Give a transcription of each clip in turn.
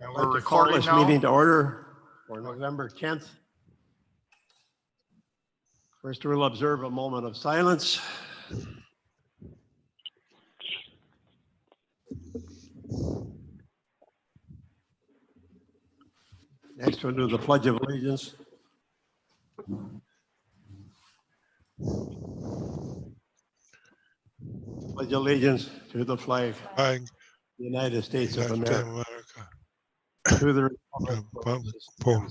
We're recording this now. meeting to order for November 10th. First, we'll observe a moment of silence. Next, we'll do the Pledge of Allegiance. Pledge allegiance to the flag of the United States of America, to the republic for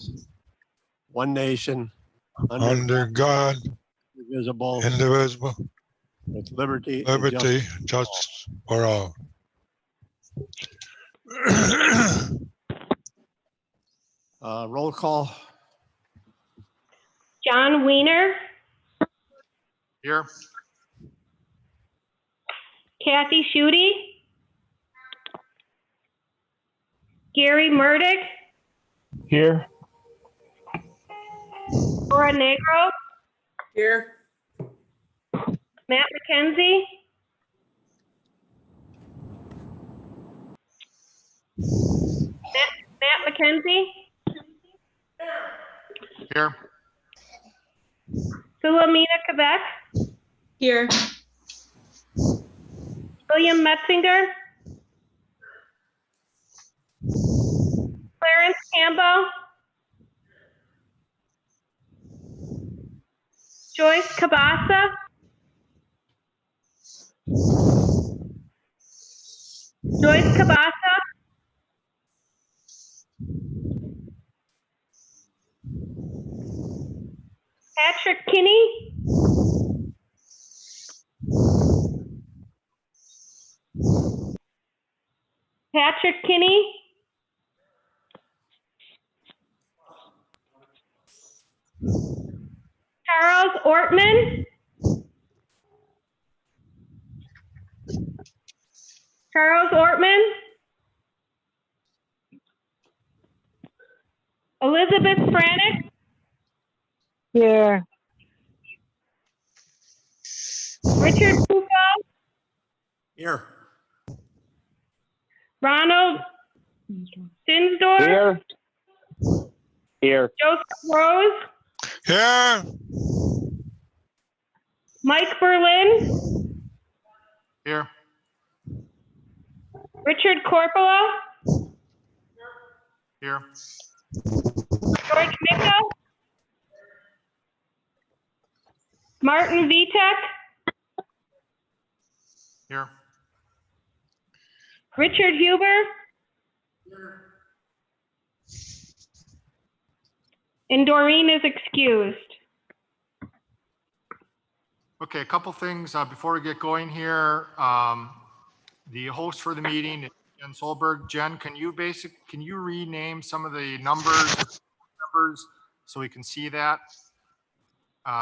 one nation, under God, indivisible, indivisible, with liberty, liberty, and justice for all. roll call. John Weiner, Here. Kathy Schutte, Gary Murdick, Here. Laura Negro, Here. Matt McKenzie, Matt McKenzie, Here. Philomena Quebec, Here. William Metzinger, Clarence Campbell, Joyce Cabasa, Patrick Kinney, Charles Ortman, Elizabeth Franick, Here. Richard Pufa, Here. Ronald Dinsdorf, Here. Here. Joseph Rose, Here, Mike Berlin, Here. Richard Corpola, Here. George Micco, Martin Vitek, Here. Richard Huber, and Doreen is excused. Okay, a couple things before we get going here. The host for the meeting is Jen Solberg. Jen, can you rename some of the numbers so we can see that?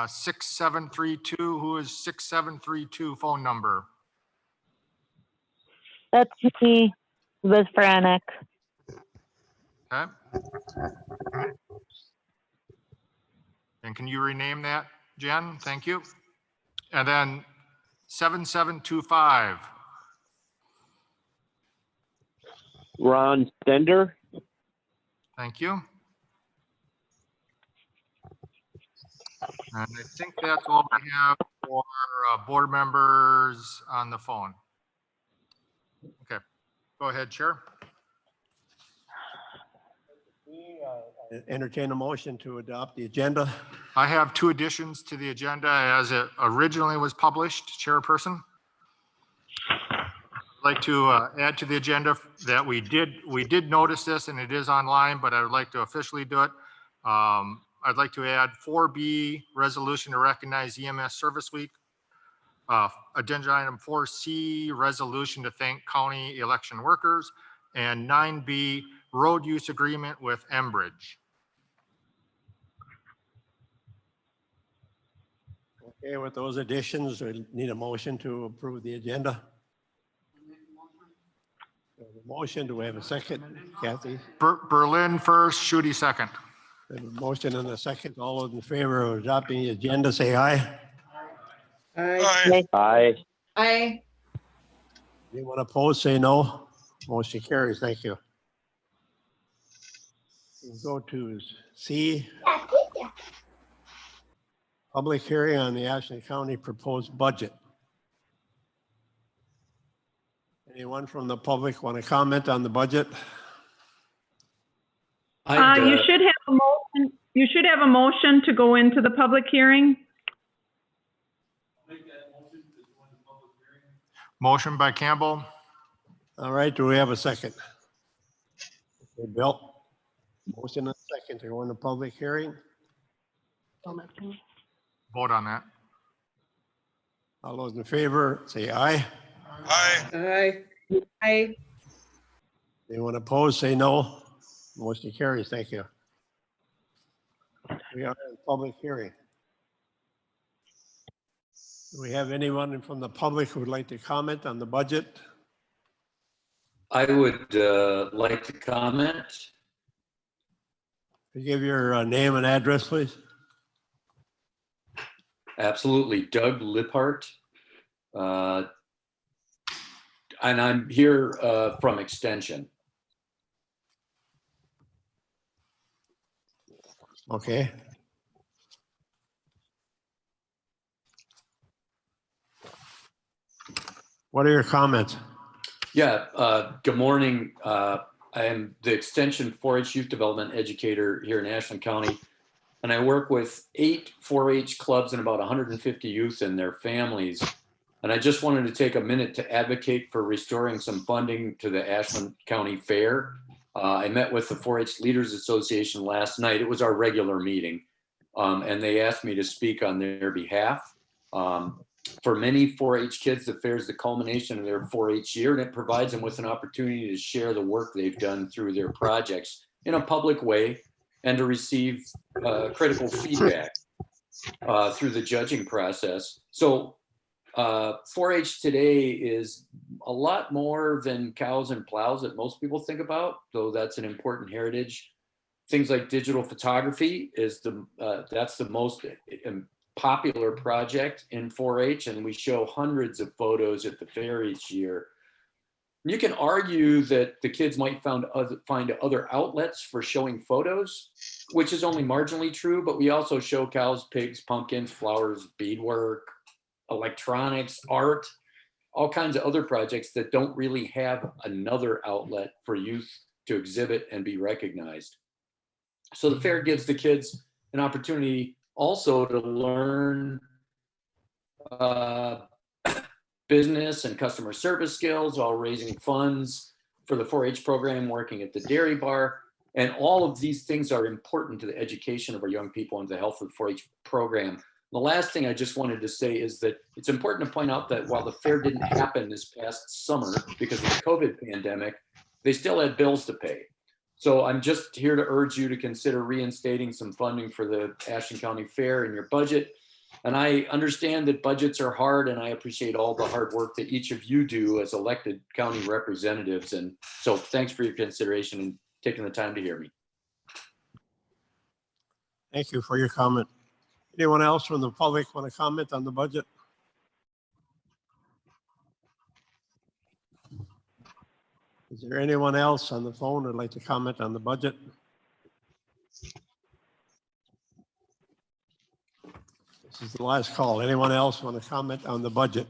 6732, who is 6732 phone number? That's me, Liz Franick. Okay. And can you rename that, Jen? Thank you. And then 7725. Ron Stender. Thank you. And I think that's all we have for board members on the phone. Okay, go ahead, Chair. Entertain a motion to adopt the agenda. I have two additions to the agenda as it originally was published, Chairperson. I'd like to add to the agenda that we did notice this and it is online, but I would like to officially do it. I'd like to add 4B, resolution to recognize EMS Service Week. Agenda item 4C, resolution to thank county election workers. And 9B, road use agreement with Enbridge. Okay, with those additions, we need a motion to approve the agenda. Motion, do we have a second? Kathy? Berlin first, Schutte second. We have a motion and a second. All those in favor of adopting the agenda, say aye. Aye. Aye. Aye. Anyone opposed, say no. Motion carries. Thank you. We'll go to C. Public hearing on the Ashland County proposed budget. Anyone from the public want to comment on the budget? You should have a motion. You should have a motion to go into the public hearing. Motion by Campbell, All right, do we have a second? Okay, Bill, motion and second to go into public hearing. vote on that. All those in favor, say aye. Aye. Aye. Anyone opposed, say no. Motion carries. Thank you. We are in public hearing. Do we have anyone from the public who would like to comment on the budget? I would like to comment. Could you give your name and address, please? Absolutely. Doug Liphart. And I'm here from Extension. Okay. What are your comments? Yeah, good morning. I am the Extension 4-H Youth Development Educator here in Ashland County. And I work with 8 4-H clubs and about 150 youth and their families. And I just wanted to take a minute to advocate for restoring some funding to the Ashland County Fair. I met with the 4-H Leaders Association last night. It was our regular meeting. And they asked me to speak on their behalf. For many 4-H kids, the fair is the culmination of their 4-H year, and it provides them with an opportunity to share the work they've done through their projects in a public way and to receive critical feedback through the judging process. So 4-H today is a lot more than cows and plows that most people think about, though that's an important heritage. Things like digital photography is that's the most popular project in 4-H, and we show hundreds of photos at the fair each year. You can argue that the kids might find other outlets for showing photos, which is only marginally true, but we also show cows, pigs, pumpkins, flowers, beadwork, electronics, art, all kinds of other projects that don't really have another outlet for youth to exhibit and be recognized. So the fair gives the kids an opportunity also to learn business and customer service skills while raising funds for the 4-H program, working at the dairy bar. And all of these things are important to the education of our young people and the health of the 4-H program. The last thing I just wanted to say is that it's important to point out that while the fair didn't happen this past summer because of the COVID pandemic, they still had bills to pay. So I'm just here to urge you to consider reinstating some funding for the Ashland County Fair in your budget. And I understand that budgets are hard, and I appreciate all the hard work that each of you do as elected county representatives. And so thanks for your consideration and taking the time to hear me. Thank you for your comment. Anyone else from the public want to comment on the budget? Is there anyone else on the phone who'd like to comment on the budget? This is the last call. Anyone else want to comment on the budget?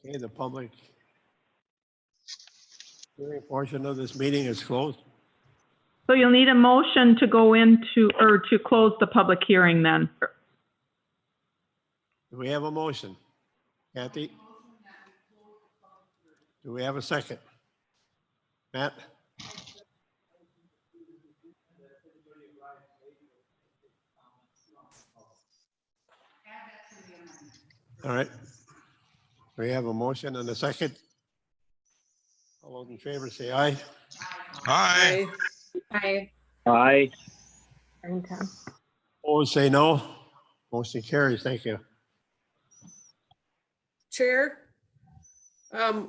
Okay, the public hearing portion of this meeting is closed. So you'll need a motion to go into, or to close the public hearing then. Do we have a motion? Kathy? Do we have a second? Matt? All right. We have a motion and a second. All those in favor say aye. Aye. Aye. Aye. Opposed, say no. Motion carries. Thank you. Chair,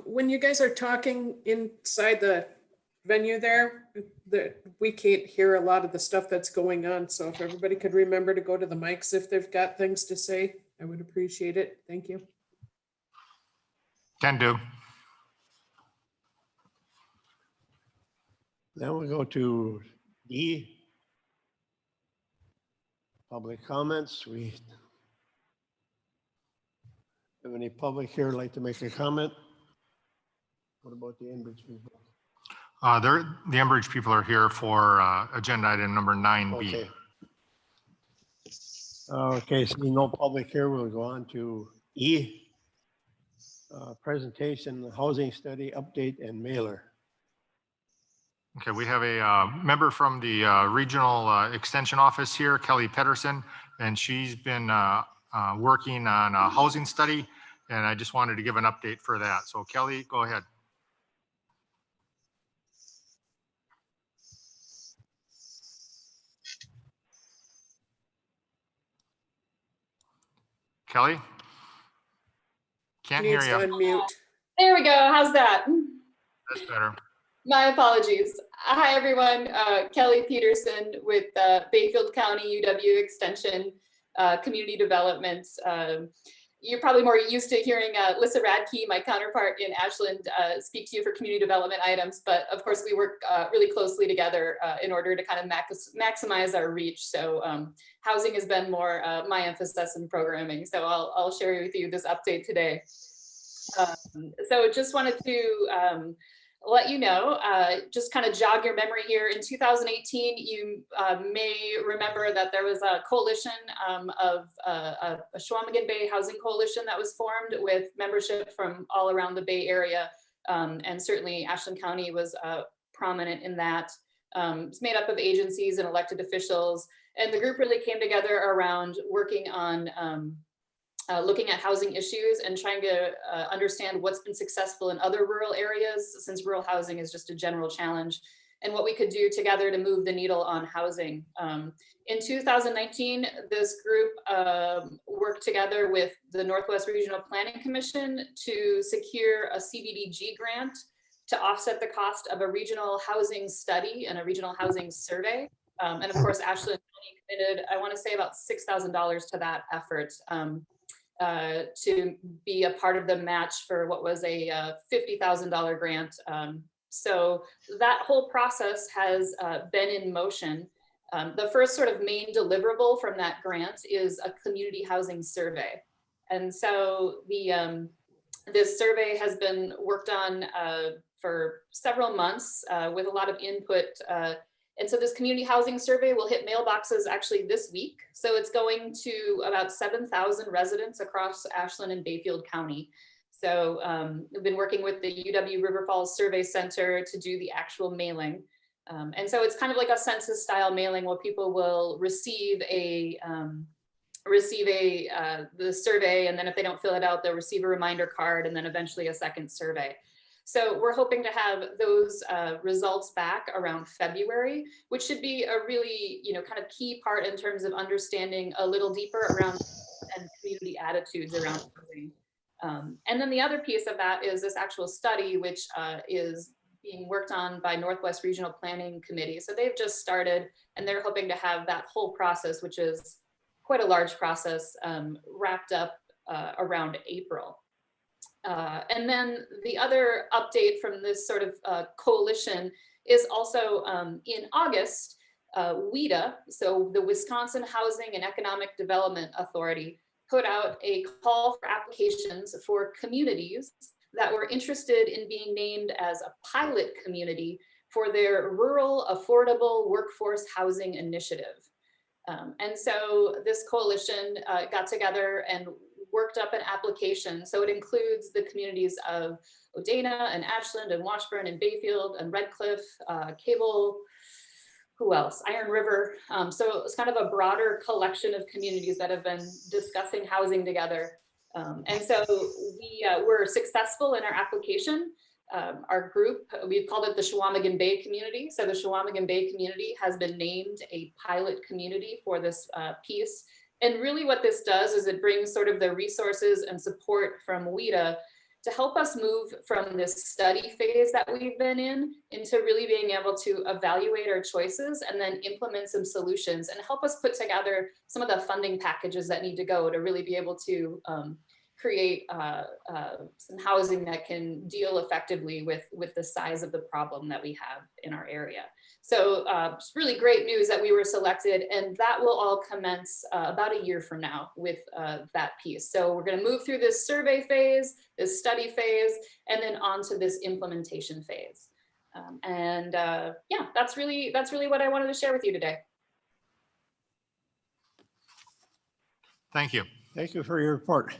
when you guys are talking inside the venue there, we can't hear a lot of the stuff that's going on. So if everybody could remember to go to the mics if they've got things to say, I would appreciate it. Thank you. Can do. Then we go to D. Public comments. We have any public here like to make a comment? What about the Enbridge people? The Enbridge people are here for agenda item number 9B. Okay. Okay, seeing no public here, we'll go on to E. Presentation, housing study update and mailer. Okay, we have a member from the regional extension office here, Kelly Pedersen, and she's been working on a housing study, and I just wanted to give an update for that. So Kelly, go ahead. Kelly? Can't hear Needs to you. unmute. There we go. How's that? That's better. My apologies. Hi, everyone. Kelly Peterson with Bayfield County UW Extension Community Development. You're probably more used to hearing Lissa Radke, my counterpart in Ashland, speak to you for community development items. But of course, we work really closely together in order to kind of maximize our reach. So housing has been more my emphasis in programming. So I'll share with you this update today. So just wanted to let you know, just kind of jog your memory here. In 2018, you may remember that there was a coalition of a Chequamegon Bay Housing Coalition that was formed with membership from all around the Bay Area. And certainly Ashland County was prominent in that. It's made up of agencies and elected officials. And the group really came together around working on looking at housing issues and trying to understand what's been successful in other rural areas, since rural housing is just a general challenge, and what we could do together to move the needle on housing. In 2019, this group worked together with the Northwest Regional Planning Commission to secure a CBDG grant to offset the cost of a regional housing study and a regional housing survey. And of course, Ashland County committed, I want to say, about $6,000 to that effort. To be a part of the match for what was a $50,000 grant. So that whole process has been in motion. The first sort of main deliverable from that grant is a community housing survey. And so this survey has been worked on for several months with a lot of input. And so this community housing survey will hit mailboxes actually this week. So it's going to about 7,000 residents across Ashland and Bayfield County. So we've been working with the UW River Falls Survey Center to do the actual mailing. And so it's kind of like a census style mailing where people will receive the survey, and then if they don't fill it out, they'll receive a reminder card, and then eventually a second survey. So we're hoping to have those results back around February, which should be a really, kind of key part in terms of understanding a little deeper around and community attitudes around housing. And then the other piece of that is this actual study, which is being worked on by Northwest Regional Planning Committee. So they've just started, and they're hoping to have that whole process, which is quite a large process, wrapped up around April. And then the other update from this sort of coalition is also in August, WHEDA, so the Wisconsin Housing and Economic Development Authority, put out a call for applications for communities that were interested in being named as a pilot community for their Rural Affordable Workforce Housing Initiative. And so this coalition got together and worked up an application. So it includes the communities of Odena and Ashland and Washburn and Bayfield and Red Cliff, Cable, who else? Iron River. So it's kind of a broader collection of communities that have been discussing housing together. And so we were successful in our application. Our group, we've called it the Chequamegon Bay community. So the Chequamegon Bay community has been named a pilot community for this piece. And really what this does is it brings sort of the resources and support from WHEDA to help us move from this study phase that we've been in into really being able to evaluate our choices and then implement some solutions and help us put together some of the funding packages that need to go to really be able to create some housing that can deal effectively with the size of the problem that we have in our area. So it's really great news that we were selected, and that will all commence about a year from now with that piece. So we're going to move through this survey phase, this study phase, and then on to this implementation phase. Yeah, that's really what I wanted to share with you today. Thank you. Thank you for your report.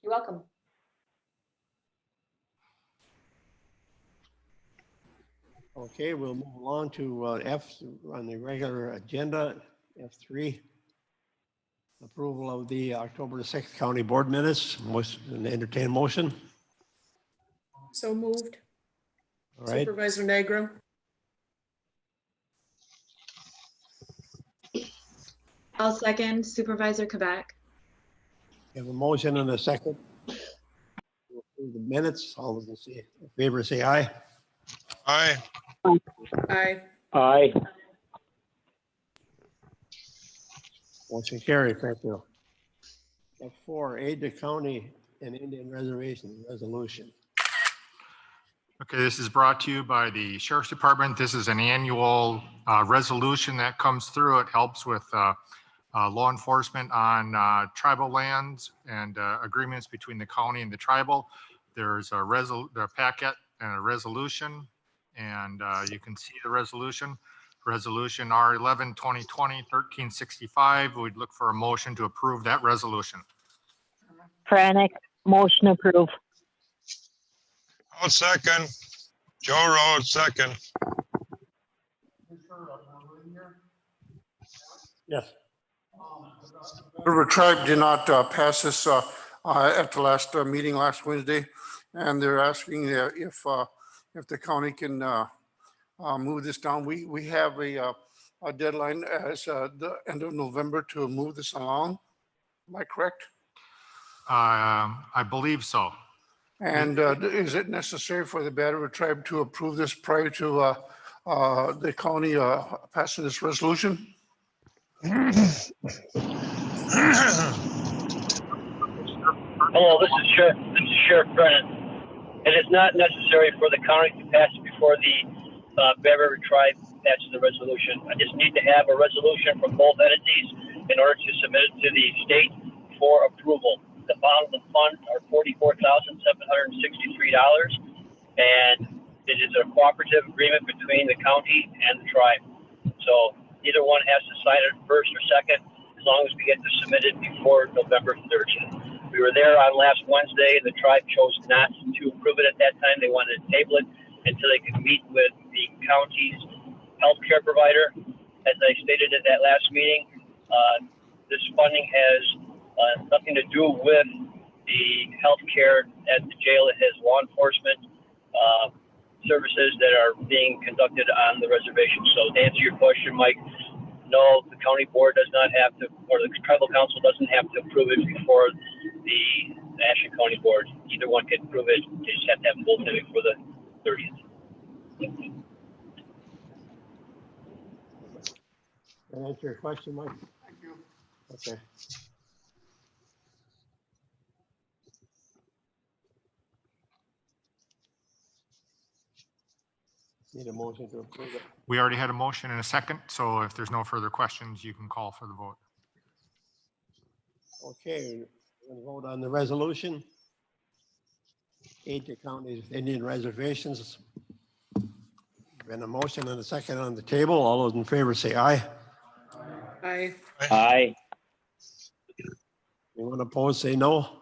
You're welcome. Okay, we'll move along to F on the regular agenda, F3. Approval of the October 6th County Board minutes. An entertain motion. So moved. All right, Supervisor Nigro. I'll second Supervisor Quebec. we have a motion and a second. To approve the minutes. All those in favor say aye. Aye. Aye. Aye. Motion carried. Thank you. F4, aid to county and Indian reservation resolution. Okay, this is brought to you by the Sheriff's Department. This is an annual resolution that comes through. It helps with law enforcement on tribal lands and agreements between the county and the tribal. There's a packet and a resolution, and you can see the resolution. Resolution R11 2020 1365. We'd look for a motion to approve that resolution. Franek, motion approved. I'll second. Joe Road, second. Yes. River Tribe did not pass this at the last meeting last Wednesday, and they're asking if the county can move this down. We have a deadline as the end of November to move this along. Am I correct? I believe so. And is it necessary for the Bad River Tribe to approve this prior to the county passing this resolution? Hello, this is Sheriff Brennan. It is not necessary for the county to pass it before the Bad River Tribe passes the resolution. I just need to have a resolution from both entities in order to submit it to the state for approval. The amount of the fund are $44,763, and it is a cooperative agreement between the county and the tribe. So either one has to sign it first or second, as long as we get this submitted before November 30th. We were there on last Wednesday, and the tribe chose not to approve it at that time. They wanted to table it until they could meet with the county's healthcare provider. As I stated at that last meeting, this funding has nothing to do with the healthcare at the jail. It has law enforcement services that are being conducted on the reservation. So to answer your question, Mike, no, the county board does not have to, or the tribal council doesn't have to approve it before the Ashland County Board. Either one can approve it. They just have to have full timing for the 30th. Can I answer your question, Mike? Thank you. Okay. Need a motion to approve it. We already had a motion and a second, so if there's no further questions, you can call for the vote. Okay, we're going to vote on the resolution. Aid to counties Indian reservations. Been a motion and a second on the table. All those in favor say aye. Aye. Aye. Anyone opposed, say no.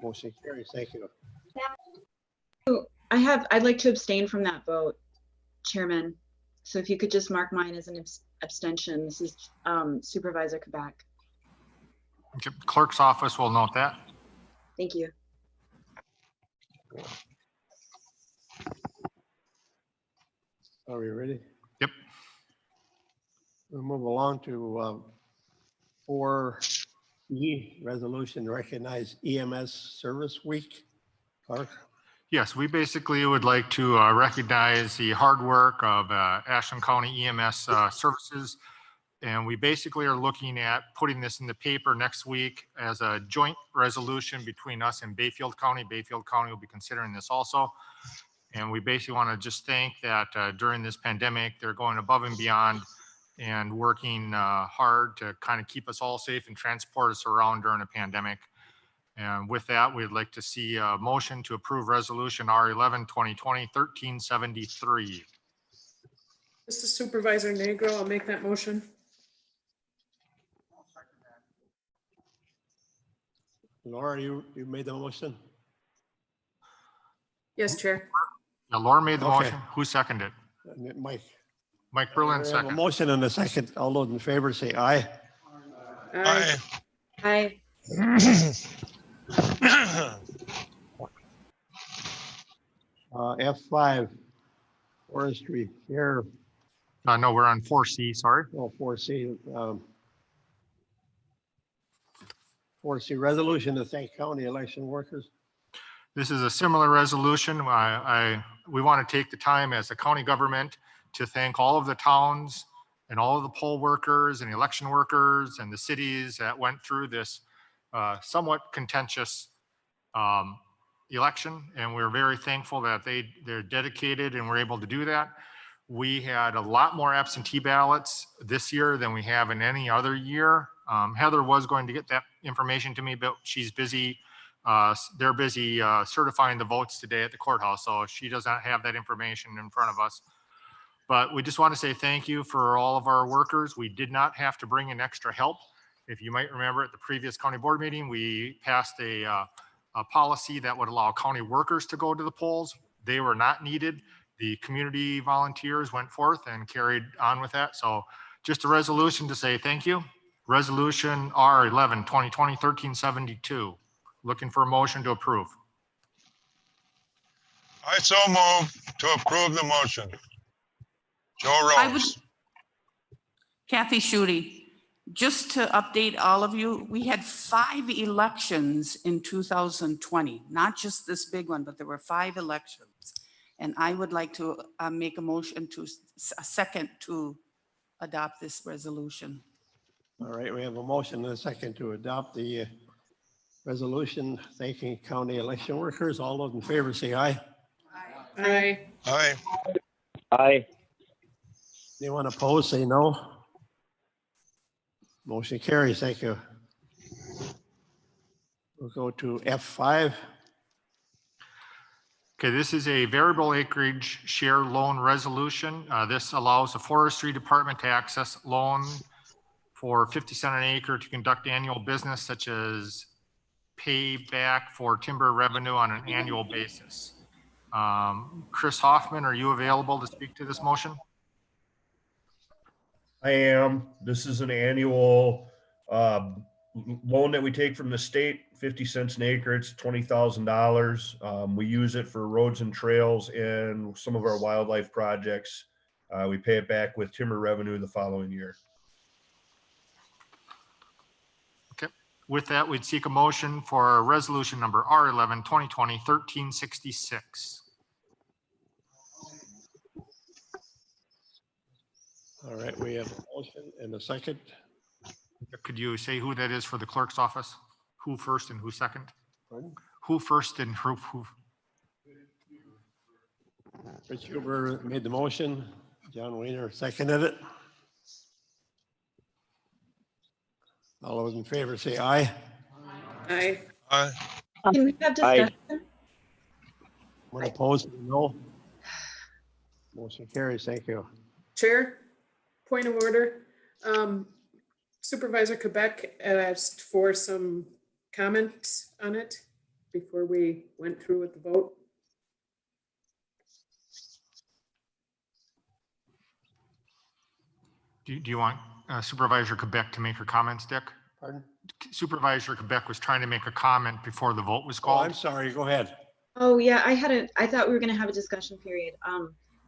Motion carries. Thank you. I'd like to abstain from that vote, Chairman. So if you could just mark mine as an abstention. This is Supervisor Quebec. Okay, Clerk's office will note that. Thank you. Are we ready? Yep. We'll move along to 4E, resolution to recognize EMS Service Week. Clark? Yes, we basically would like to recognize the hard work of Ashland County EMS services. And we basically are looking at putting this in the paper next week as a joint resolution between us and Bayfield County. Bayfield County will be considering this also. And we basically want to just thank that during this pandemic, they're going above and beyond and working hard to kind of keep us all safe and transport us around during a pandemic. And with that, we'd like to see a motion to approve resolution R11 2020 1373. This is Supervisor Negro. I'll make that motion. Laura, you made the motion? Yes, Chair. Now, Laura made the Okay. motion. Who seconded it? Mike. Mike Berlin We have a second. motion and a second. All those in favor say aye. Aye. Aye. F5, forestry, here, No, we're on 4C, sorry. 4C. 4C, resolution to thank county election workers. This is a similar resolution. We want to take the time as a county government to thank all of the towns and all of the poll workers and election workers and the cities that went through this somewhat contentious election. And we're very thankful that they're dedicated and were able to do that. We had a lot more absentee ballots this year than we have in any other year. Heather was going to get that information to me, but she's busy. They're busy certifying the votes today at the courthouse, so she does not have that information in front of us. But we just want to say thank you for all of our workers. We did not have to bring in extra help. If you might remember at the previous county board meeting, we passed a policy that would allow county workers to go to the polls. They were not needed. The community volunteers went forth and carried on with that. So just a resolution to say thank you. Resolution R11 2020 1372. Looking for a motion to approve. I so move to approve the motion. Joe I would, Rose. Kathy Schutte, just to update all of you, we had 5 elections in 2020, not just this big one, but there were 5 elections. And I would like to make a motion to a second to adopt this resolution. All right, we have a motion and a second to adopt the resolution thanking county election workers. All those in favor say aye. Aye. Aye. Aye. Anyone opposed, say no. Motion carries. Thank you. We'll go to F5. Okay, this is a variable acreage share loan resolution. This allows the forestry department to access loan for 50 cents an acre to conduct annual business such as pay back for timber revenue on an annual basis. Chris Hoffman, are you available to speak to this motion? I am. This is an annual loan that we take from the state, 50 cents an acre. It's $20,000. We use it for roads and trails and some of our wildlife projects. We pay it back with timber revenue the following year. Okay, with that, we'd seek a motion for resolution number R11 2020 1366. All right, we have a motion and a second. Could you say who that is for the clerk's office? Who first and who second? Pardon? Who first and who? Rich Huber made the motion. John Weiner seconded it. All those in favor say aye. Aye. Aye. Can we have discussion? When opposed, say no. Motion carries. Thank you. Chair, point of order. Supervisor Quebec asked for some comments on it before we went through with the vote. Do you want Supervisor Quebec to make her comments, Dick? Pardon? Supervisor Quebec was trying to make a comment before the vote was Oh, I'm called. sorry. Go ahead. Oh, yeah, I thought we were gonna have a discussion period.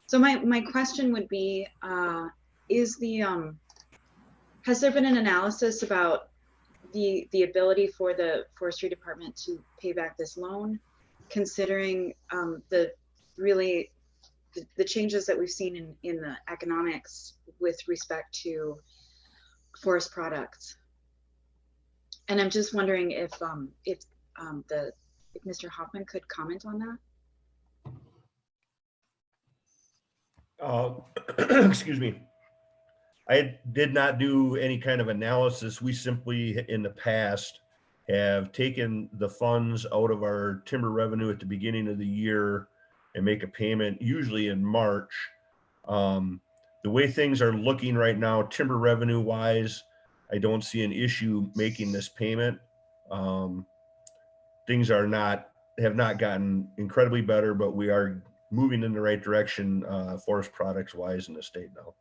So my question would be, has there been an analysis about the ability for the forestry department to pay back this loan, considering the changes that we've seen in the economics with respect to forest products. And I'm just wondering if Mr. Hoffman could comment on that. Excuse me. I did not do any kind of analysis. We simply, in the past, have taken the funds out of our timber revenue at the beginning of the year and make a payment, usually in March. The way things are looking right now, timber revenue wise, I don't see an issue making this payment. Things have not gotten incredibly better, but we are moving in the right direction, forest products wise in the state now.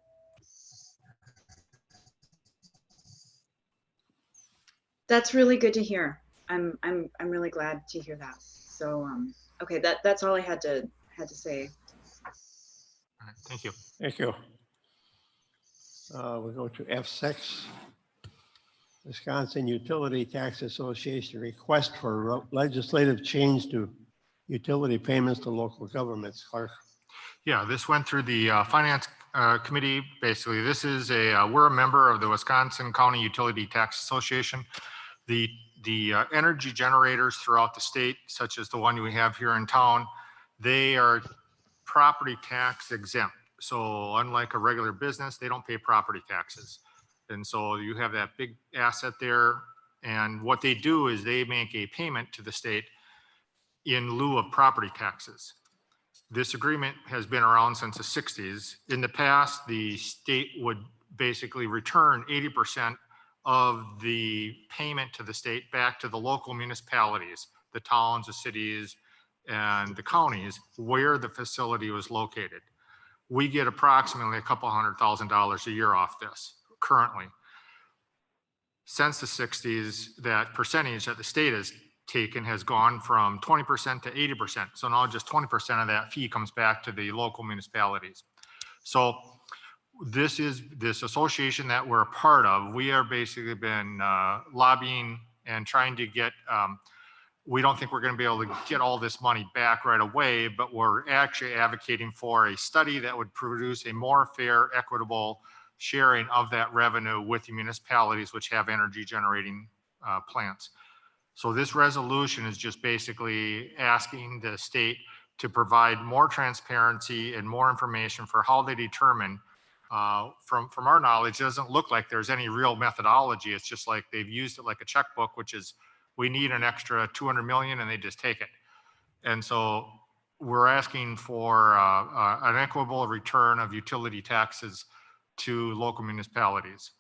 That's really good to hear. I'm really glad to hear that. So okay, that's all I had to say. All right, thank you. Thank you. We go to F6. Wisconsin Utility Tax Association request for legislative change to utility payments to local governments. Clark. Yeah, this went through the finance committee. Basically, this is we're a member of the Wisconsin County Utility Tax Association. The energy generators throughout the state, such as the one we have here in town, they are property tax exempt. So unlike a regular business, they don't pay property taxes. And so you have that big asset there. And what they do is they make a payment to the state in lieu of property taxes. This agreement has been around since the 60s. In the past, the state would basically return 80% of the payment to the state back to the local municipalities, the towns, the cities, and the counties where the facility was located. We get approximately a couple $100,000 a year off this currently. Since the 60s, that percentage that the state has taken has gone from 20% to 80%. So now just 20% of that fee comes back to the local municipalities. So this association that we're a part of, we are basically been lobbying and trying to get, we don't think we're going to be able to get all this money back right away, but we're actually advocating for a study that would produce a more fair, equitable sharing of that revenue with the municipalities which have energy generating plants. So this resolution is just basically asking the state to provide more transparency and more information for how they determine. From our knowledge, it doesn't look like there's any real methodology. It's just like they've used it like a checkbook, which is we need an extra 200 million and they just take it. And so we're asking for an equitable return of utility taxes to local municipalities.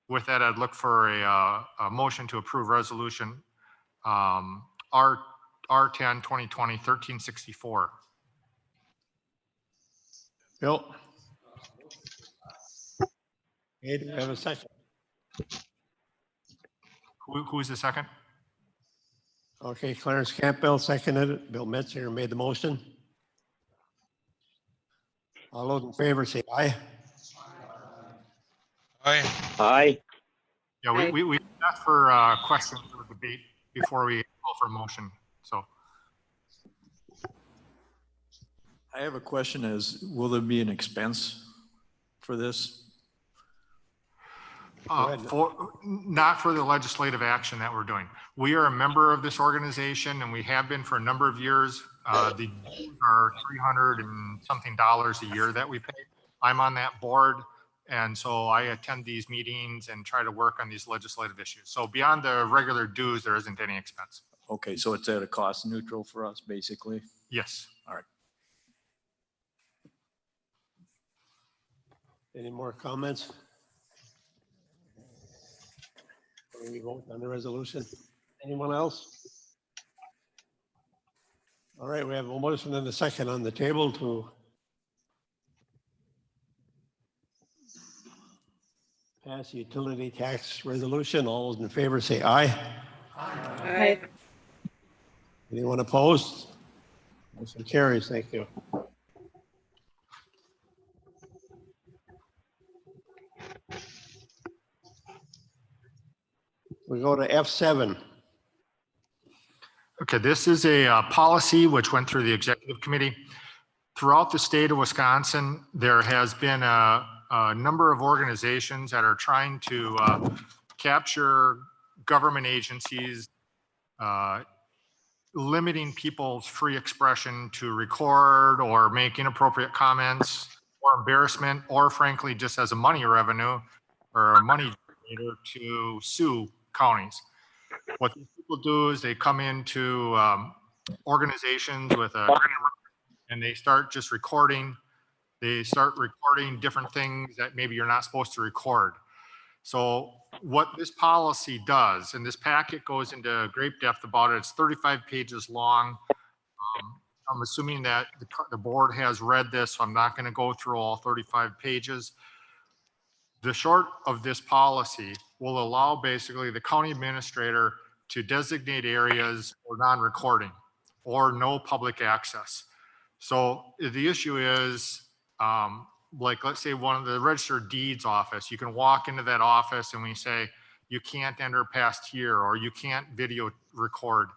With that, I'd look for a motion to approve resolution R10 2020 1364. Bill. Okay, do we have a second? Who is the second? Okay, Clarence Campbell seconded it. Bill Metzinger made the motion. All those in favor say aye. Aye. Aye. Yeah, we asked for questions or debate before we call for a motion. So I have a question will there be an expense for this? Not for the legislative action that we're doing. We are a member of this organization and we have been for a number of years. The dues are $300 and something a year that we pay. I'm on that board. And so I attend these meetings and try to work on these legislative issues. So beyond the regular dues, there isn't any expense. Okay, so it's at a cost neutral for us, basically? Yes. All right. Any more comments? Before we vote on the resolution? Anyone else? All right, we have a motion and a second on the table to pass the utility tax resolution. All those in favor say aye. Aye. Anyone opposed? Motion carries. Thank you. We go to F7. Okay, this is a policy which went through the executive committee. Throughout the state of Wisconsin, there has been a a number of organizations that are trying to capture government agencies, limiting people's free expression to record or make inappropriate comments or embarrassment, or frankly, just as a money revenue or a money generator to sue counties. What these people do is they come into organizations with and they start just recording. They start recording different things that maybe you're not supposed to record. So what this policy does, and this packet goes into great depth about it, it's 35 pages long. I'm assuming that the board has read this, so I'm not going to go through all 35 pages. The short of this policy will allow basically the county administrator to designate areas for non-recording or no public access. So the issue is, like, let's say one of the registered deeds office, you can walk into that office and we say, you can't enter past here, or you can't video record.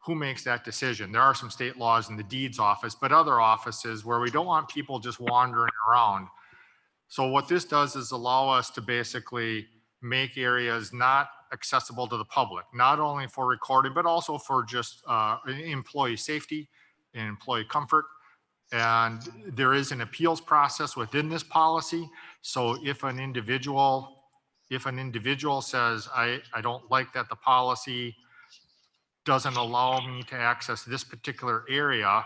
Who makes that decision? There are some state laws in the deeds office, but other offices where we don't want people just wandering around. So what this does is allow us to basically make areas not accessible to the public, not only for recording, but also for just employee safety and employee comfort. And there is an appeals process within this policy. So if an individual says, I don't like that the policy doesn't allow me to access this particular area,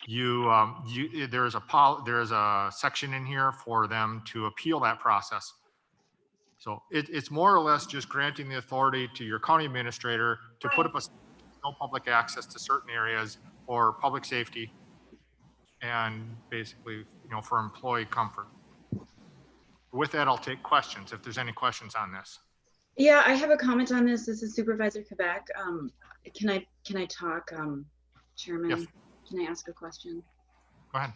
there is a section in here for them to appeal that process. So it's more or less just granting the authority to your county administrator to put up no public access to certain areas for public safety and basically, for employee comfort. With that, I'll take questions if there's any questions on this. Yeah, I have a comment on this. This is Supervisor Quebec. Can I talk, Chairman? Yes. Can I ask a question? Go ahead.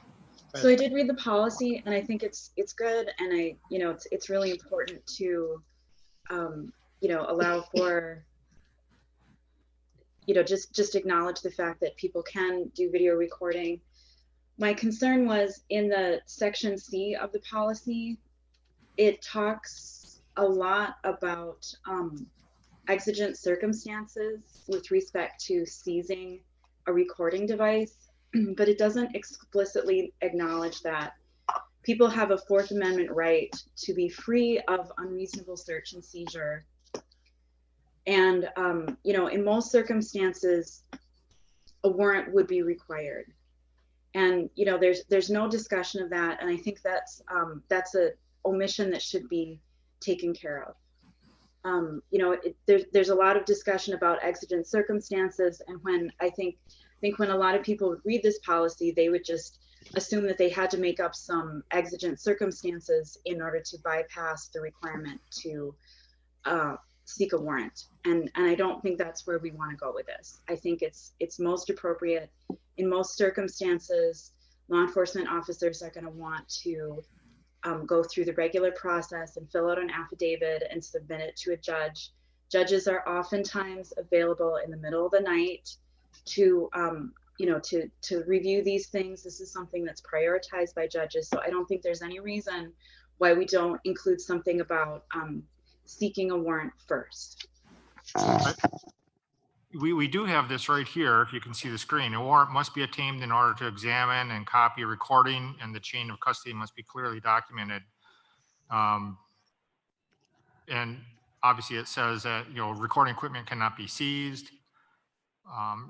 So I did read the policy, and I think it's good, and it's really important to allow for just acknowledge the fact that people can do video recording. My concern was in the section C of the policy, it talks a lot about exigent circumstances with respect to seizing a recording device, but it doesn't explicitly acknowledge that people have a Fourth Amendment right to be free of unreasonable search and seizure. And, in most circumstances, a warrant would be required. And, there's no discussion of that. And I think that's a omission that should be taken care of. There's a lot of discussion about exigent circumstances. And when I think when a lot of people would read this policy, they would just assume that they had to make up some exigent circumstances in order to bypass the requirement to seek a warrant. And I don't think that's where we want to go with this. I think it's most appropriate in most circumstances. Law enforcement officers are going to want to go through the regular process and fill out an affidavit and submit it to a judge. Judges are oftentimes available in the middle of the night to review these things. This is something that's prioritized by judges. So I don't think there's any reason why we don't include something about seeking a warrant first. We do have this right here. If you can see the screen, a warrant must be obtained in order to examine and copy a recording, and the chain of custody must be clearly documented. And obviously it says that, recording equipment cannot be seized.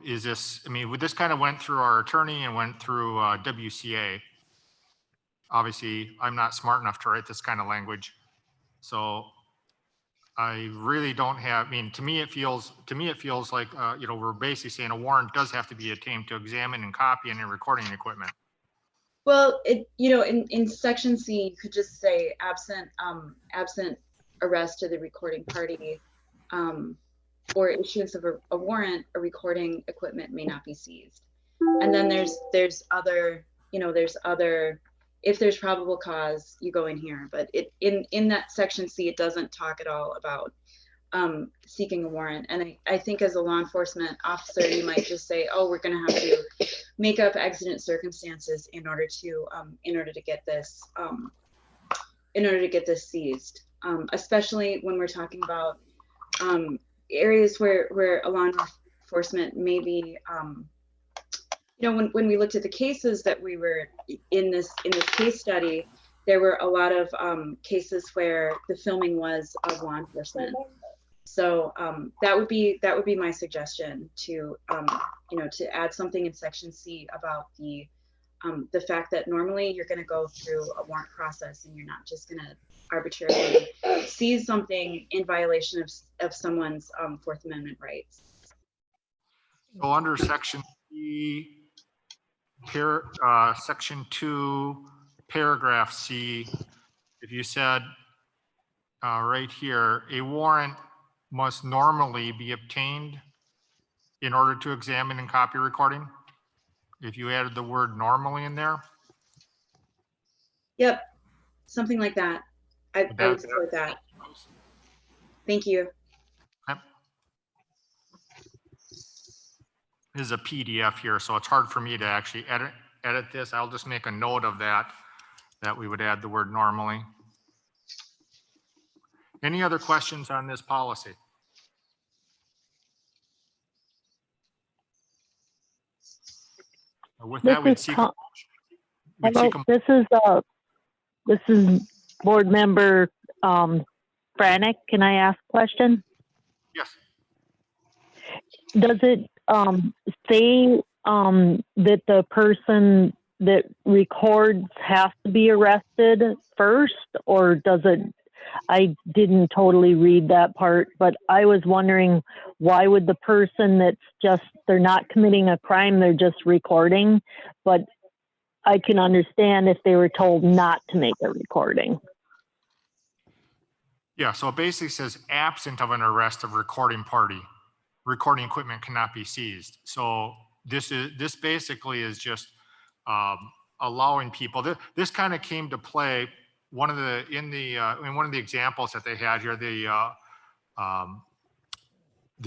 This kind of went through our attorney and went through WCA. Obviously, I'm not smart enough to write this kind of language. So I really don't have, to me, it feels like, we're basically saying a warrant does have to be obtained to examine and copy any recording equipment. Well, in section C, you could just say absent arrest of the recording party, or issuance of a warrant, a recording equipment may not be seized. And then there's other, if there's probable cause, you go in here. But in that section C, it doesn't talk at all about seeking a warrant. And I think as a law enforcement officer, you might just say, oh, we're going to have to make up exigent circumstances in order to get this seized, especially when we're talking about areas where law enforcement may be, when we looked at the cases that we were in this case study, there were a lot of cases where the filming was of law enforcement. So that would be my suggestion to to add something in section C about the fact that normally you're going to go through a warrant process and you're not just going to arbitrarily seize something in violation of someone's Fourth Amendment rights. So under section C, section 2, paragraph C, if you said right here, a warrant must normally be obtained in order to examine and copy recording. If you added the word normally in there. Yep, something like that. I would support that. Thank you. Okay. This is a PDF here, so it's hard for me to actually edit this. I'll just make a note of that we would add the word normally. Any other questions on this policy? With that, we'd seek a motion. This is board member Franek. Can I ask a question? Yes. Does it say that the person that records has to be arrested first, or does it? I didn't totally read that part, but I was wondering, why would the person they're not committing a crime, they're just recording, but I can understand if they were told not to make a recording. Yeah, so it basically says absent of an arrest of recording party, recording equipment cannot be seized. So this basically is just allowing people, this kind of came to play in one of the examples that they had here, the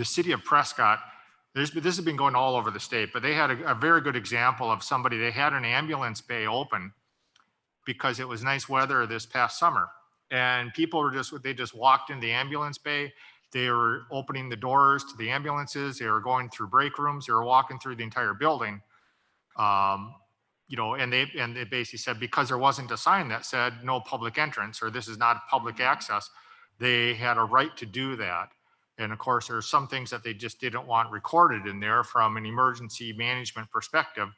city of Prescott. This has been going all over the state, but they had a very good example of somebody. They had an ambulance bay open because it was nice weather this past summer, and people were they just walked in the ambulance bay. They were opening the doors to the ambulances. They were going through break rooms. They were walking through the entire building. And they basically said, because there wasn't a sign that said no public entrance, or this is not public access, they had a right to do that. And of course, there's some things that they just didn't want recorded in there from an emergency management perspective.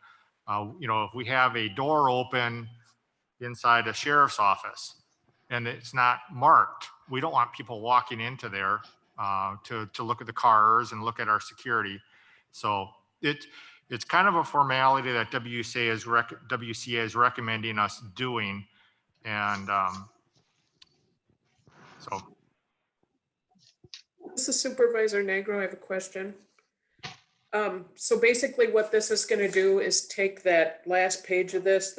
If we have a door open inside a sheriff's office and it's not marked, we don't want people walking into there to look at the cars and look at our security. So it's kind of a formality that WCA is recommending us doing. And so. This is Supervisor Negro. I have a question. So basically what this is going to do is take that last page of this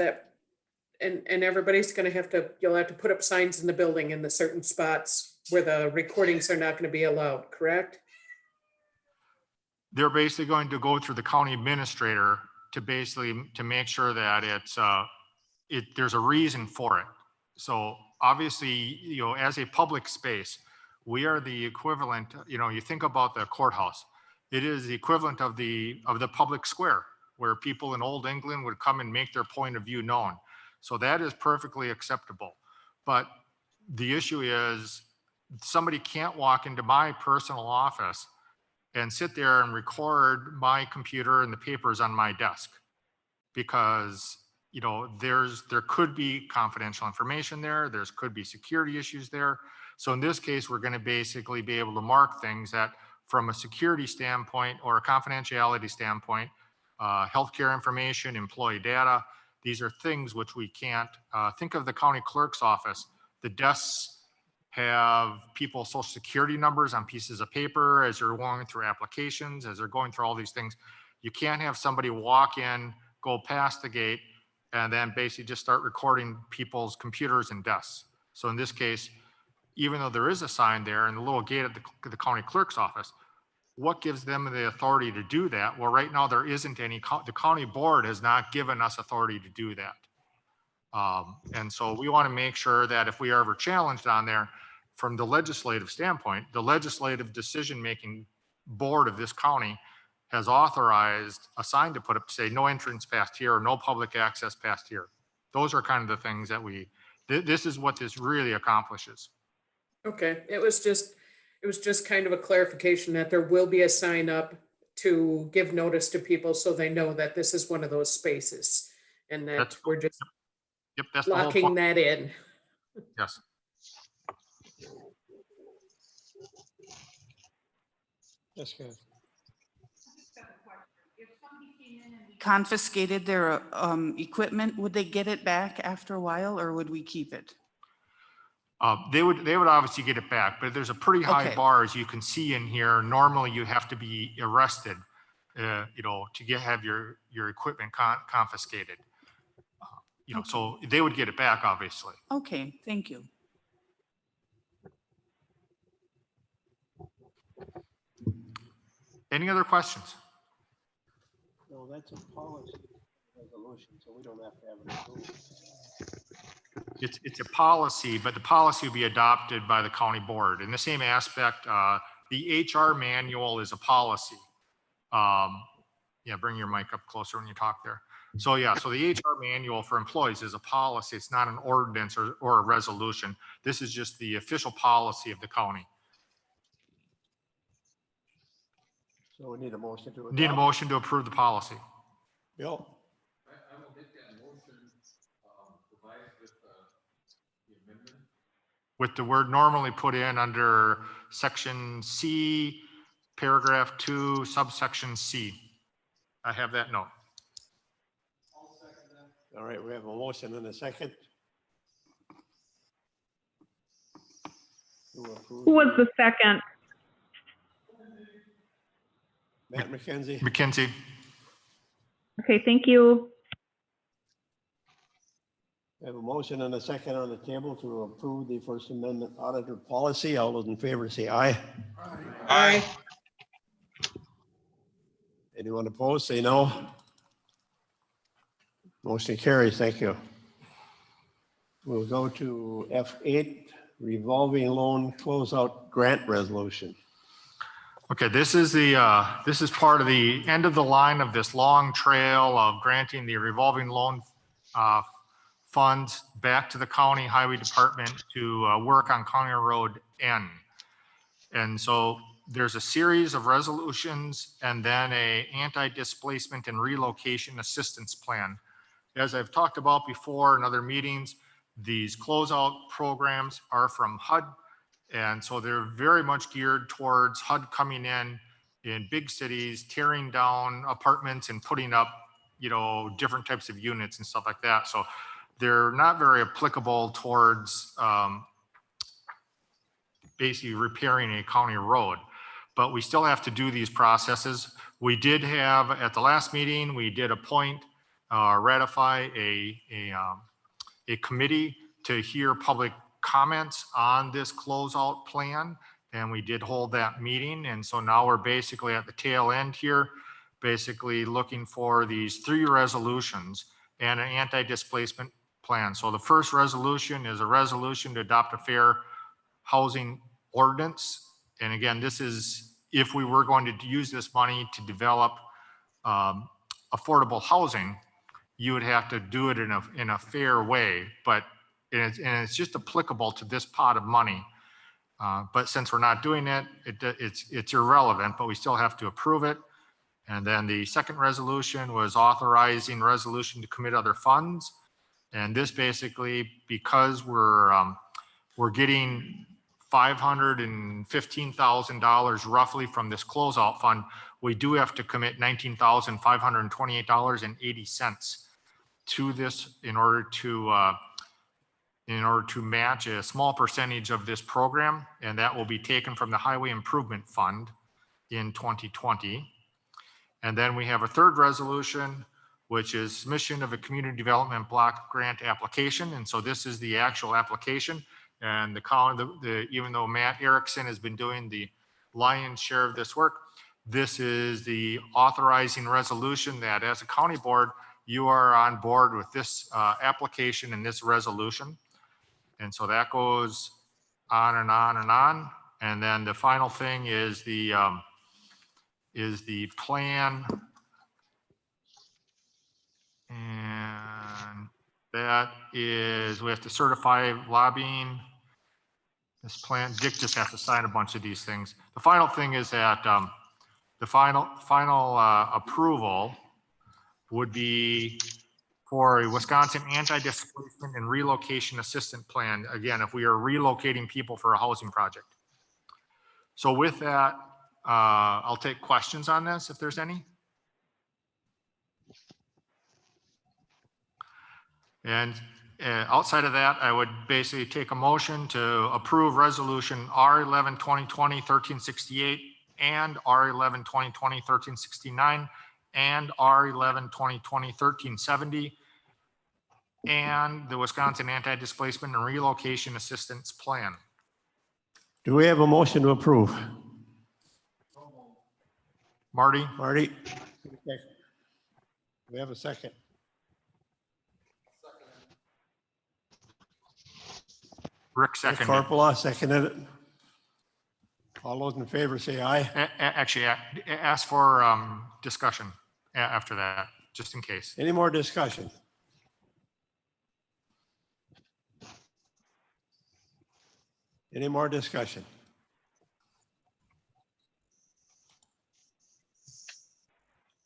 and everybody's going to you'll have to put up signs in the building in the certain spots where the recordings are not going to be allowed, correct? They're basically going to go through the county administrator to make sure that there's a reason for it. So obviously, as a public space, we are the equivalent, you think about the courthouse, it is the equivalent of the public square where people in Old England would come and make their point of view known. So that is perfectly acceptable. But the issue is somebody can't walk into my personal office and sit there and record my computer and the papers on my desk, because there could be confidential information there, could be security issues there. So in this case, we're going to basically be able to mark things that, from a security standpoint or a confidentiality standpoint, healthcare information, employee data, these are things which we can't. Think of the county clerk's office. The desks have people's social security numbers on pieces of paper as they're going through applications, as they're going through all these things. You can't have somebody walk in, go past the gate, and then basically just start recording people's computers and desks. So in this case, even though there is a sign there and the little gate at the county clerk's office, what gives them the authority to do that? Well, right now there isn't any, the county board has not given us authority to do that. And so we want to make sure that if we are ever challenged on there, from the legislative standpoint, the legislative decision-making board of this county has authorized a sign to put up to say no entrance past here or no public access past here. Those are kind of the things that this is what this really accomplishes. Okay, it was just kind of a clarification that there will be a sign up to give notice to people so they know that this is one of those spaces and that we're just Yep, that's the whole locking point. that in. Yes. Yes, Kev. Confiscated their equipment, would they get it back after a while or would we keep it? They would obviously get it back, but there's a pretty high Okay. bar, as you can see in here. Normally you have to be arrested, to have your equipment confiscated. So they would get it back, obviously. Okay, thank you. Any other questions? No, that's a policy resolution, so we don't have to have it approved. It's a policy, but the policy will be adopted by the county board. In the same aspect, the HR manual is a policy. Yeah, bring your mic up closer when you talk there. So yeah, so the HR manual for employees is a policy. It's not an ordinance or a resolution. This is just the official policy of the county. So we need a motion to adopt. Need a motion to approve the policy. Bill, I will make that motion, provided with the amendment. With the word normally put in under section C, paragraph 2, subsection C. I have that note. all right, we have a motion and a second. To approve. Who was the second? Matt McKenzie. McKenzie. Okay, thank you. We have a motion and a second on the table to approve the First Amendment auditor policy. All those in favor say aye. Aye. Anyone opposed, say no. Motion carries. Thank you. We'll go to F8, revolving loan closeout grant resolution. Okay, this is part of the end of the line of this long trail of granting the revolving loan funds back to the county highway department to work on County Road N. And so there's a series of resolutions and then a anti-displacement and relocation assistance plan. As I've talked about before in other meetings, these closeout programs are from HUD. And so they're very much geared towards HUD coming in big cities, tearing down apartments and putting up, different types of units and stuff like that. So they're not very applicable towards basically repairing a county road, but we still have to do these processes. We did have, at the last meeting, we did appoint, ratify a committee to hear public comments on this closeout plan. And we did hold that meeting. And so now we're basically at the tail end here, basically looking for these 3 resolutions and an anti-displacement plan. So the first resolution is a resolution to adopt a fair housing ordinance. And again, this is if we were going to use this money to develop affordable housing, you would have to do it in a fair way, but it's just applicable to this pot of money. But since we're not doing it, it's irrelevant, but we still have to approve it. And then the second resolution was authorizing resolution to commit other funds. And this basically, because we're getting $515,000 roughly from this closeout fund, we do have to commit $19,528.80 to this in order to match a small percentage of this program, and that will be taken from the Highway Improvement Fund in 2020. And then we have a third resolution, which is submission of a community development block grant application. And so this is the actual application. And even though Matt Erickson has been doing the lion's share of this work, This is the authorizing resolution that as a county board, you are on board with this application and this resolution. And so that goes on and on and on. And then the final thing is the plan. And that is, we have to certify lobbying this plan. Dick just has to sign a bunch of these things. The final thing is that the final approval would be for a Wisconsin anti-displacement and relocation assistance plan. Again, if we are relocating people for a housing project. So with that, I'll take questions on this if there's any. And outside of that, I would basically take a motion to approve resolution R11 2020 1368 and R11 2020 1369 and R11 2020 1370 and the Wisconsin Anti-Displacement and Relocation Assistance Plan. Do we have a motion to approve? Marty? Marty? We have a second. Rick seconded. Corpola seconded it. All those in favor say aye. Actually, ask for discussion after that, just in case. Any more discussion? Any more discussion?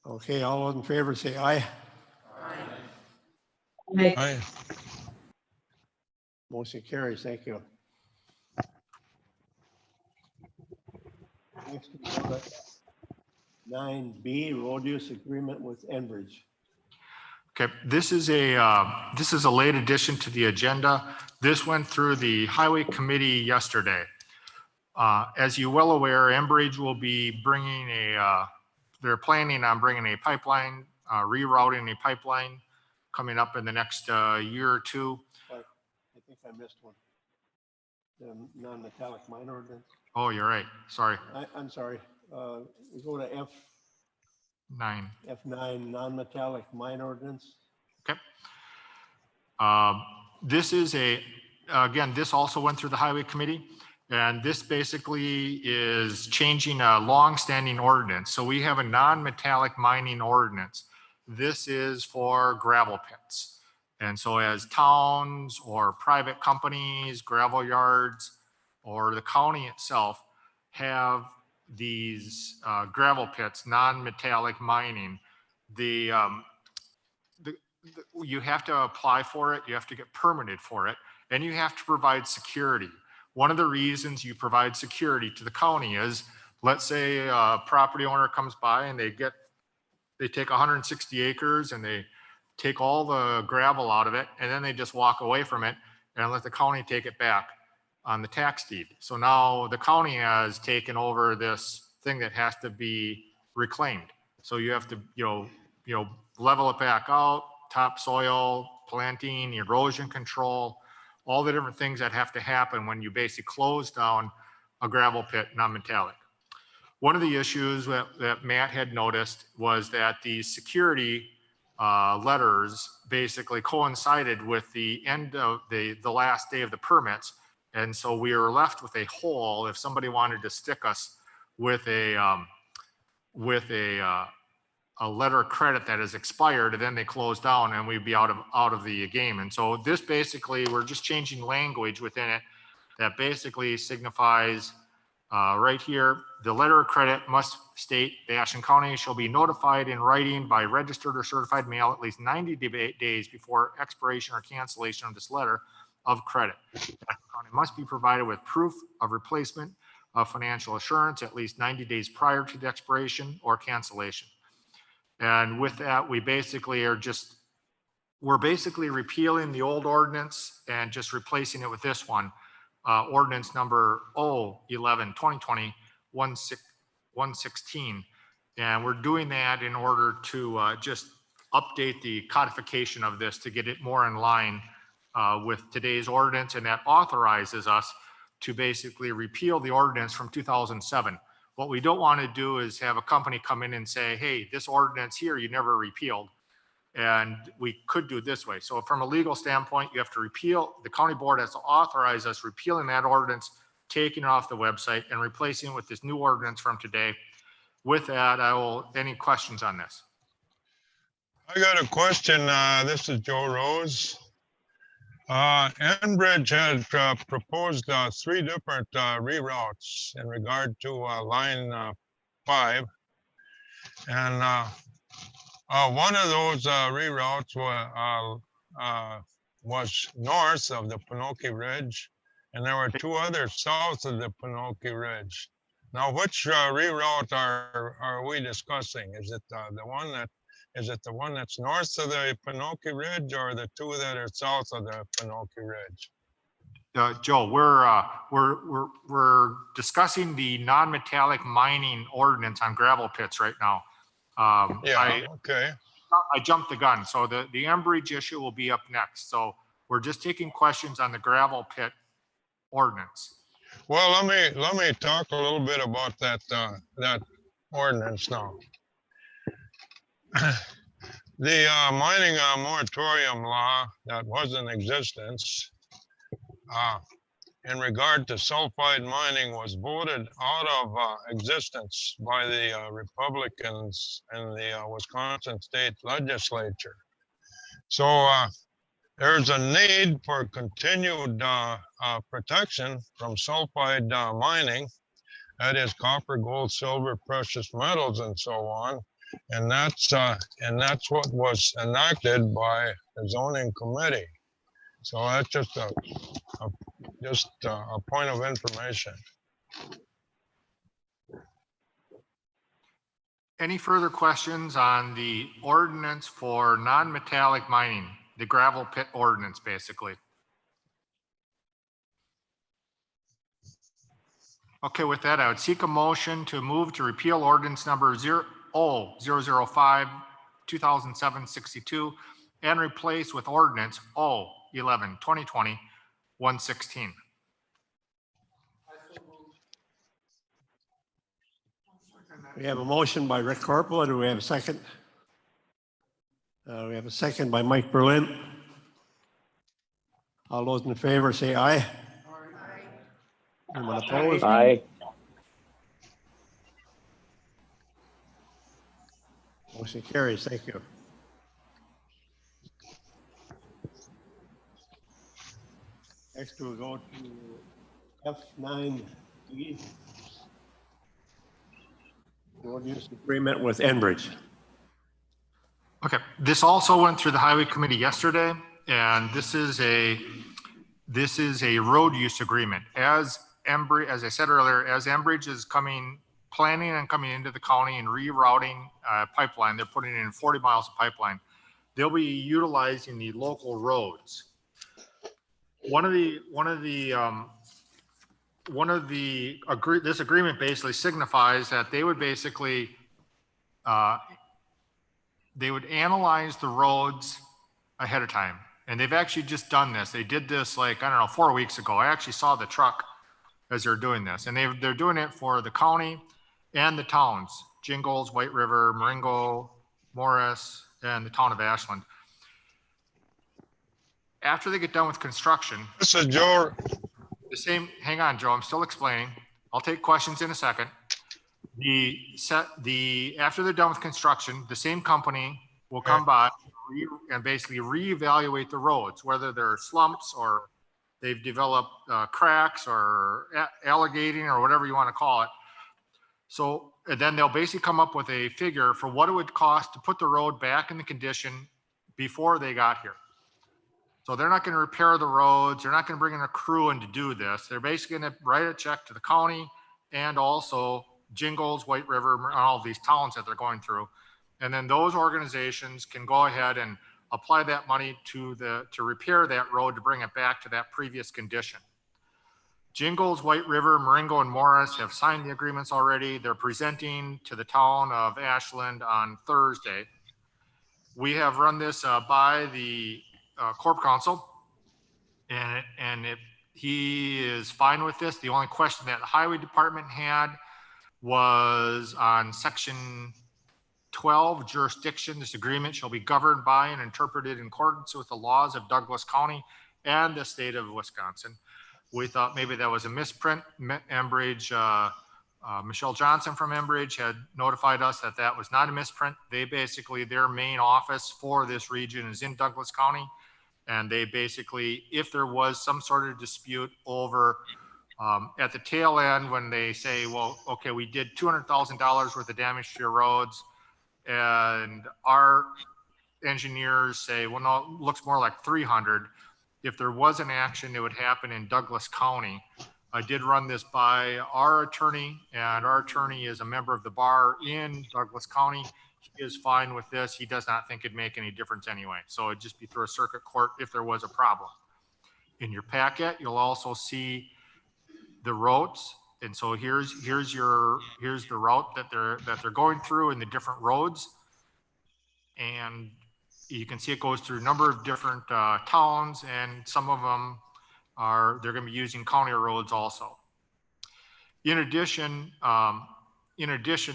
Okay, all those in favor say aye. Aye. Motion carries. Thank you. Next, we go to 9B, road use agreement with Enbridge. Okay, this is a late addition to the agenda. This went through the highway committee yesterday. As you're well aware, Enbridge will be bringing they're planning on bringing a pipeline, rerouting a pipeline coming up in the next year or two. I think I missed one. The non-metallic mine ordinance. Oh, you're right. Sorry. I'm sorry. We go to F9. F9, non-metallic mine ordinance. Okay. This is again, this also went through the highway committee, and this basically is changing a long-standing ordinance. So we have a non-metallic mining ordinance. This is for gravel pits. And so as towns or private companies, gravel yards, or the county itself have these gravel pits, non-metallic mining, you have to apply for it, you have to get permitted for it, and you have to provide security. One of the reasons you provide security to the county is, let's say a property owner comes by and they take 160 acres and they take all the gravel out of it, and then they just walk away from it and let the county take it back on the tax deed. So now the county has taken over this thing that has to be reclaimed. So you have to, level it back out, topsoil, planting, erosion control, all the different things that have to happen when you basically close down a gravel pit, non-metallic. One of the issues that Matt had noticed was that the security letters basically coincided with the end of the last day of the permits. And so we were left with a hole if somebody wanted to stick us with a letter of credit that is expired, and then they close down and we'd be out of the game. And so this basically, we're just changing language within it that basically signifies right here, the letter of credit must state the Ashland County shall be notified in writing by registered or certified mail at least 90 days before expiration or cancellation of this letter of credit. Ashland County must be provided with proof of replacement of financial assurance at least 90 days prior to the expiration or cancellation. And with that, we're basically repealing the old ordinance and just replacing it with this one. Ordinance number 011-2020 116, and we're doing that in order to just update the codification of this to get it more in line with today's ordinance, and that authorizes us to basically repeal the ordinance from 2007, What we don't want to do is have a company come in and say, hey, this ordinance here, you never repealed. And we could do it this way. So from a legal standpoint, you have to repeal, the county board has to authorize us repealing that ordinance, taking it off the website and replacing it with this new ordinance from today. With that, any questions on this? I got a question. This is Joe Rose. Enbridge had proposed 3 different reroutes in regard to line 5. And one of those reroutes was north of the Pinokie Ridge, and there were 2 others south of the Pinokie Ridge. Now, which reroute are we discussing? Is it the one that's north of the Pinokie Ridge, or the 2 that are south of the Pinokie Ridge? Joe, we're discussing the non-metallic mining ordinance on gravel pits right now. Okay. I jumped the gun. So the Enbridge issue will be up next. So we're just taking questions on the gravel pit ordinance. Well, let me talk a little bit about that ordinance now. The mining moratorium law that was in existence in regard to sulfide mining was voted out of existence by the Republicans in the Wisconsin State Legislature. So there's a need for continued protection from sulfide mining, that is copper, gold, silver, precious metals, and so on. And that's what was enacted by the zoning committee. So that's just a point of information. Any further questions on the ordinance for non-metallic mining, the gravel pit ordinance, basically? Okay, with that, I would seek a motion to move to repeal ordinance number 005-2007-62 and replace with ordinance 011-2020-116. We have a motion by Rick Corporal. Do we have a second? We have a second by Mike Berlin. All those in favor say aye. Anyone opposed? Aye. Motion carries. Thank you. Next, we'll go to F9E. Road use agreement with Enbridge. Okay, this also went through the highway committee yesterday, and this is a road use agreement. As I said earlier, as Enbridge is planning on coming into the county and rerouting pipeline, they're putting in 40 miles of pipeline. They'll be utilizing the local roads. This agreement basically signifies that they would basically analyze the roads ahead of time. And they've actually just done this. They did this 4 weeks ago. I actually saw the truck as they're doing this. And they're doing it for the county and the towns, Jingles, White River, Marengo, Morris, and the town of Ashland. After they get done with construction. This is Joe. Hang on, Joe, I'm still explaining. I'll take questions in a second. After they're done with construction, the same company will come by and basically reevaluate the roads, whether they're slumps or they've developed cracks or alligating or whatever you want to call it. So and then they'll basically come up with a figure for what it would cost to put the road back in the condition before they got here. So they're not going to repair the roads. They're not going to bring in a crew in to do this. They're basically going to write a check to the county and also Jingles, White River, and all of these towns that they're going through. And then those organizations can go ahead and apply that money to repair that road to bring it back to that previous condition. Jingles, White River, Marengo, and Morris have signed the agreements already. They're presenting to the town of Ashland on Thursday. We have run this by the Corp Council, and he is fine with this. The only question that the highway department had was on section 12, jurisdiction. This agreement shall be governed by and interpreted in accordance with the laws of Douglas County and the state of Wisconsin. We thought maybe that was a misprint. Enbridge, Michelle Johnson from Enbridge had notified us that that was not a misprint. They basically, their main office for this region is in Douglas County. And they basically, if there was some sort of dispute over at the tail end, when they say, well, okay, we did $200,000 worth of damage to your roads, and our engineers say, well, no, it looks more like 300. If there was an action, it would happen in Douglas County. I did run this by our attorney, and our attorney is a member of the bar in Douglas County. He is fine with this. He does not think it'd make any difference anyway. So it'd just be through a circuit court if there was a problem. In your packet, you'll also see the routes. And so here's the route that they're going through and the different roads. And you can see it goes through a number of different towns, and some of them they're going to be using county roads also. In addition,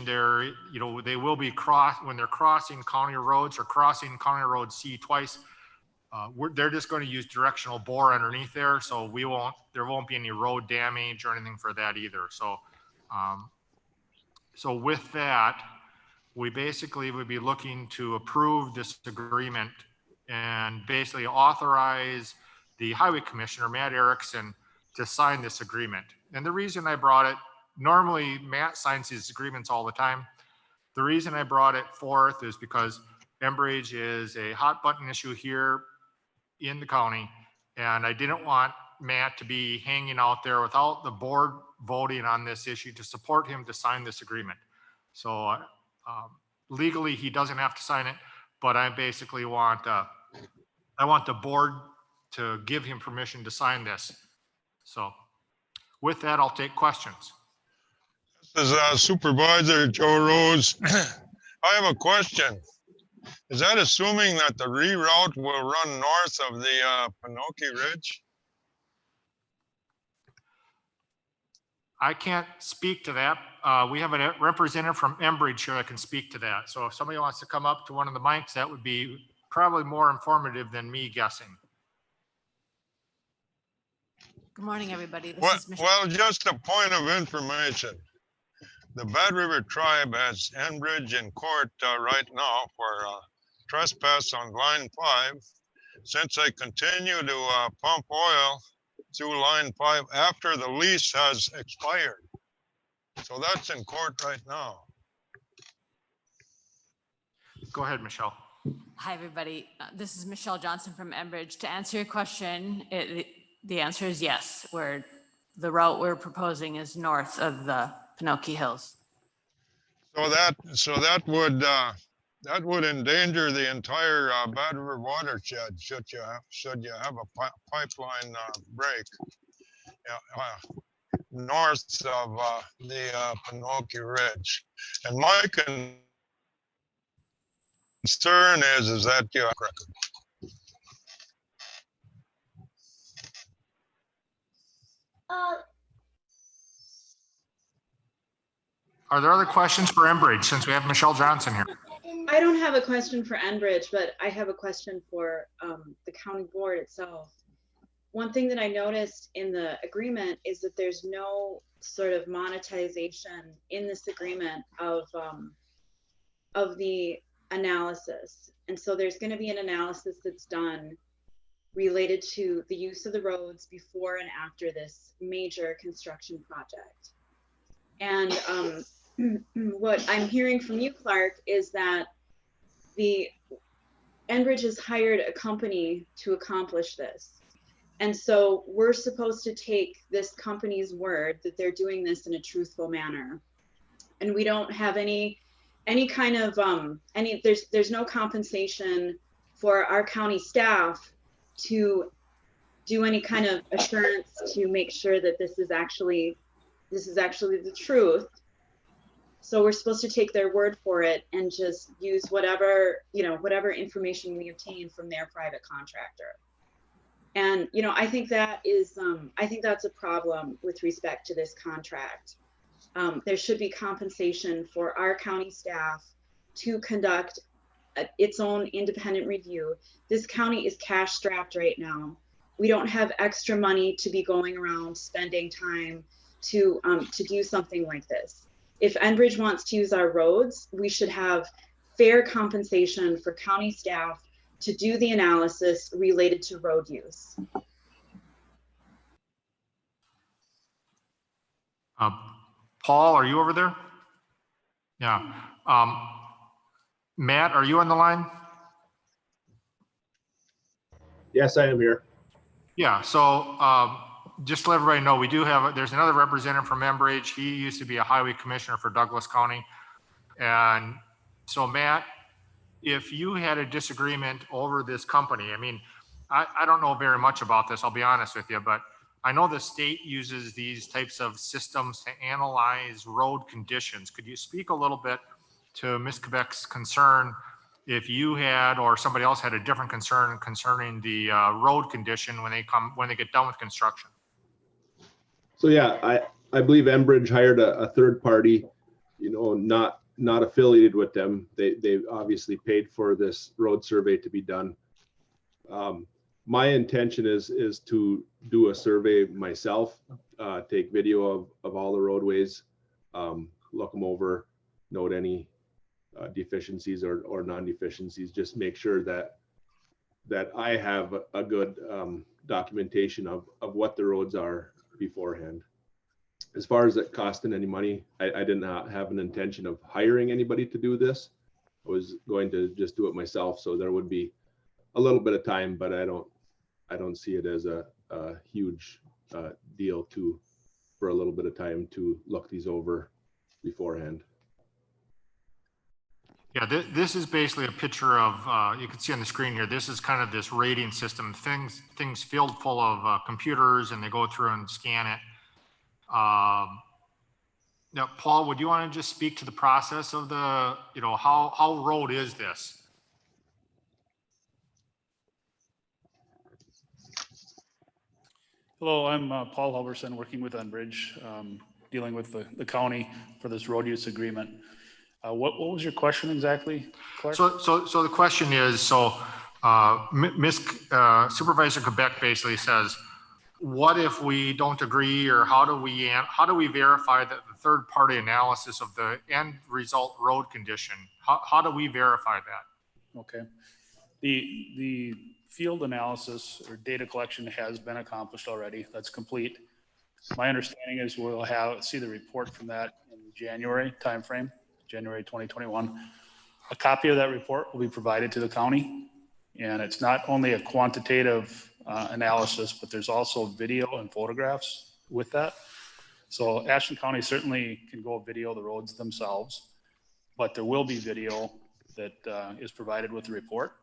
there, they will be when they're crossing county roads or crossing County Road C twice. They're just going to use directional bore underneath there, so there won't be any road damage or anything for that either. So, so with that, we basically would be looking to approve this agreement and basically authorize the Highway Commissioner, Matt Erickson, to sign this agreement. And the reason I brought it, normally Matt signs these agreements all the time. The reason I brought it forth is because Enbridge is a hot button issue here in the county, and I didn't want Matt to be hanging out there without the board voting on this issue to support him to sign this agreement. So legally, he doesn't have to sign it, but I basically I want the board to give him permission to sign this. So with that, I'll take questions. This is Supervisor Joe Rose. I have a question. Is that assuming that the reroute will run north of the Pinocchio Ridge? I can't speak to that. We have a representative from Enbridge here that can speak to that. So if somebody wants to come up to one of the mics, that would be probably more informative than me guessing. Good morning, everybody. This Well, is Michelle. well, just a point of information. The Bad River Tribe has Enbridge in court right now for trespass on line 5. Since they continue to pump oil through line 5 after the lease has expired. So that's in court right now. Go ahead, Michelle. Hi, everybody. This is Michelle Johnson from Enbridge. To answer your question, the answer is yes. The route we're proposing is north of the Pinocchio Hills. So that would endanger the entire Bad River watershed should you have a pipeline break north of the Pinocchio Ridge. And my concern is that you have record. Are there other questions for Enbridge since we have Michelle Johnson here? I don't have a question for Enbridge, but I have a question for the county board itself. One thing that I noticed in the agreement is that there's no sort of monetization in this agreement of the analysis. And so there's going to be an analysis that's done related to the use of the roads before and after this major construction project. And what I'm hearing from you, Clark, is that the Enbridge has hired a company to accomplish this. And so we're supposed to take this company's word that they're doing this in a truthful manner. And we don't have any kind of, there's no compensation for our county staff to do any kind of assurance to make sure that this is actually the truth. So we're supposed to take their word for it and just use whatever information we obtain from their private contractor. And, I think that is, I think that's a problem with respect to this contract. there should be compensation for our county staff to conduct its own independent review. This county is cash strapped right now. We don't have extra money to be going around spending time to do something like this. If Enbridge wants to use our roads, we should have fair compensation for county staff to do the analysis related to road use. Paul, are you over there? Yeah. Matt, are you on the line? Yes, I am here. Yeah, so just to let everybody know, we do have, there's another representative from Enbridge. He used to be a highway commissioner for Douglas County. And so Matt, if you had a disagreement over this company, I mean, I don't know very much about this, I'll be honest with you, but I know the state uses these types of systems to analyze road conditions. Could you speak a little bit to Ms. Quebec's concern if you had or somebody else had a different concern concerning the road condition when they get done with construction? So yeah, I believe Enbridge hired a third party, you know, not affiliated with them. They obviously paid for this road survey to be done. My intention is to do a survey myself, take video of all the roadways, look them over, note any deficiencies or non-deficiencies, just make sure that I have a good documentation of what the roads are beforehand. As far as it costing any money, I did not have an intention of hiring anybody to do this. I was going to just do it myself, so there would be a little bit of time, but I don't see it as a huge deal for a little bit of time to look these over beforehand. Yeah, this is basically a picture of, you can see on the screen here, this is kind of this rating system, things filled full of computers, and they go through and scan it. Now, Paul, would you want to just speak to the process of the, you know, how road is this? Hello, I'm Paul Halverson, working with Enbridge, dealing with the county for this road use agreement. What was your question exactly, Clark? So the question is, Supervisor Quebec basically says, what if we don't agree, or how do we verify that the third party analysis of the end result road condition? How do we verify that? Okay. The field analysis or data collection has been accomplished already. That's complete. My understanding is we'll see the report from that in January timeframe, January 2021. A copy of that report will be provided to the county, and it's not only a quantitative analysis, but there's also video and photographs with that. So Ashland County certainly can go video the roads themselves, but there will be video that is provided with the report.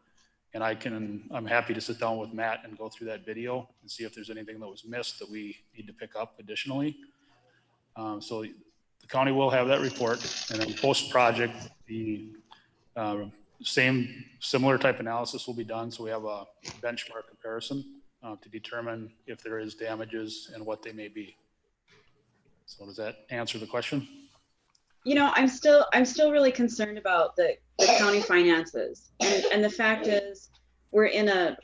And I'm happy to sit down with Matt and go through that video and see if there's anything that was missed that we need to pick up additionally. So the county will have that report, and then post-project, the similar type analysis will be done. So we have a benchmark comparison to determine if there is damages and what they may be. So does that answer the question? You know, I'm still really concerned about the county finances, and the fact is we're in a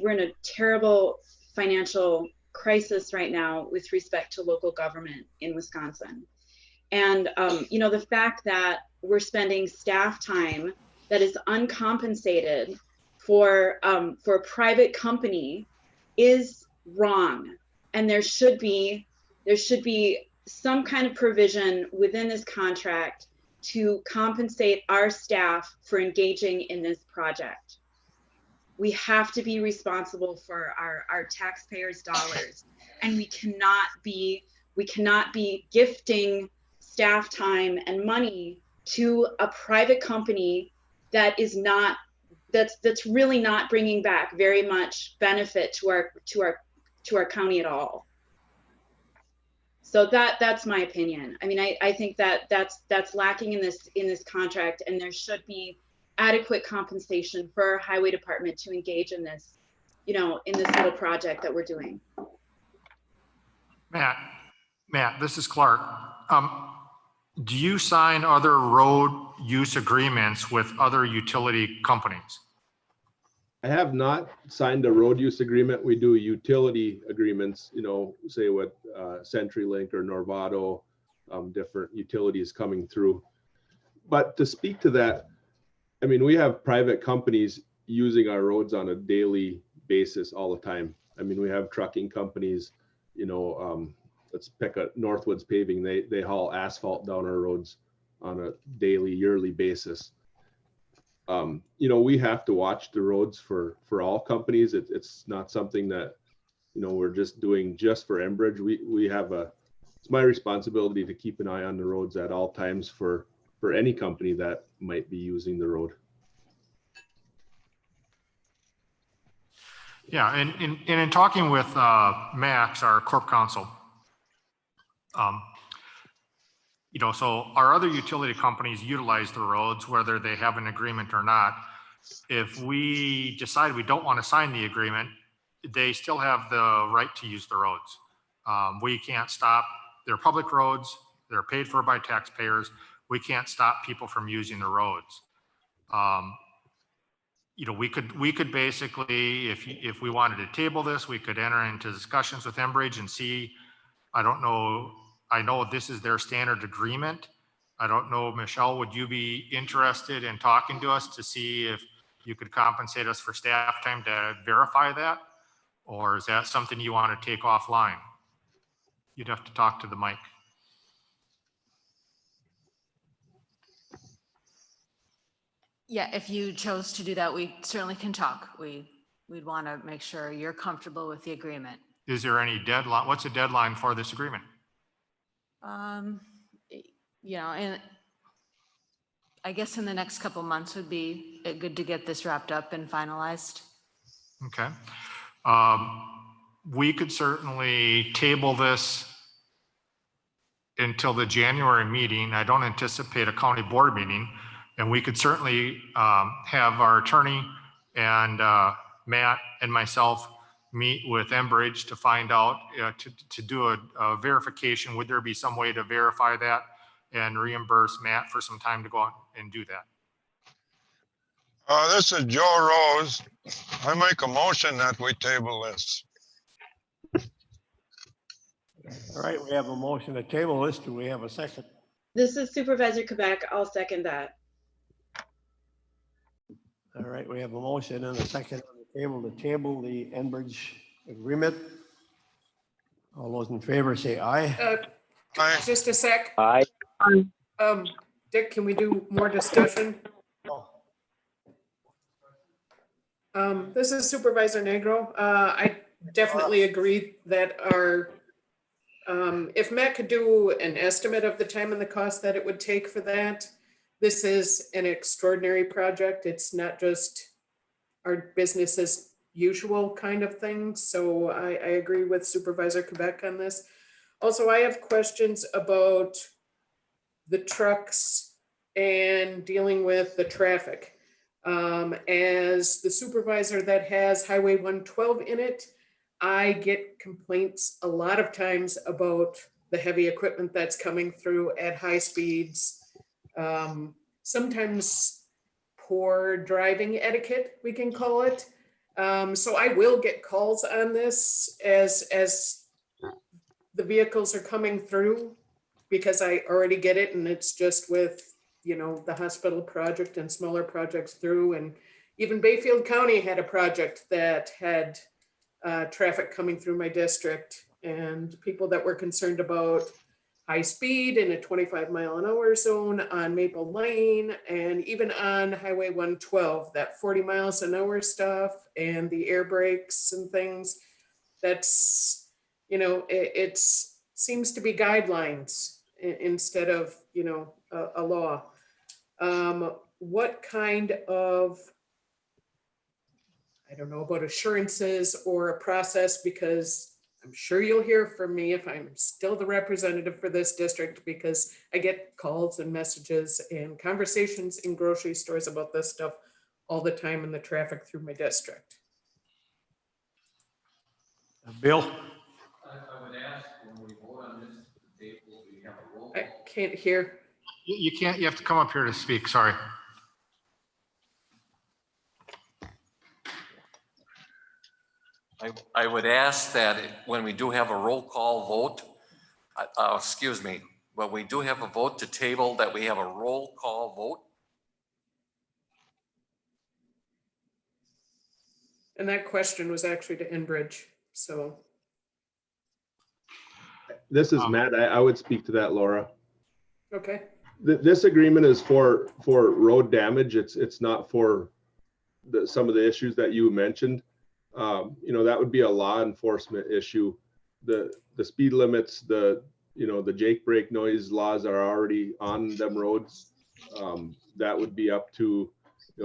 terrible financial crisis right now with respect to local government in Wisconsin. And you know, the fact that we're spending staff time that is uncompensated for a private company is wrong, and there should be some kind of provision within this contract to compensate our staff for engaging in this project. We have to be responsible for our taxpayers' dollars, and we cannot be gifting staff time and money to a private company that's really not bringing back very much benefit to our county at all. So that's my opinion. I mean, I think that's lacking in this contract, and there should be adequate compensation for our highway department to engage in this, you know, in this little project that we're doing. Matt, this is Clark. do you sign other road use agreements with other utility companies? I have not signed a road use agreement. We do utility agreements, you know, say with CenturyLink or Norvado, different utilities coming through. But to speak to that, I mean, we have private companies using our roads on a daily basis all the time. I mean, we have trucking companies, you know, let's pick a Northwoods Paving. They haul asphalt down our roads on a daily, yearly basis. You know, we have to watch the roads for all companies. It's not something that, you know, we're just doing just for Enbridge. We have it's my responsibility to keep an eye on the roads at all times for any company that might be using the road. Yeah, and in talking with Max, our corp counsel, you know, so our other utility companies utilize the roads, whether they have an agreement or not. If we decide we don't want to sign the agreement, they still have the right to use the roads. We can't stop. They're public roads. They're paid for by taxpayers. We can't stop people from using the roads. You know, we could basically, if we wanted to table this, we could enter into discussions with Enbridge and see. I don't know. I know this is their standard agreement. I don't know, Michelle, would you be interested in talking to us to see if you could compensate us for staff time to verify that? Or is that something you want to take offline? You'd have to talk to the mic. Yeah, if you chose to do that, we certainly can talk. We'd want to make sure you're comfortable with the agreement. Is there any deadline? What's the deadline for this agreement? You know, and I guess in the next couple months would be good to get this wrapped up and finalized. Okay. We could certainly table this until the January meeting. I don't anticipate a county board meeting, and we could certainly have our attorney and Matt and myself meet with Enbridge to find out, to do a verification. Would there be some way to verify that and reimburse Matt for some time to go out and do that? This is Joe Rose. I make a motion that we table this. All right, we have a motion to table this. Do we have a second? This is Supervisor Quebec. I'll second that. All right, we have a motion and a second on the table the Enbridge agreement. All those in favor say aye. Just a sec. Aye. Dick, can we do more discussion? This is Supervisor Negro. I definitely agree that if Matt could do an estimate of the time and the cost that it would take for that, this is an extraordinary project. It's not just our business as usual kind of thing. So I agree with Supervisor Quebec on this. Also, I have questions about the trucks and dealing with the traffic. As the supervisor that has Highway 112 in it, I get complaints a lot of times about the heavy equipment that's coming through at high speeds. Sometimes poor driving etiquette, we can call it. So I will get calls on this as the vehicles are coming through, because I already get it, and it's just with, you know, the hospital project and smaller projects through. And even Bayfield County had a project that had traffic coming through my district, and people that were concerned about high speed in a 25-mile-an-hour zone on Maple Lane, and even on Highway 112, that 40 miles an hour stuff and the air brakes and things. That's, you know, it seems to be guidelines instead of, you know, a law. What kind of, I don't know about assurances or a process, because I'm sure you'll hear from me if I'm still the representative for this district, because I get calls and messages and conversations in grocery stores about this stuff all the time in the traffic through my district. Bill? I would ask when we vote on this, we have a roll call. I can't hear. You can't, you have to come up here to speak, sorry. I would ask that when we do have a roll call vote, excuse me, when we do have a vote to table, that we have a roll call vote. And that question was actually to Enbridge, so. This is Matt. I would speak to that, Laura. Okay. This agreement is for road damage. It's not for some of the issues that you mentioned. You know, that would be a law enforcement issue. The speed limits, the Jake brake noise laws are already on them roads. That would be up to,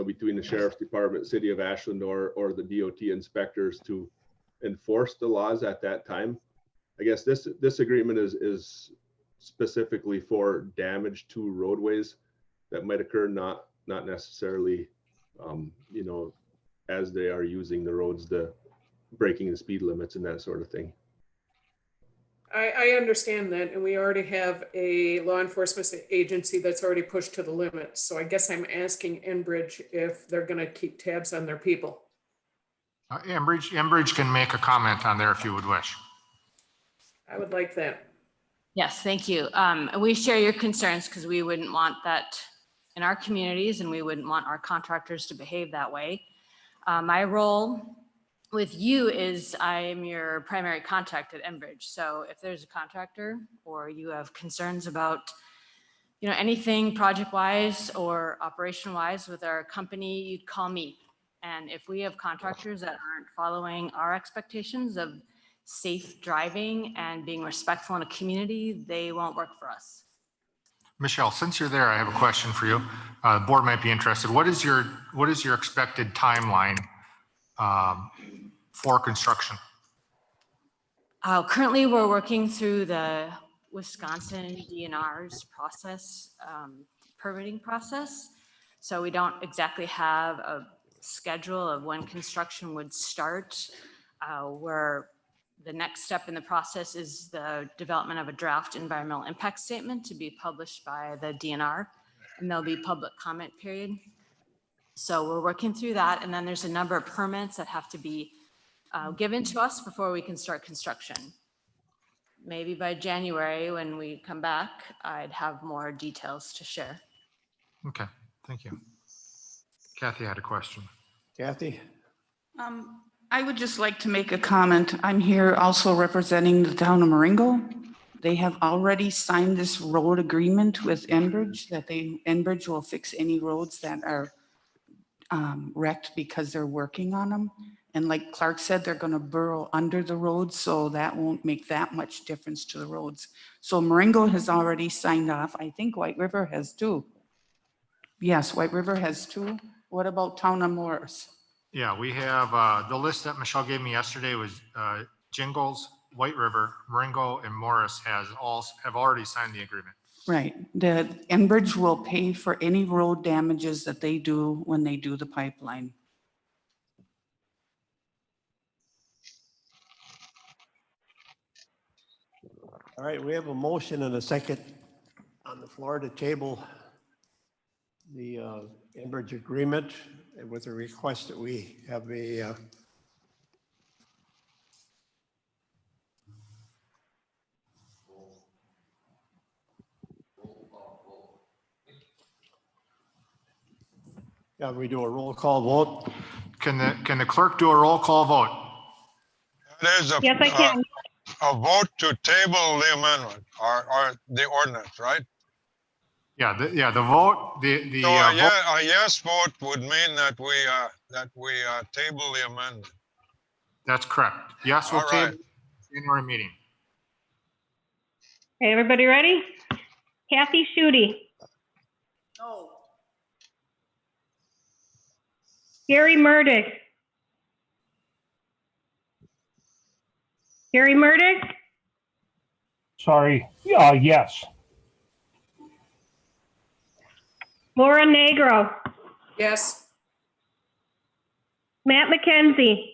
between the sheriff's department, city of Ashland, or the DOT inspectors to enforce the laws at that time. I guess this agreement is specifically for damage to roadways that might occur, not necessarily, as they are using the roads, the breaking the speed limits and that sort of thing. I understand that, and we already have a law enforcement agency that's already pushed to the limit. So I guess I'm asking Enbridge if they're going to keep tabs on their people. Enbridge can make a comment on there if you would wish. I would like that. Yes, thank you. We share your concerns because we wouldn't want that in our communities, and we wouldn't want our contractors to behave that way. My role with you is I am your primary contact at Enbridge. So if there's a contractor or you have concerns about, anything project-wise or operation-wise with our company, you'd call me. And if we have contractors that aren't following our expectations of safe driving and being respectful in a community, they won't work for us. Michelle, since you're there, I have a question for you. The board might be interested. What is your expected timeline for construction? Currently, we're working through the Wisconsin DNR's process, permitting process. So we don't exactly have a schedule of when construction would start. Where the next step in the process is the development of a draft environmental impact statement to be published by the DNR, and there'll be public comment period. So we're working through that, and then there's a number of permits that have to be given to us before we can start construction. Maybe by January, when we come back, I'd have more details to share. Okay, thank you. Kathy had a question. Kathy? I would just like to make a comment. I'm here also representing the town of Marengo. They have already signed this road agreement with Enbridge that Enbridge will fix any roads that are wrecked because they're working on them. And like Clark said, they're going to burrow under the roads, so that won't make that much difference to the roads. So Marengo has already signed off. I think White River has too. Yes, White River has too. What about town of Morris? Yeah, we have the list that Michelle gave me yesterday was Jingles, White River, Marengo, and Morris have already signed the agreement. Right. The Enbridge will pay for any road damages that they do when they do the pipeline. All right, we have a motion and a second on the floor to table the Enbridge agreement with a request that we have a we do a roll call vote. Can the clerk do a roll call vote? There's Yes, I can. a vote to table the amendment or the ordinance, right? Yeah, the vote, the So vote, a yes vote would mean that we table the amendment. that's correct. Yes, we'll All right. table January meeting. Okay, everybody ready? Kathy Schutte. No. Gary Murdick. Gary Murdick? Sorry, yes. Laura Negro. Yes. Matt McKenzie.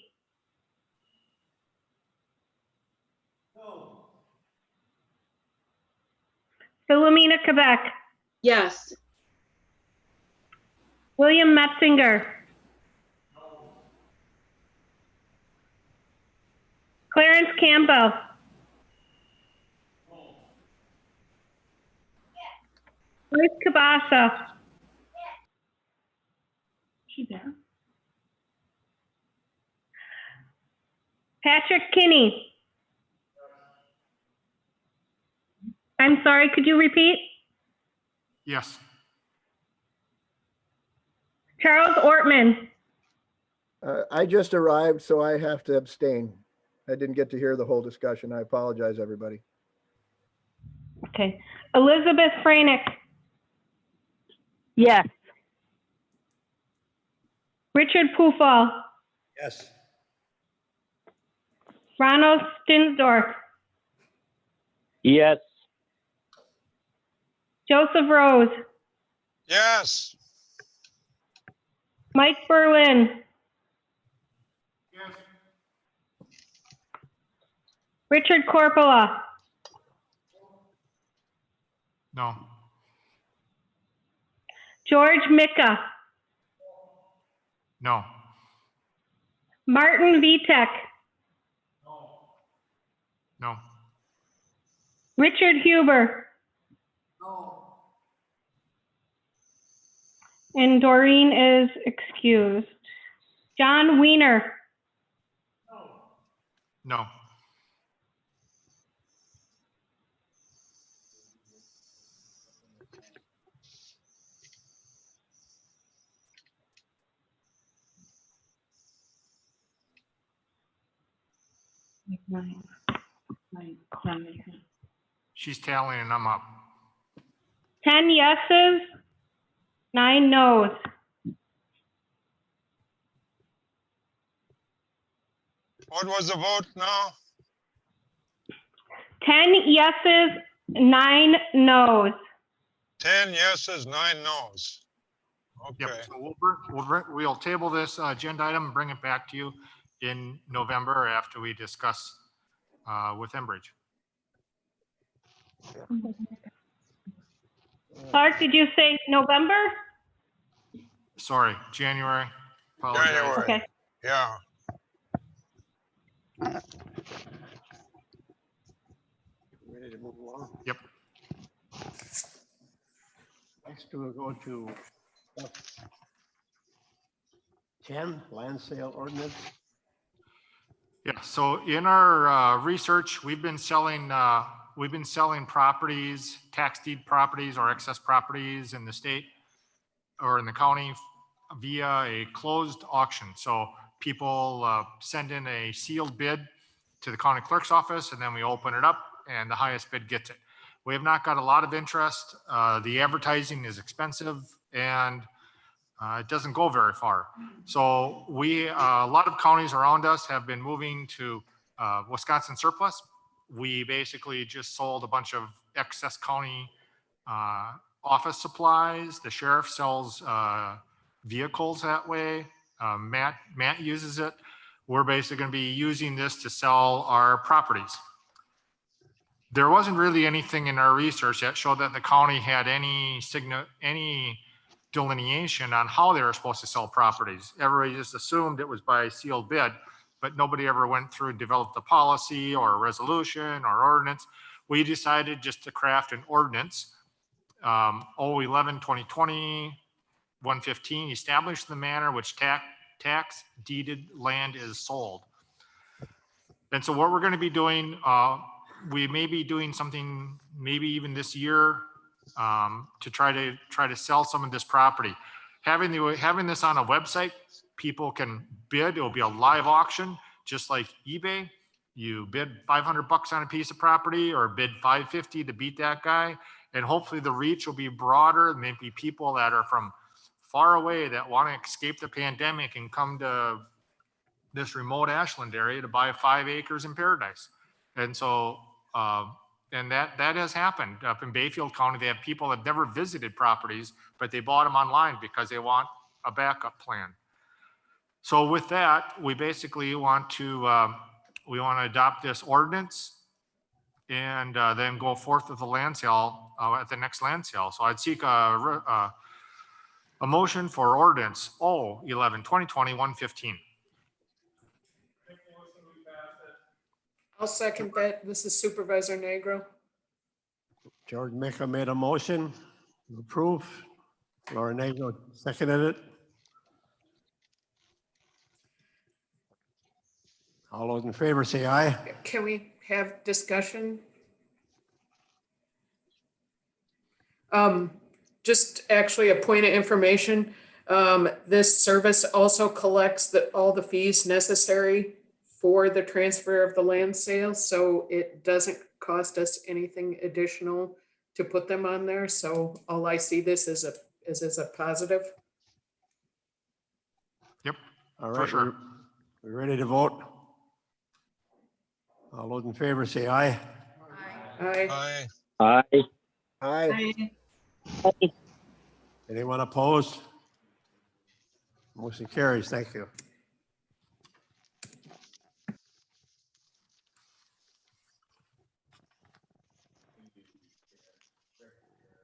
Philomena Quebec. Yes. William Metzinger. Clarence Campbell. Ruth Kabasa. She there? Patrick Kinney. I'm sorry, could you repeat? Yes. Charles Ortman. I just arrived, so I have to abstain. I didn't get to hear the whole discussion. I apologize, everybody. Okay. Elizabeth Franick. Yes. Richard Pufall. Yes. Ronald Stinsdorf. Yes. Joseph Rose. Yes. Mike Berlin. Richard Corpola. No. George Mika. No. Martin Vitek. No. Richard Huber. And Doreen is excused. John Weiner. No. She's tallying them up. 10 yeses, 9 noes. What was the vote now? 10 yeses, 9 noes. 10 yeses, 9 noes. Yep. Okay. So we'll table this agenda item and bring it back to you in November after we discuss with Enbridge. Clark, did you say November? Sorry, January. Apologize. January. Okay. Yeah. Ready to move along? Yep. Next, we'll go to 10, land sale ordinance. Yeah, so in our research, we've been selling properties, tax deed properties or excess properties in the state or in the county via a closed auction. So people send in a sealed bid to the county clerk's office, and then we open it up and the highest bid gets it. We have not got a lot of interest. The advertising is expensive and it doesn't go very far. So a lot of counties around us have been moving to Wisconsin surplus. We basically just sold a bunch of excess county office supplies. The sheriff sells vehicles that way. Matt uses it. We're basically going to be using this to sell our properties. There wasn't really anything in our research that showed that the county had any delineation on how they were supposed to sell properties. Everybody just assumed it was by sealed bid, but nobody ever went through and developed a policy or a resolution or ordinance. We decided just to craft an ordinance, 011-2020, 115, establish the manner which tax deeded land is sold. And so what we're going to be doing, we may be doing something maybe even this year to try to sell some of this property. Having this on a website, people can bid. It will be a live auction, just like eBay. You bid $500 on a piece of property or bid $550 to beat that guy. And hopefully the reach will be broader. Maybe people that are from far away that want to escape the pandemic and come to this remote Ashland area to buy 5 acres in Paradise. And so, and that has happened up in Bayfield County. They have people that have never visited properties, but they bought them online because they want a backup plan. So with that, we basically want to adopt this ordinance and then go forth with the land sale at the next land sale. So I'd seek a motion for ordinance 011-2020-115. I'll second that. This is Supervisor Negro. George Mika made a motion to approve. Laura Negro seconded it. All those in favor say aye. Can we have discussion? Just actually a point of information. This service also collects all the fees necessary for the transfer of the land sale. So it doesn't cost us anything additional to put them on there. So all I see this as a positive. Yep. All For right, sure. we're ready to vote. All those in favor say aye. Aye. Aye. Aye. Anyone opposed? Motion carries. Thank you.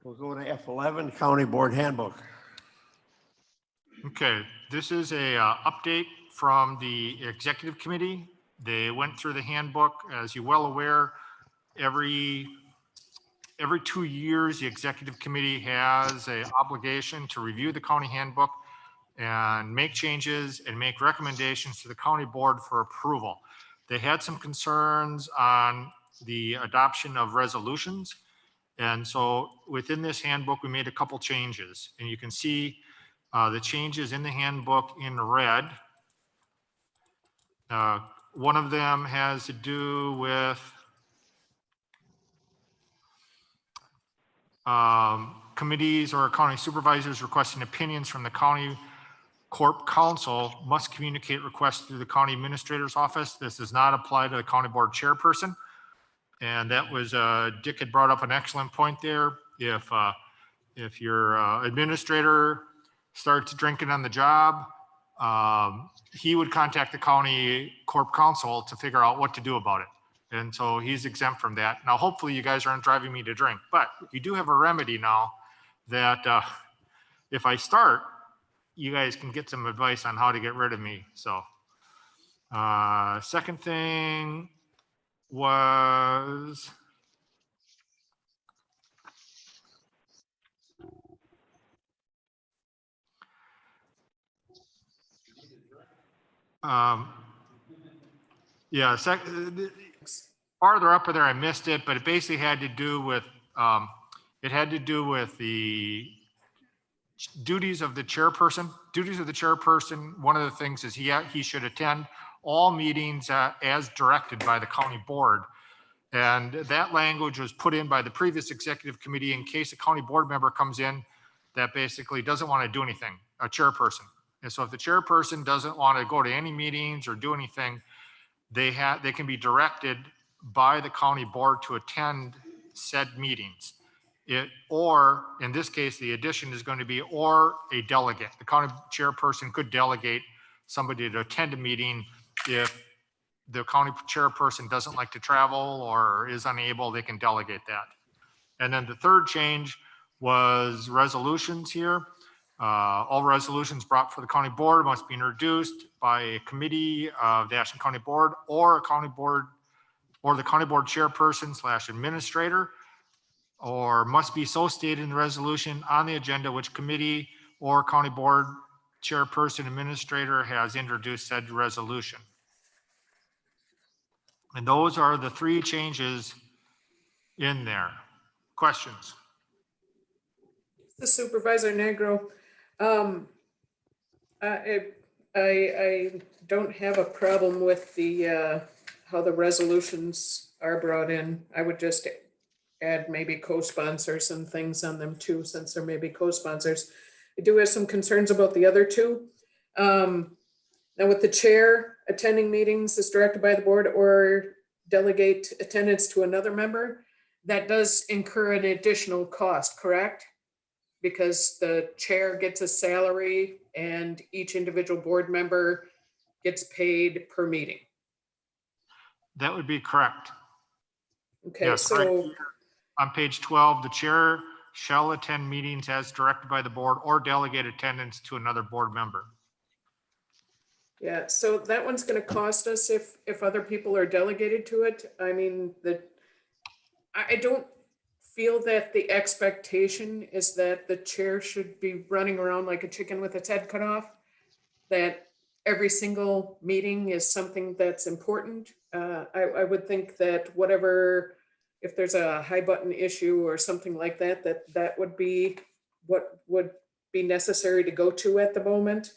We'll go to F11, County Board Handbook. Okay, this is a update from the executive committee. They went through the handbook. As you're well aware, every 2 years, the executive committee has an obligation to review the county handbook and make changes and make recommendations to the county board for approval. They had some concerns on the adoption of resolutions. And so within this handbook, we made a couple changes, and you can see the changes in the handbook in red. One of them has to do with committees or county supervisors requesting opinions from the county corp council must communicate requests through the county administrator's office. This does not apply to the county board chairperson. And that was, Dick had brought up an excellent point there. If your administrator starts drinking on the job, he would contact the county corp council to figure out what to do about it. And so he's exempt from that. Now, hopefully you guys aren't driving me to drink, but we do have a remedy now that if I start, you guys can get some advice on how to get rid of me. So second thing was yeah, farther up there, I missed it, but it basically had to do with the duties of the chairperson. Duties of the chairperson, one of the things is he should attend all meetings as directed by the county board. And that language was put in by the previous executive committee in case a county board member comes in that basically doesn't want to do anything, a chairperson. And so if the chairperson doesn't want to go to any meetings or do anything, they can be directed by the county board to attend said meetings. Or in this case, the addition is going to be or a delegate. The county chairperson could delegate somebody to attend a meeting. If the county chairperson doesn't like to travel or is unable, they can delegate that. And then the third change was resolutions here. All resolutions brought for the county board must be introduced by a committee of the Ashland County Board or a county board or the county board chairperson / administrator, or must be so stated in the resolution on the agenda which committee or county board chairperson administrator has introduced said resolution. And those are the three changes in there. Questions? The Supervisor Negro. I don't have a problem with the how the resolutions are brought in. I would just add maybe co-sponsors and things on them too, since there may be co-sponsors. I do have some concerns about the other two. Now with the chair attending meetings as directed by the board or delegate attendance to another member, that does incur an additional cost, correct? Because the chair gets a salary and each individual board member gets paid per meeting. That would be correct. Okay, Yes, so On page 12, the chair shall attend meetings as directed by the board or delegate attendance to another board member. Yeah, so that one's gonna cost us if other people are delegated to it. I mean, I don't feel that the expectation is that the chair should be running around like a chicken with its head cut off. That every single meeting is something that's important. I would think that whatever, if there's a high button issue or something like that, that would be what would be necessary to go to at the moment.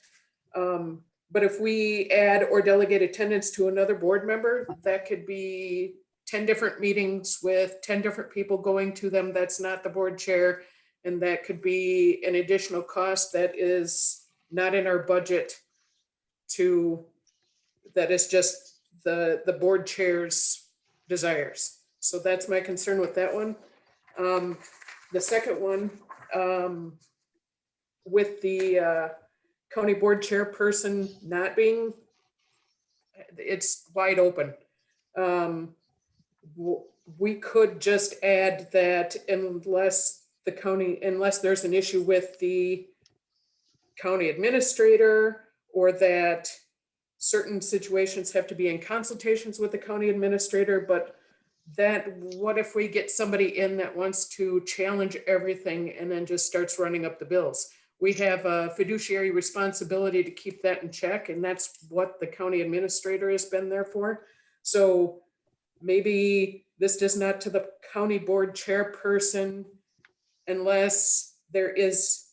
But if we add or delegate attendance to another board member, that could be 10 different meetings with 10 different people going to them. That's not the board chair. And that could be an additional cost that is not in our budget that is just the board chair's desires. So that's my concern with that one. The second one, with the county board chairperson not being, it's wide open. We could just add that unless there's an issue with the county administrator, or that certain situations have to be in consultations with the county administrator, but what if we get somebody in that wants to challenge everything and then just starts running up the bills? We have a fiduciary responsibility to keep that in check, and that's what the county administrator has been there for. So maybe this does not to the county board chairperson unless there is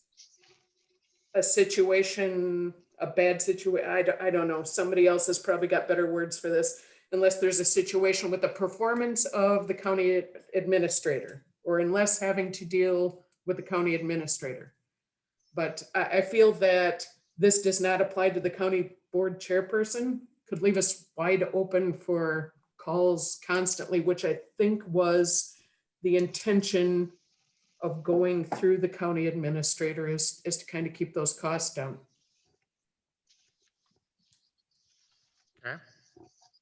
a situation, a bad situation. I don't know. Somebody else has probably got better words for this. Unless there's a situation with the performance of the county administrator, or unless having to deal with the county administrator. But I feel that this does not apply to the county board chairperson, could leave us wide open for calls constantly, which I think was the intention of going through the county administrator, is to kind of keep those costs down. Okay.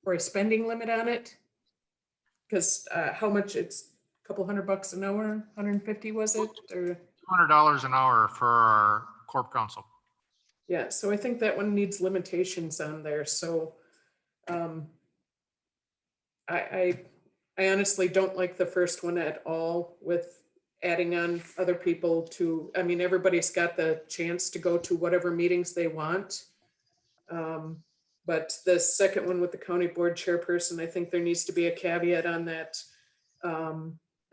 Or a spending limit on it. Because how much, it's a couple $100 an hour, 150 was it? Or $200 an hour for our corp counsel. yeah, so I think that one needs limitations on there. So I honestly don't like the first one at all with adding on other people to, I mean, everybody's got the chance to go to whatever meetings they want. But the second one with the county board chairperson, I think there needs to be a caveat on that.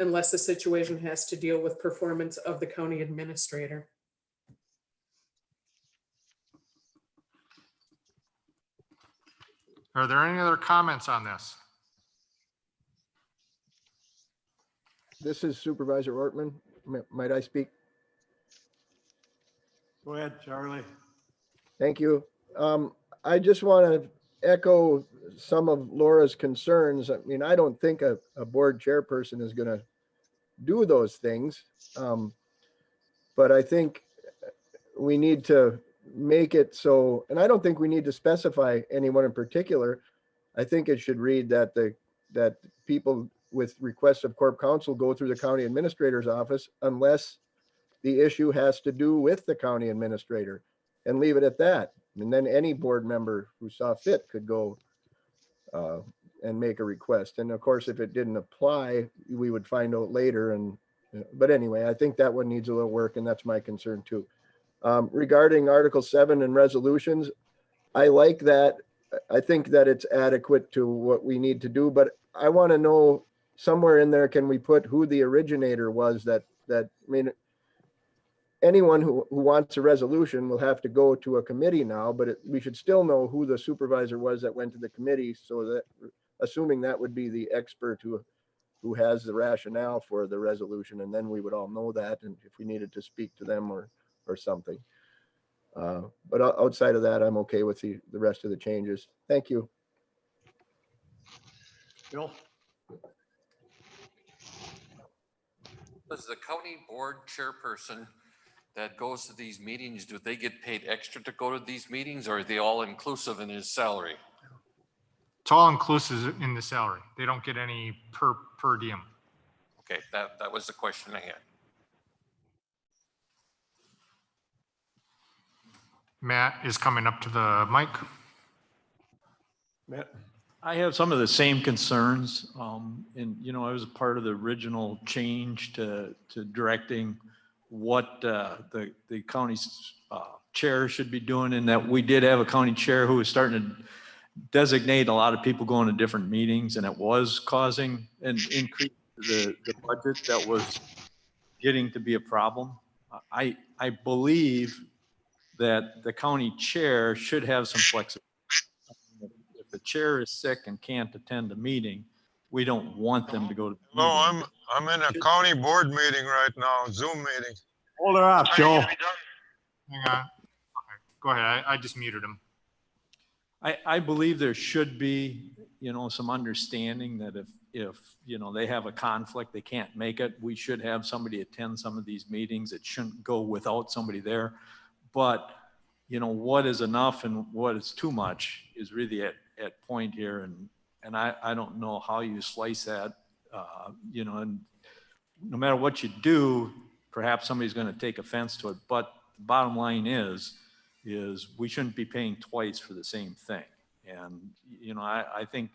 Unless the situation has to deal with performance of the county administrator. Are there any other comments on this? This is Supervisor Ortman. Might I speak? Go ahead, Charlie. Thank you. I just want to echo some of Laura's concerns. I mean, I don't think a board chairperson is going to do those things. But I think we need to make it so, and I don't think we need to specify anyone in particular. I think it should read that that people with requests of corp counsel go through the county administrator's office unless the issue has to do with the county administrator, and leave it at that. And then any board member who saw fit could go and make a request. And of course, if it didn't apply, we would find out later. But anyway, I think that one needs a little work, and that's my concern too. Regarding Article 7 and resolutions, I like that. I think that it's adequate to what we need to do, but I want to know somewhere in there, can we put who the originator was I mean, anyone who wants a resolution will have to go to a committee now, but we should still know who the supervisor was that went to the committee, so that, assuming that would be the expert who has the rationale for the resolution, and then we would all know that, and if we needed to speak to them or something. But outside of that, I'm okay with the rest of the changes. Thank you. Bill? Does the county board chairperson that goes to these meetings, do they get paid extra to go to these meetings, or are they all inclusive in his salary? It's all inclusive in the salary. They don't get any per diem. Okay, that was the question I had. Matt is coming up to the mic. Matt? I have some of the same concerns. And, you know, I was a part of the original change to directing what the county's chair should be doing, and that we did have a county chair who was starting to designate a lot of people going to different meetings, and it was causing an increase to the budget that was getting to be a problem. I believe that the county chair should have some flexibility. If the chair is sick and can't attend a meeting, we don't want them to go to the Hello, meeting. I'm in a county board meeting right now, Zoom meeting. Hold her up, Joe. Hang on. Okay, go ahead. I just muted him. I believe there should be, you know, some understanding that if, you know, they have a conflict, they can't make it, we should have somebody attend some of these meetings. It shouldn't go without somebody there. But, you know, what is enough and what is too much is really at point here. And I don't know how you slice that, you know, and no matter what you do, perhaps somebody's going to take offense to it. But the bottom line is we shouldn't be paying twice for the same thing. And, you know, I think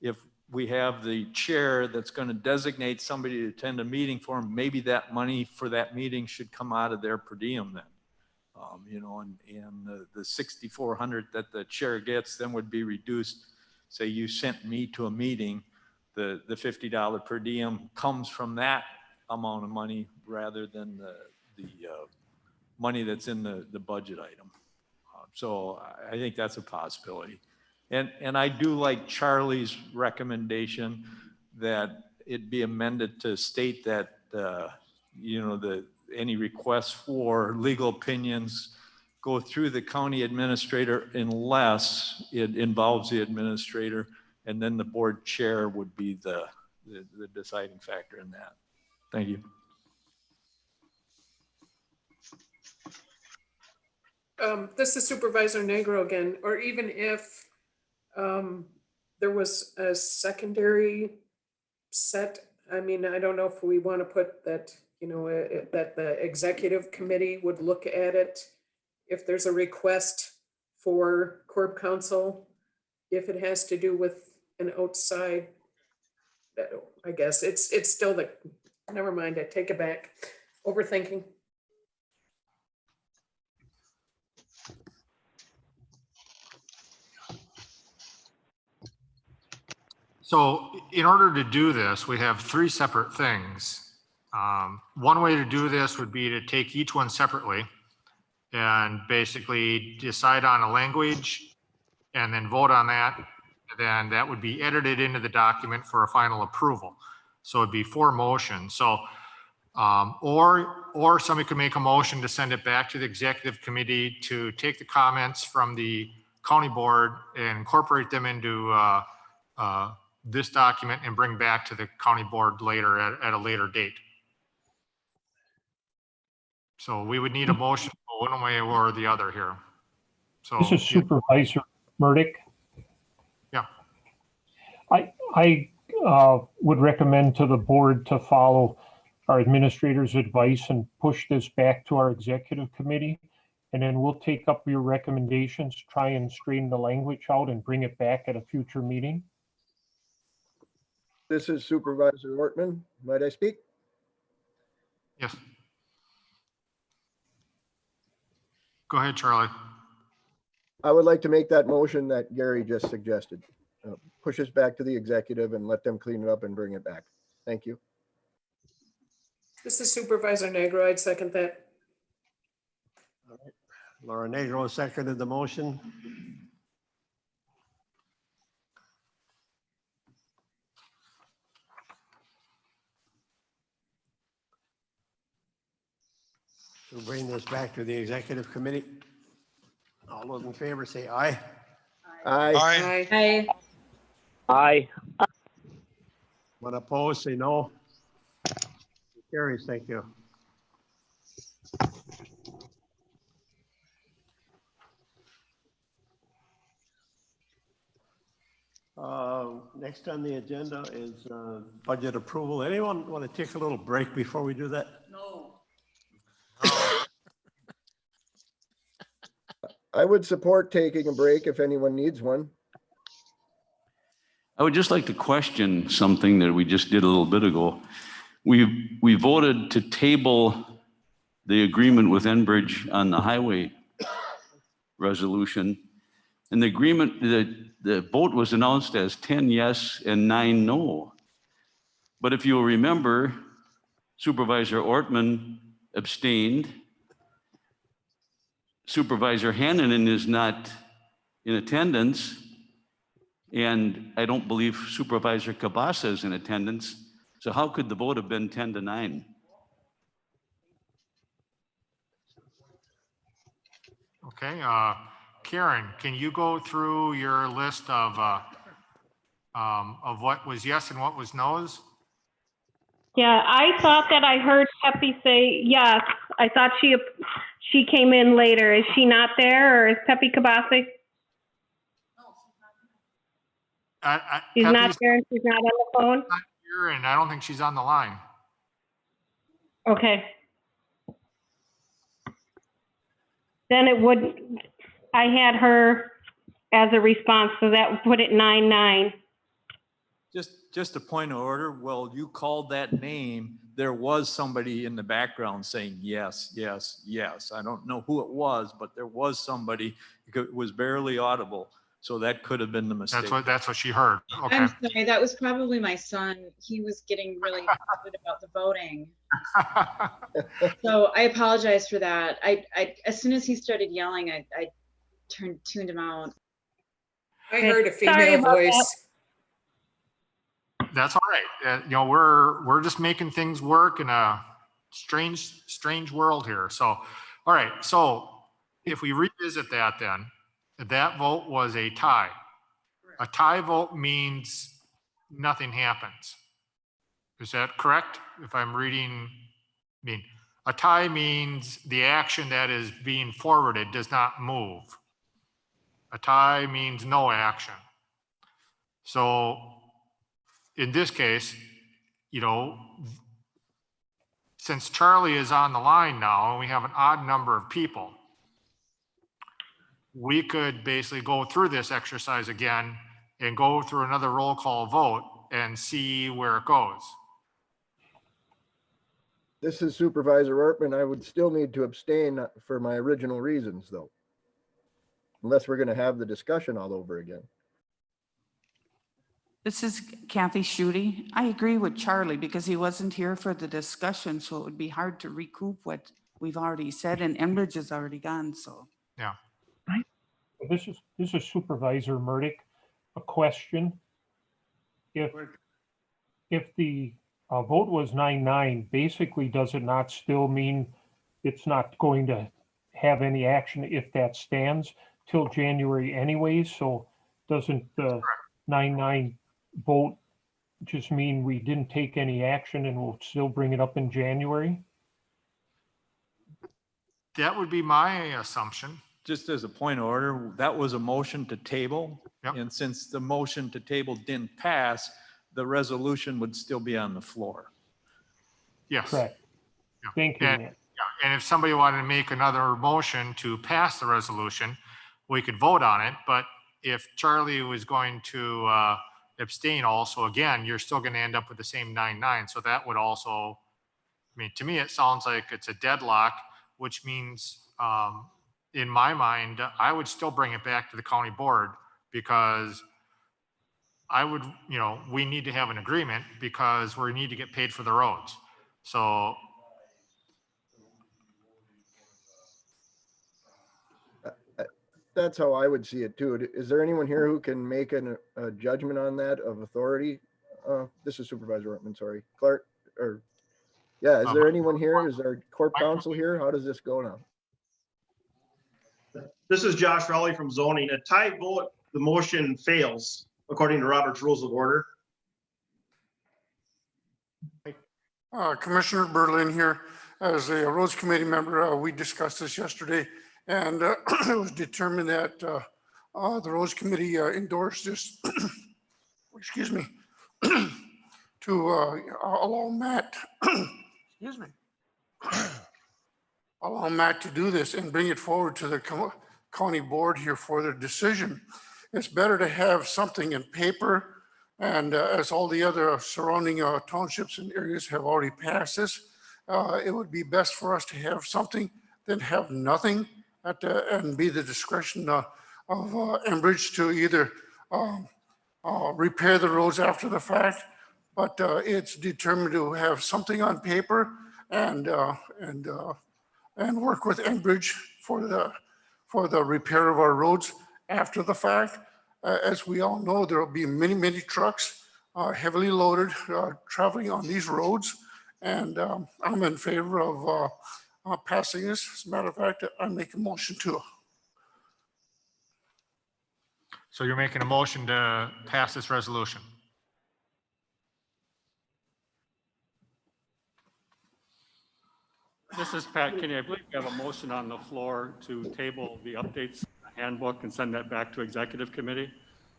if we have the chair that's going to designate somebody to attend a meeting for them, maybe that money for that meeting should come out of their per diem then. You know, and the $6,400 that the chair gets then would be reduced. Say you sent me to a meeting, the $50 per diem comes from that amount of money rather than the money that's in the budget item. So I think that's a possibility. And I do like Charlie's recommendation that it be amended to state that, you know, any requests for legal opinions go through the county administrator unless it involves the administrator, and then the board chair would be the deciding factor in that. Thank you. This is Supervisor Negro again, or even if there was a secondary set, I mean, I don't know if we want to put that, you know, that the executive committee would look at it. If there's a request for Corp Counsel, if it has to do with an outside, I guess it's still never mind, I take it back. Overthinking. So in order to do this, we have three separate things. One way to do this would be to take each one separately and basically decide on a language and then vote on that. Then that would be edited into the document for a final approval. So it'd be 4 motions. So, or somebody could make a motion to send it back to the executive committee to take the comments from the county board and incorporate them into this document and bring back to the county board later at a later date. So we would need a motion one way or the other here. So This is Supervisor Murdick. Yeah. I would recommend to the board to follow our administrator's advice and push this back to our executive committee. And then we'll take up your recommendations, try and straighten the language out and bring it back at a future meeting. This is Supervisor Ortman. Might I speak? Yes. Go ahead, Charlie. I would like to make that motion that Gary just suggested. Push us back to the executive and let them clean it up and bring it back. Thank you. This is Supervisor Negro. I'd second that. All right. Laura Negro seconded the motion. We'll bring this back to the executive committee. All those in favor say aye. Aye. Aye. Aye. When opposed, say no. Carries, thank you. Next on the agenda is budget approval. Anyone want to take a little break before we do that? No. I would support taking a break if anyone needs one. I would just like to question something that we just did a little bit ago. We voted to table the agreement with Enbridge on the highway resolution. And the agreement, the vote was announced as 10 yes and 9 no. But if you'll remember, Supervisor Ortman abstained. Supervisor Hannanen is not in attendance. And I don't believe Supervisor Kabasa is in attendance. So how could the vote have been 10-9? Okay, Karen, can you go through your list of what was yes and what was no's? Yeah, I thought that I heard Pepe say yes. I thought she came in later. Is she not there, or is Pepe Kabasi? She's not Pepe's there and she's not on the phone? not here, and I don't think she's on the line. Okay. Then it would, I had her as a response, so that would put it 9-9. Just a point of order. Well, you called that name. There was somebody in the background saying yes, yes, yes. I don't know who it was, but there was somebody. It was barely audible. So that could have been the mistake. That's what she heard. Okay. I'm sorry, that was probably my son. He was getting really excited about the voting. So I apologize for that. I as soon as he started yelling, I tuned him out. I heard a Sorry female about voice. That's all right. You know, we're just making things work in a strange world here. So, all right. So if we revisit that, then that vote was a tie. A tie vote means nothing happens. Is that correct? If I'm reading, a tie means the action that is being forwarded does not move. A tie means no action. So in this case, you know, since Charlie is on the line now and we have an odd number of people, we could basically go through this exercise again and go through another roll call vote and see where it goes. This is Supervisor Ortman. I would still need to abstain for my original reasons, though. Unless we're going to have the discussion all over again. This is Kathy Schutte. I agree with Charlie because he wasn't here for the discussion, so it would be hard to recoup what we've already said, and Enbridge is already gone, so. Yeah. This is Supervisor Murdick. A question. If the vote was 9-9, basically, does it not still mean it's not going to have any action if that stands till January anyways? So doesn't the 9-9 vote just mean we didn't take any action and we'll still bring it up in January? That would be my assumption. Just as a point of order, that was a motion to table. Yep. And since the motion to table didn't pass, the resolution would still be on the floor. Yes. Correct. Yeah. Thank you. And if somebody wanted to make another motion to pass the resolution, we could vote on it. But if Charlie was going to abstain also, again, you're still going to end up with the same 9-9. So that would also, to me, it sounds like it's a deadlock, which means, in my mind, I would still bring it back to the county board because I would, we need to have an agreement because we need to get paid for the roads. So That's how I would see it too. Is there anyone here who can make a judgment on that of authority? This is Supervisor Ortman, sorry. Clark, is there anyone here? Is there corp counsel here? How does this go now? This is Josh Rowley from zoning. A tie vote, the motion fails according to Robert's Rules of Order. Commissioner Berlin here. As a Roads Committee member, we discussed this yesterday, and it was determined that the Roads Committee endorsed this excuse me, to allow Matt, excuse me, allow Matt to do this and bring it forward to the county board here for their decision. It's better to have something in paper, and as all the other surrounding townships and areas have already passed this, it would be best for us to have something than have nothing and be the discretion of Enbridge to either repair the roads after the fact, but it's determined to have something on paper and work with Enbridge for the repair of our roads after the fact. As we all know, there will be many trucks heavily loaded traveling on these roads, and I'm in favor of passing this. As a matter of fact, I make a motion to. So you're making a motion to pass this resolution? This is Pat Kinney. I believe we have a motion on the floor to table the updates handbook and send that back to executive committee.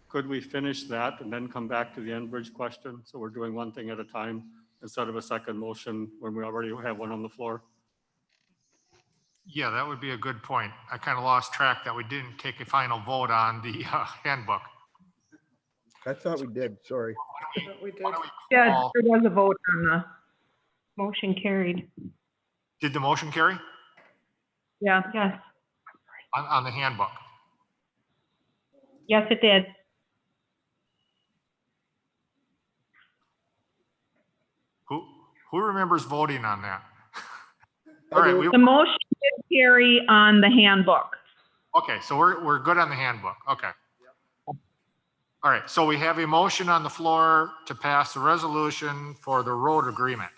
Could we finish that and then come back to the Enbridge question? So we're doing one thing at a time instead of a second motion when we already have one on the floor. Yeah, that would be a good point. I kind of lost track that we didn't take a final vote on the handbook. I thought we did, sorry. We did. Yeah, there was a vote on the motion carried. Did the motion carry Yeah, yes, on the handbook? Yes, it did. Who remembers voting on that? All right, the motion did carry on the handbook. okay, so we're good on the handbook. Okay. All right, so we have a motion on the floor to pass the resolution for the road agreement.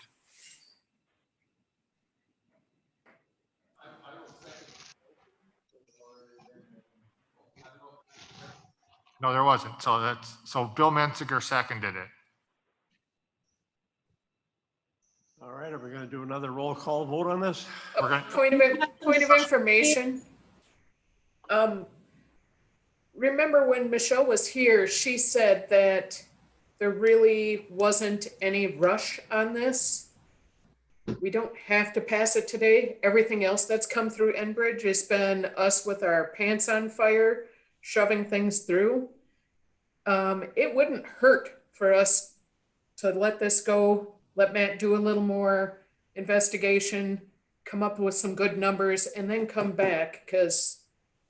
No, there wasn't. So Bill Menziger seconded it. All right, are we going to do another roll call vote on this? Point of information. Remember when Michelle was here, she said that there really wasn't any rush on this. We don't have to pass it today. Everything else that's come through Enbridge has been us with our pants on fire, shoving things through. It wouldn't hurt for us to let this go, let Matt do a little more investigation, come up with some good numbers, and then come back, because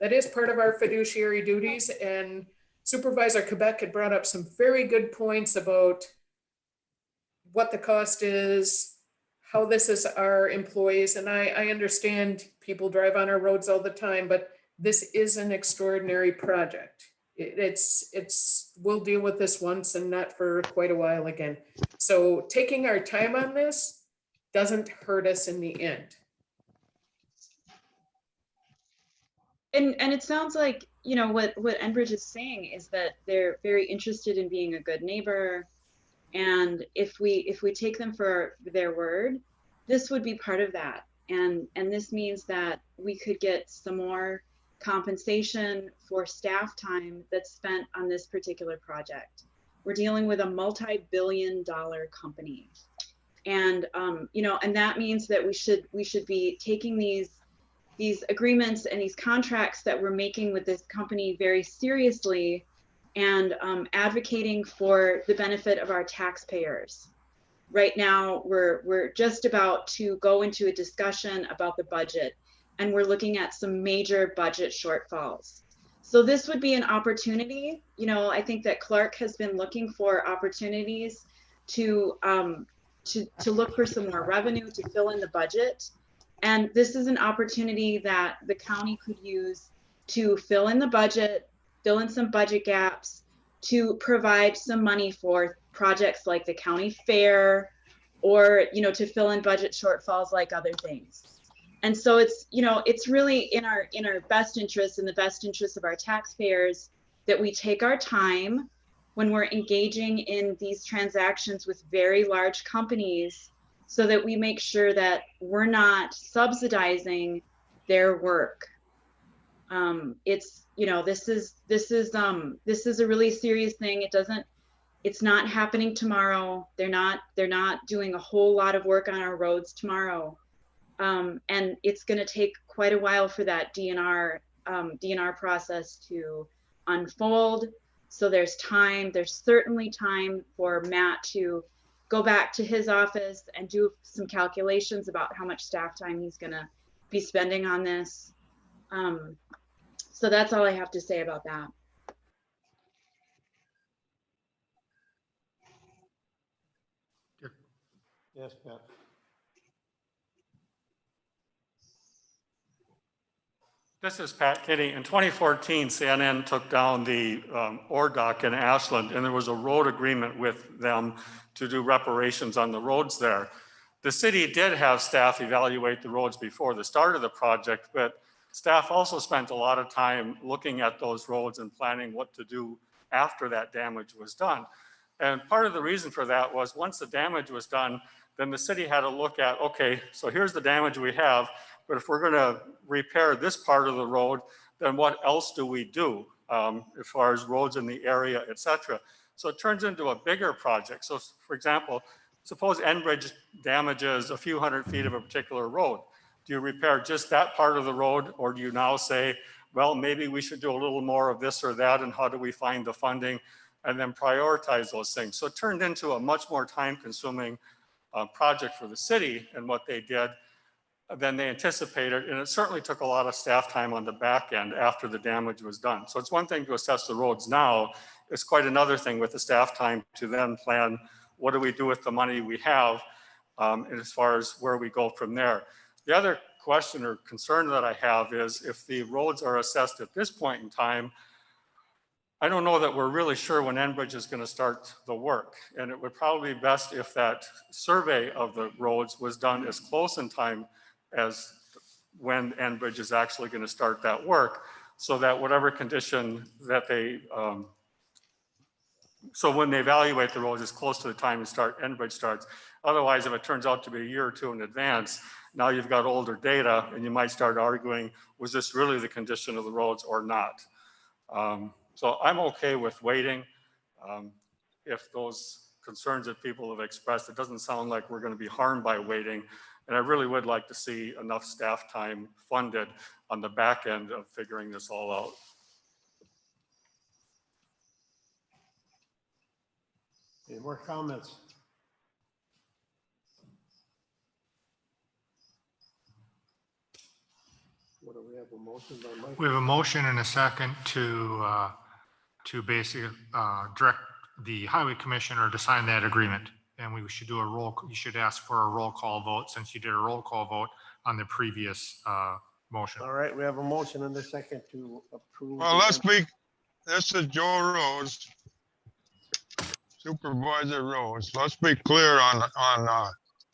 that is part of our fiduciary duties. And Supervisor Quebec had brought up some very good points about what the cost is, how this is our employees. And I understand people drive on our roads all the time, but this is an extraordinary project. We'll deal with this once and not for quite a while again. So taking our time on this doesn't hurt us in the end. And it sounds like, you know, what Enbridge is saying is that they're very interested in being a good neighbor. And if we take them for their word, this would be part of that. And this means that we could get some more compensation for staff time that's spent on this particular project. We're dealing with a multi-billion-dollar company. And, you know, and that means that we should be taking these agreements and these contracts that we're making with this company very seriously, and advocating for the benefit of our taxpayers. Right now, we're just about to go into a discussion about the budget, and we're looking at some major budget shortfalls. So this would be an opportunity. You know, I think that Clark has been looking for opportunities to look for some more revenue to fill in the budget. And this is an opportunity that the county could use to fill in the budget, fill in some budget gaps, to provide some money for projects like the county fair, or, you know, to fill in budget shortfalls like other things. And so it's, you know, it's really in our best interest, in the best interest of our taxpayers, that we take our time when we're engaging in these transactions with very large companies, so that we make sure that we're not subsidizing their work. It's, you know, this is a really serious thing. It's not happening tomorrow. They're not doing a whole lot of work on our roads tomorrow. And it's going to take quite a while for that DNR process to unfold. So there's certainly time for Matt to go back to his office and do some calculations about how much staff time he's going to be spending on this. So that's all I have to say about that. Yes, Pat. This is Pat Kitty. In 2014, CNN took down the ore dock in Ashland, and there was a road agreement with them to do reparations on the roads there. The city did have staff evaluate the roads before the start of the project, but staff also spent a lot of time looking at those roads and planning what to do after that damage was done. And part of the reason for that was once the damage was done, then the city had to look at, okay, so here's the damage we have, but if we're going to repair this part of the road, then what else do we do as far as roads in the area, et cetera? So it turns into a bigger project. So for example, suppose Enbridge damages a few hundred feet of a particular road. Do you repair just that part of the road, or do you now say, well, maybe we should do a little more of this or that, and how do we find the funding, and then prioritize those things? So it turned into a much more time-consuming project for the city and what they did than they anticipated. And it certainly took a lot of staff time on the back end after the damage was done. So it's one thing to assess the roads now. It's quite another thing with the staff time to then plan, what do we do with the money we have, and as far as where we go from there. The other question or concern that I have is if the roads are assessed at this point in time, I don't know that we're really sure when Enbridge is going to start the work. And it would probably be best if that survey of the roads was done as close in time as when Enbridge is actually going to start that work, so that whatever condition that they, so when they evaluate the roads is close to the time to start, Enbridge starts. Otherwise, if it turns out to be a year or two in advance, now you've got older data and you might start arguing, was this really the condition of the roads or not? So I'm okay with waiting. If those concerns that people have expressed, it doesn't sound like we're going to be harmed by waiting. And I really would like to see enough staff time funded on the back end of figuring this all out. Any more comments? What do we have, a motion by Mike? We have a motion and a second to basically direct the highway commissioner to sign that agreement. And we should do you should ask for a roll call vote since you did a roll call vote on the previous motion. All right, we have a motion and a second to approve. Well, this is Joe Rose, Supervisor Rose. Let's be clear on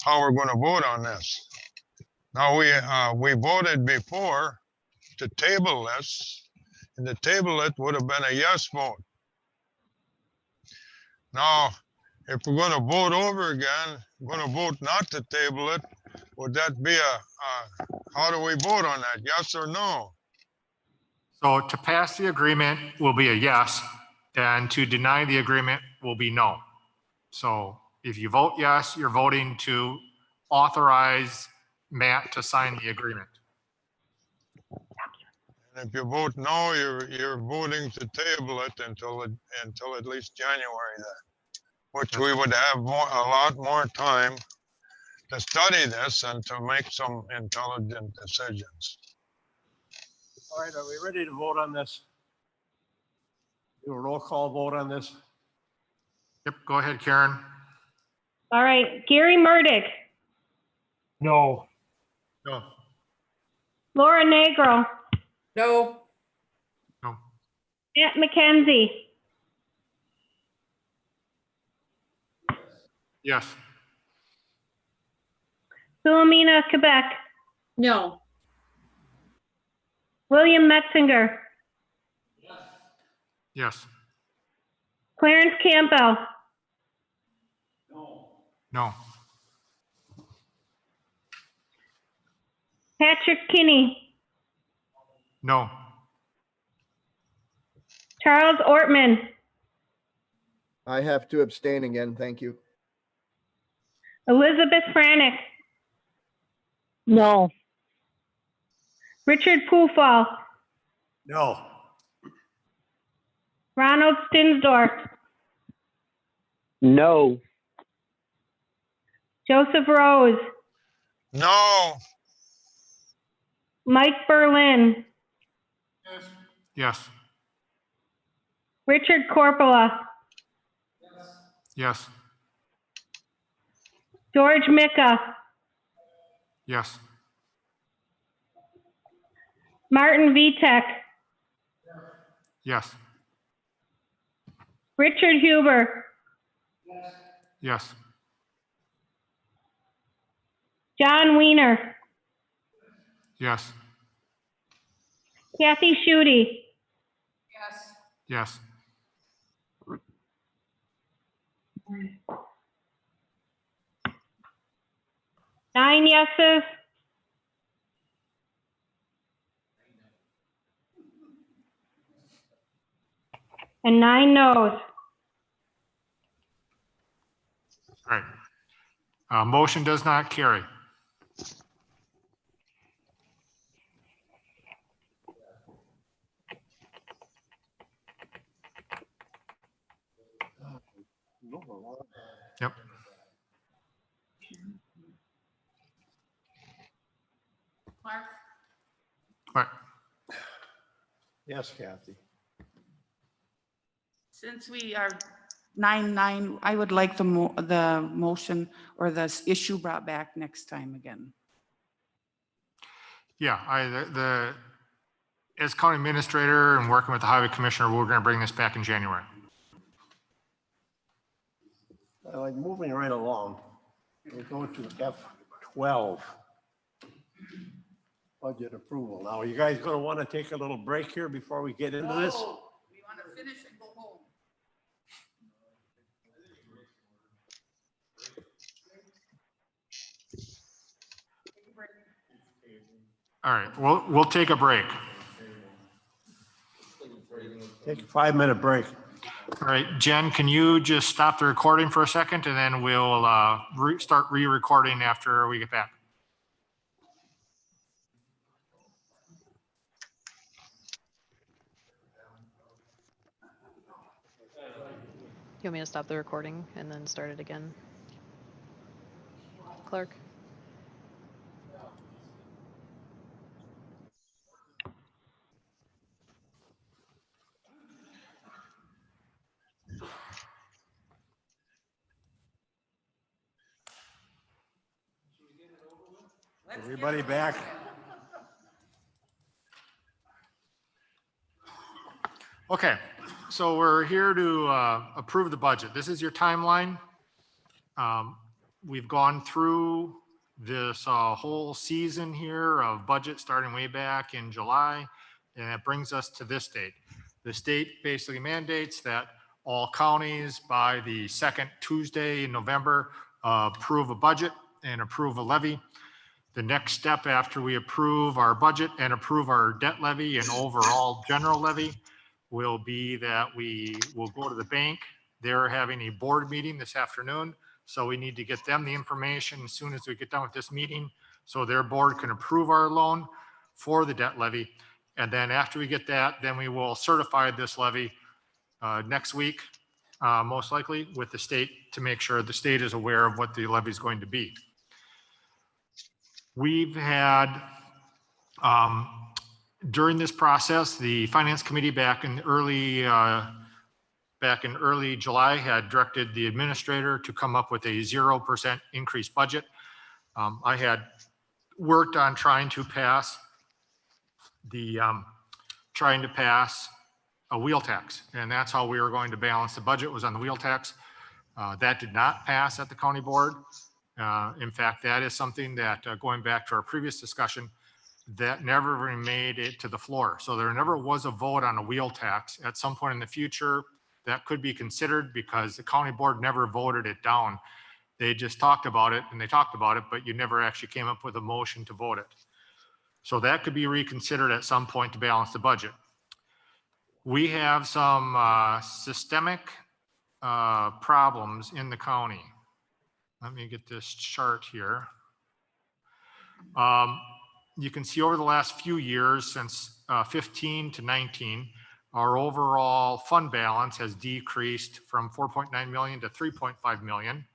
how we're going to vote on this. Now, we voted before to table this, and to table it would have been a yes vote. Now, if we're going to vote over again, we're going to vote not to table it, would that be how do we vote on that, yes or no? So to pass the agreement will be a yes, and to deny the agreement will be no. So if you vote yes, you're voting to authorize Matt to sign the agreement. And if you vote no, you're voting to table it until at least January then, which we would have a lot more time to study this and to make some intelligent decisions. All right, are we ready to vote on this? Do a roll call vote on this? Yep, go ahead, Karen. All right, Gary Murdick, No. No. Laura Negro, No. No. Matt McKenzie, Yes. Philomena Quebec, No. William Metzinger, Yes. Clarence Campbell, No. Patrick Kinney, No. Charles Ortman, I have to abstain again. Thank you. Elizabeth Franick, No. Richard Poofall, No. Ronald Stinsdorf, No. Joseph Rose, No. Mike Berlin, Yes. Richard Corpola, Yes. George Mika, Yes. Martin Vitek, Yes. Richard Huber, Yes. John Weiner, Yes. Kathy Schutte, Yes. nine yeses, and 9 noes. All right. Motion does not carry. Yep. Clark? Right. Yes, Kathy. Since we are 9-9, I would like the motion or the issue brought back next time again. Yeah, as county administrator and working with the highway commissioner, we're going to bring this back in January. Like moving right along, we go to F12. Budget approval. Now, you guys going to want to take a little break here before we get into this? We want to finish and go home. All right, we'll take a break. Take a 5-minute break. All right, Jen, can you just stop the recording for a second and then we'll start re-recording after we get back. You want me to stop the recording and then start it again? Clark? Everybody back? Okay, so we're here to approve the budget. This is your timeline. We've gone through this whole season here of budget starting way back in July, and that brings us to this date. The state basically mandates that all counties by the second Tuesday in November approve a budget and approve a levy. The next step after we approve our budget and approve our debt levy and overall general levy will be that we will go to the bank. They're having a board meeting this afternoon, so we need to get them the information as soon as we get done with this meeting so their board can approve our loan for the debt levy. And then after we get that, then we will certify this levy next week, most likely with the state to make sure the state is aware of what the levy is going to be. We've had, during this process, the finance committee back in early July had directed the administrator to come up with a 0% increase budget. I had worked on trying to pass a wheel tax, and that's how we were going to balance the budget, was on the wheel tax. That did not pass at the county board. In fact, that is something that, going back to our previous discussion, that never even made it to the floor. So there never was a vote on a wheel tax. At some point in the future, that could be considered because the county board never voted it down. They just talked about it and they talked about it, but you never actually came up with a motion to vote it. So that could be reconsidered at some point to balance the budget. We have some systemic problems in the county. Let me get this chart here. You can see over the last few years, since 15 to 19, our overall fund balance has decreased from 4.9 million to 3.5 million.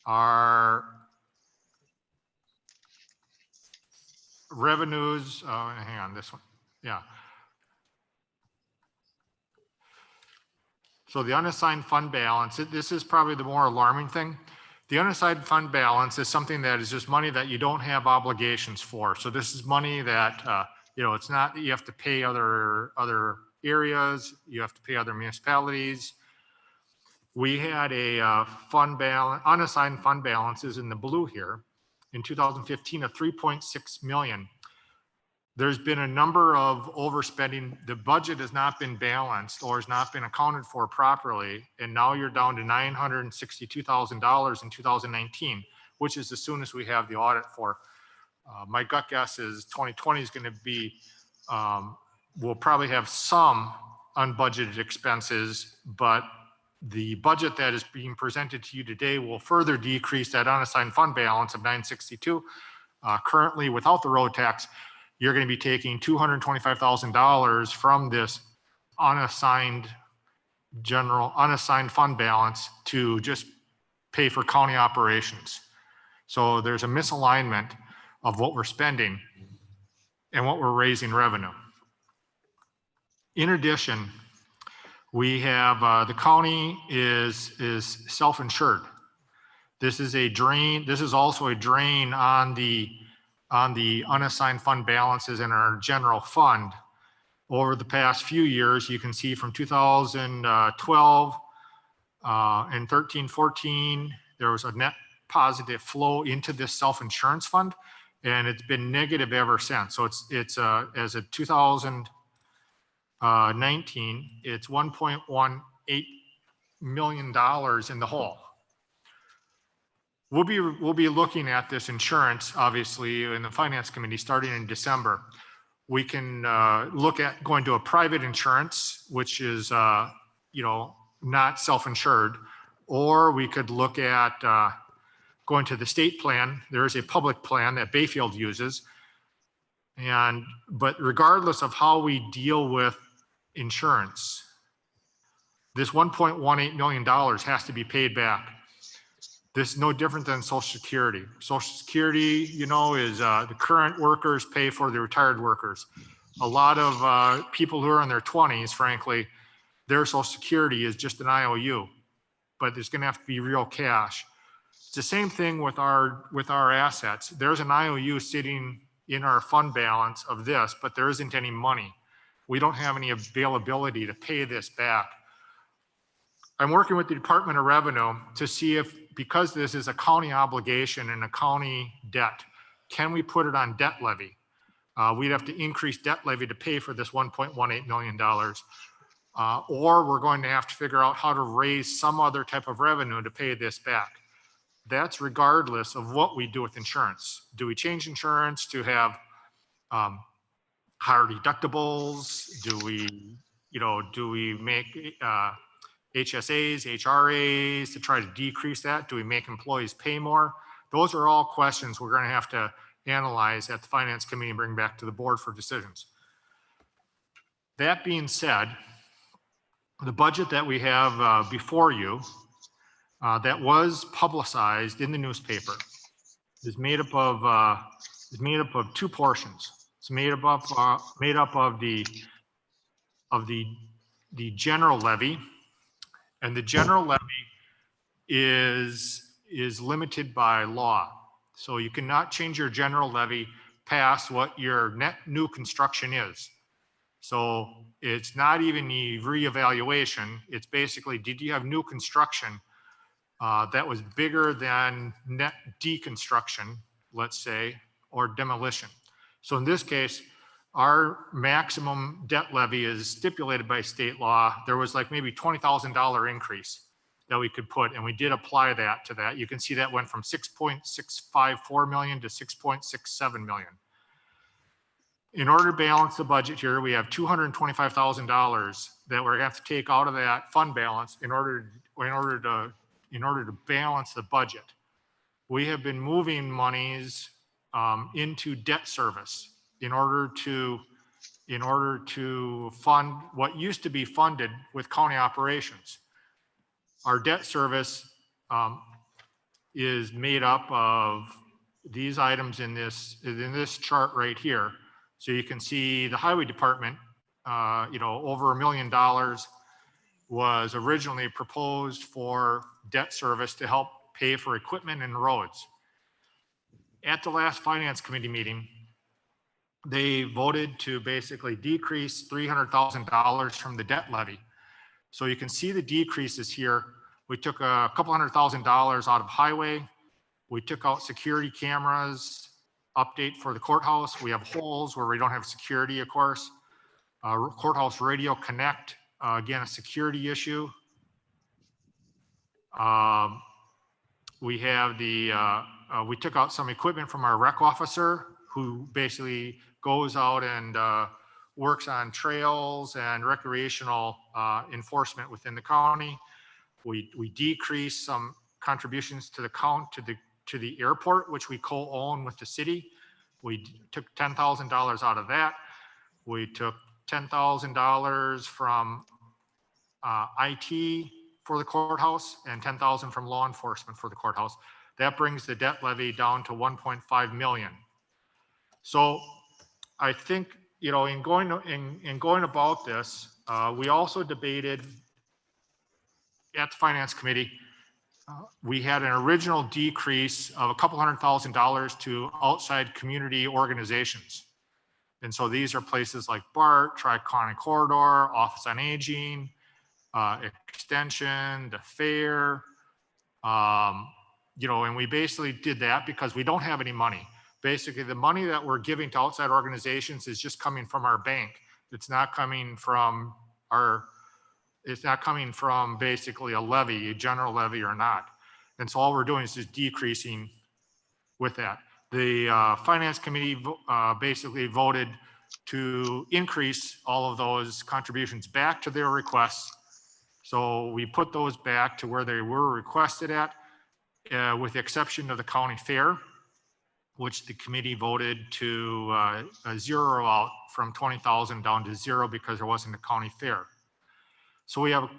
Our revenues, hang on, this one, yeah. So the unassigned fund balance, this is probably the more alarming thing. The unassigned fund balance is something that is just money that you don't have obligations for. So this is money that, it's not that you have to pay other areas, you have to pay other municipalities. We had a fund balance, unassigned fund balances in the blue here in 2015 of 3.6 million. There's been a number of overspending. The budget has not been balanced or has not been accounted for properly. And now you're down to $962,000 in 2019, which is as soon as we have the audit for. My gut guess is 2020 is going to be, we'll probably have some unbudgeted expenses, but the budget that is being presented to you today will further decrease that unassigned fund balance of 962. Currently, without the road tax, you're going to be taking $225,000 from this unassigned fund balance to just pay for county operations. So there's a misalignment of what we're spending and what we're raising revenue. In addition, we have the county is self-insured. This is a drain. This is also a drain on the unassigned fund balances in our general fund. Over the past few years, you can see from 2012 and 13, 14, there was a net positive flow into this self-insurance fund, and it's been negative ever since. So it's as of 2019, it's $1.18 million in the hole. We'll be looking at this insurance, obviously, in the finance committee starting in December. We can look at going to a private insurance, which is not self-insured, or we could look at going to the state plan. There is a public plan that Bayfield uses, but regardless of how we deal with insurance, this $1.18 million has to be paid back. This is no different than Social Security. Social Security, is the current workers pay for the retired workers. A lot of people who are in their 20s, frankly, their Social Security is just an IOU, but there's going to have to be real cash. It's the same thing with our assets. There's an IOU sitting in our fund balance of this, but there isn't any money. We don't have any availability to pay this back. I'm working with the Department of Revenue to see if, because this is a county obligation and a county debt, can we put it on debt levy? We'd have to increase debt levy to pay for this $1.18 million. Or we're going to have to figure out how to raise some other type of revenue to pay this back. That's regardless of what we do with insurance. Do we change insurance to have higher deductibles? Do we make HSAs, HRAs to try to decrease that? Do we make employees pay more? Those are all questions we're going to have to analyze at the Finance Committee and bring back to the board for decisions. That being said, the budget that we have before you that was publicized in the newspaper is made up of two portions. It's made up of the general levy. And the general levy is limited by law. So you cannot change your general levy past what your net new construction is. So it's not even a reevaluation. It's basically, did you have new construction that was bigger than net deconstruction, let's say, or demolition? So in this case, our maximum debt levy is stipulated by state law. There was like maybe $20,000 increase that we could put, and we did apply that to that. You can see that went from 6.654 million to 6.67 million. In order to balance the budget here, we have $225,000 that we're going to have to take out of that fund balance in order to balance the budget, we have been moving monies into debt service in order to fund what used to be funded with county operations. Our debt service is made up of these items in this chart right here. So you can see the highway department, over $1 million was originally proposed for debt service to help pay for equipment and roads. At the last finance committee meeting, they voted to basically decrease $300,000 from the debt levy. So you can see the decreases here. We took a couple $100,000 out of highway. We took out security cameras, update for the courthouse. We have holes where we don't have security, of course. Courthouse radio connect, again, a security issue. We have we took out some equipment from our rec officer, who basically goes out and works on trails and recreational enforcement within the county. We decreased some contributions to the airport, which we co-own with the city. We took $10,000 out of that. We took $10,000 from IT for the courthouse and $10,000 from law enforcement for the courthouse. That brings the debt levy down to 1.5 million. So I think, in going about this, we also debated at the finance committee. We had an original decrease of a couple $100,000 to outside community organizations. And so these are places like BART, Tri-County Corridor, Office on Aging, Extension, the fair, and we basically did that because we don't have any money. Basically, the money that we're giving to outside organizations is just coming from our bank. It's not coming from basically a levy, a general levy or not. And so all we're doing is just decreasing with that. The finance committee basically voted to increase all of those contributions back to their requests. So we put those back to where they were requested at, with the exception of the county fair, which the committee voted to zero out from 20,000 down to zero because there wasn't a county fair. So we have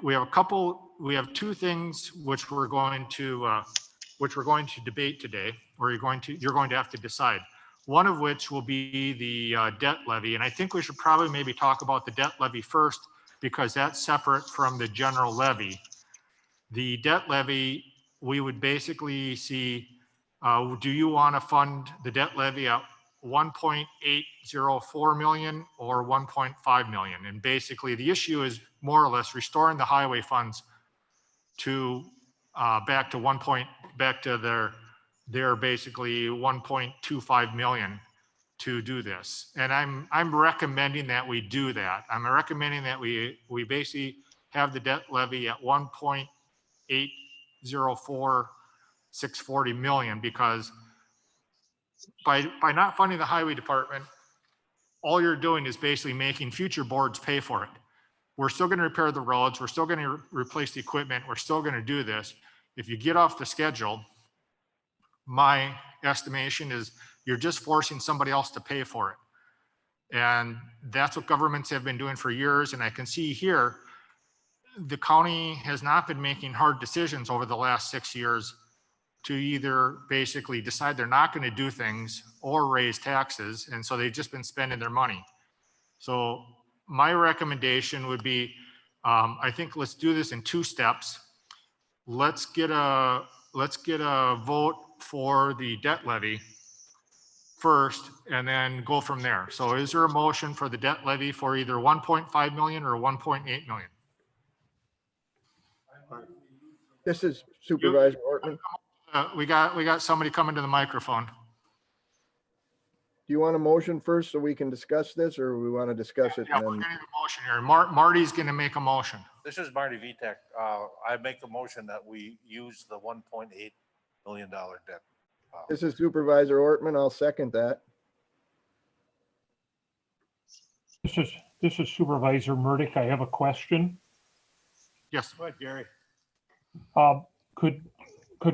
two things which we're going to debate today, or you're going to have to decide. One of which will be the debt levy, and I think we should probably maybe talk about the debt levy first because that's separate from the general levy. The debt levy, we would basically see, do you want to fund the debt levy at 1.804 million or 1.5 million? And basically the issue is more or less restoring the highway funds to back to their basically 1.25 million to do this. And I'm recommending that we do that. I'm recommending that we basically have the debt levy at 1.804640 million, because by not funding the highway department, all you're doing is basically making future boards pay for it. We're still going to repair the roads. We're still going to replace the equipment. We're still going to do this. If you get off the schedule, my estimation is you're just forcing somebody else to pay for it. And that's what governments have been doing for years. And I can see here, the county has not been making hard decisions over the last 6 years to either basically decide they're not going to do things or raise taxes. And so they've just been spending their money. So my recommendation would be, I think let's do this in 2 steps. Let's get a vote for the debt levy first and then go from there. So is there a motion for the debt levy for either 1.5 million or 1.8 million? This is Supervisor Ortman. We got somebody coming to the microphone. Do you want a motion first so we can discuss this, or we want to discuss it? Yeah, we're going to need a motion here. Marty's going to make a motion. This is Marty Vitek. I make the motion that we use the $1.8 million debt. This is Supervisor Ortman. I'll second that. This is Supervisor Murdock. I have a question. Yes. Go ahead, Gary. Could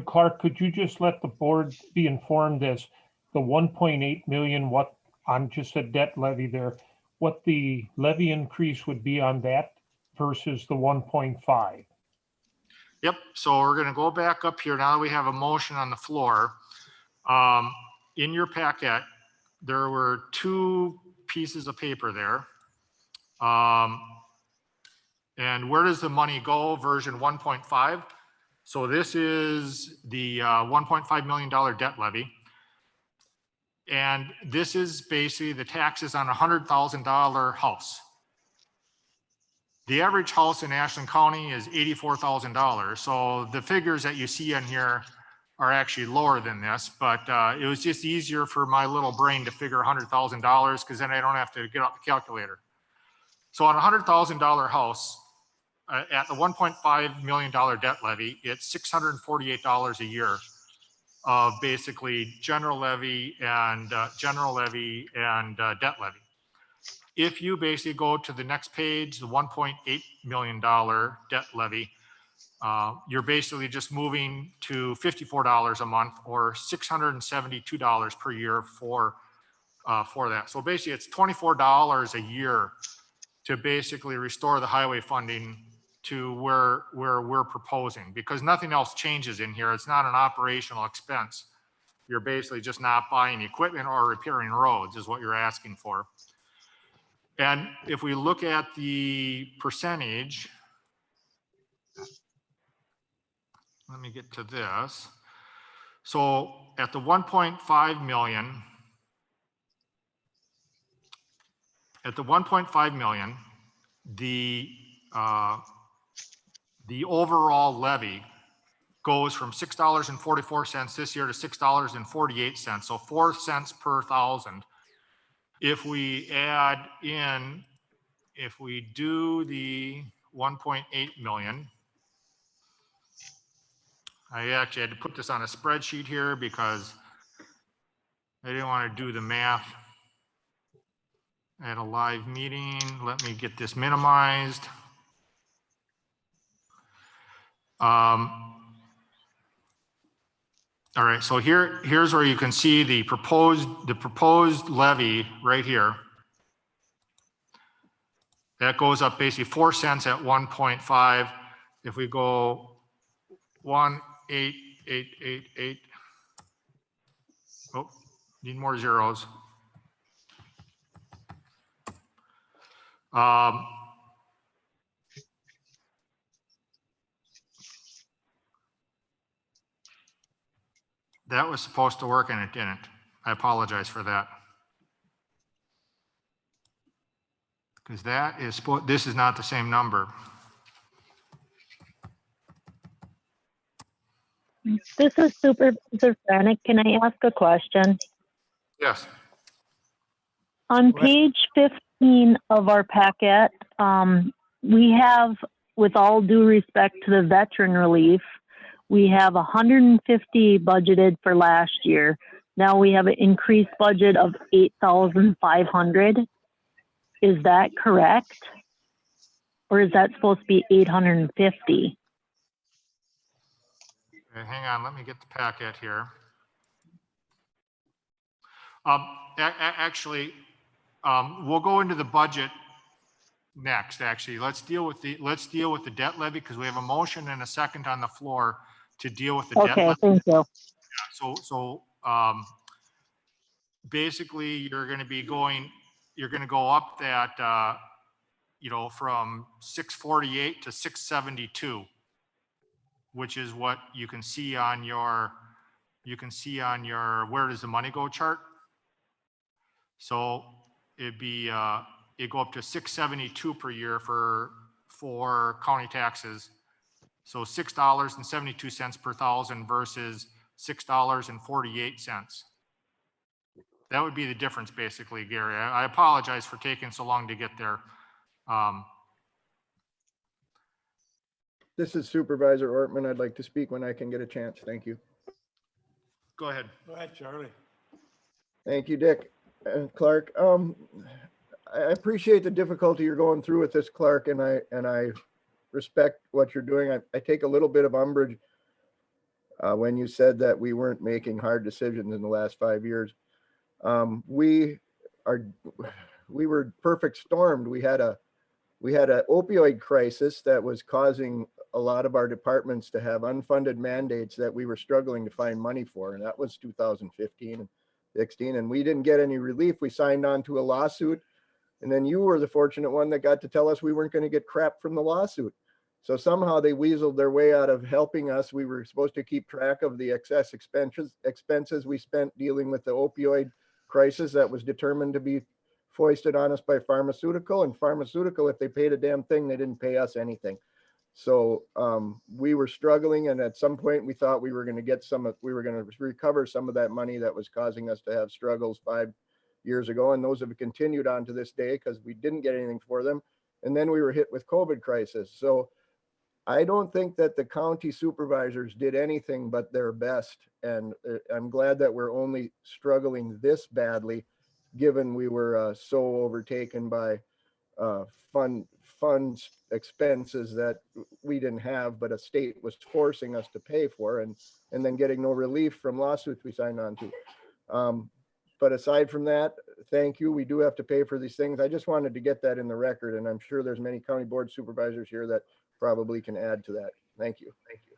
Clark, could you just let the board be informed as the 1.8 million, what, on just a debt levy there, what the levy increase would be on that versus the 1.5? Yep, so we're gonna go back up here now that we have a motion on the floor. In your packet, there were two pieces of paper there. And where does the money go? Version 1.5. So this is the $1.5 million debt levy. And this is basically the taxes on a $100,000 house. The average house in Ashland County is $84,000. So the figures that you see in here are actually lower than this, but it was just easier for my little brain to figure $100,000 because then I don't have to get out the calculator. So on a $100,000 house, at the $1.5 million debt levy, it's $648 a year of basically general levy and debt levy. If you basically go to the next page, the $1.8 million debt levy, you're basically just moving to $54 a month or $672 per year for that. So basically it's $24 a year to basically restore the highway funding to where we're proposing, because nothing else changes in here. It's not an operational expense. You're basically just not buying equipment or repairing roads is what you're asking for. And if we look at the percentage, let me get to this. So at the 1.5 million, the overall levy goes from $6.44 this year to $6.48, so 4 cents per thousand. If we add in, if we do the 1.8 million, I actually had to put this on a spreadsheet here because I didn't want to do the math at a live meeting. Let me get this minimized. All right, so here's where you can see the proposed levy right here. That goes up basically 4 cents at 1.5. If we go 18888, oh, need more zeros. That was supposed to work and it didn't. I apologize for that. Because that is, this is not the same number. This is Supervisor Frank. Can I ask a question? Yes. On page 15 of our packet, we have, with all due respect to the veteran relief, we have 150 budgeted for last year. Now we have an increased budget of 8,500. Is that correct? Or is that supposed to be 850? Okay, hang on, let me get the packet here. Actually, we'll go into the budget next. Actually, let's deal with the debt levy because we have a motion and a second on the floor to deal with the debt levy. Okay, thank you. Yeah, so basically, you're going to go up that from 648 to 672, which is what you can see on your where does the money go chart. So it'd go up to 672 per year for county taxes. So $6.72 per thousand versus $6.48. That would be the difference basically, Gary. I apologize for taking so long to get there. This is Supervisor Ortman. I'd like to speak when I can get a chance. Thank you. Go ahead. Go ahead, Charlie. Thank you, Dick and Clark. I appreciate the difficulty you're going through with this, Clark, and I respect what you're doing. I take a little bit of umbrage when you said that we weren't making hard decisions in the last 5 years. We were perfect stormed. We had a opioid crisis that was causing a lot of our departments to have unfunded mandates that we were struggling to find money for. And that was 2015 and 16. And we didn't get any relief. We signed on to a lawsuit. And then you were the fortunate one that got to tell us we weren't going to get crap from the lawsuit. So somehow they weaseled their way out of helping us. We were supposed to keep track of the excess expenses we spent dealing with the opioid crisis that was determined to be foisted on us by pharmaceutical, and pharmaceutical, if they paid a damn thing, they didn't pay us anything. So we were struggling, and at some point we thought we were going to recover some of that money that was causing us to have struggles 5 years ago, and those have continued on to this day because we didn't get anything for them. And then we were hit with COVID crisis. So I don't think that the county supervisors did anything but their best, and I'm glad that we're only struggling this badly, given we were so overtaken by funds expenses that we didn't have, but a state was forcing us to pay for, and then getting no relief from lawsuits we signed on to. But aside from that, thank you. We do have to pay for these things. I just wanted to get that in the record, and I'm sure there's many county board supervisors here that probably can add to that. Thank you. Thank you.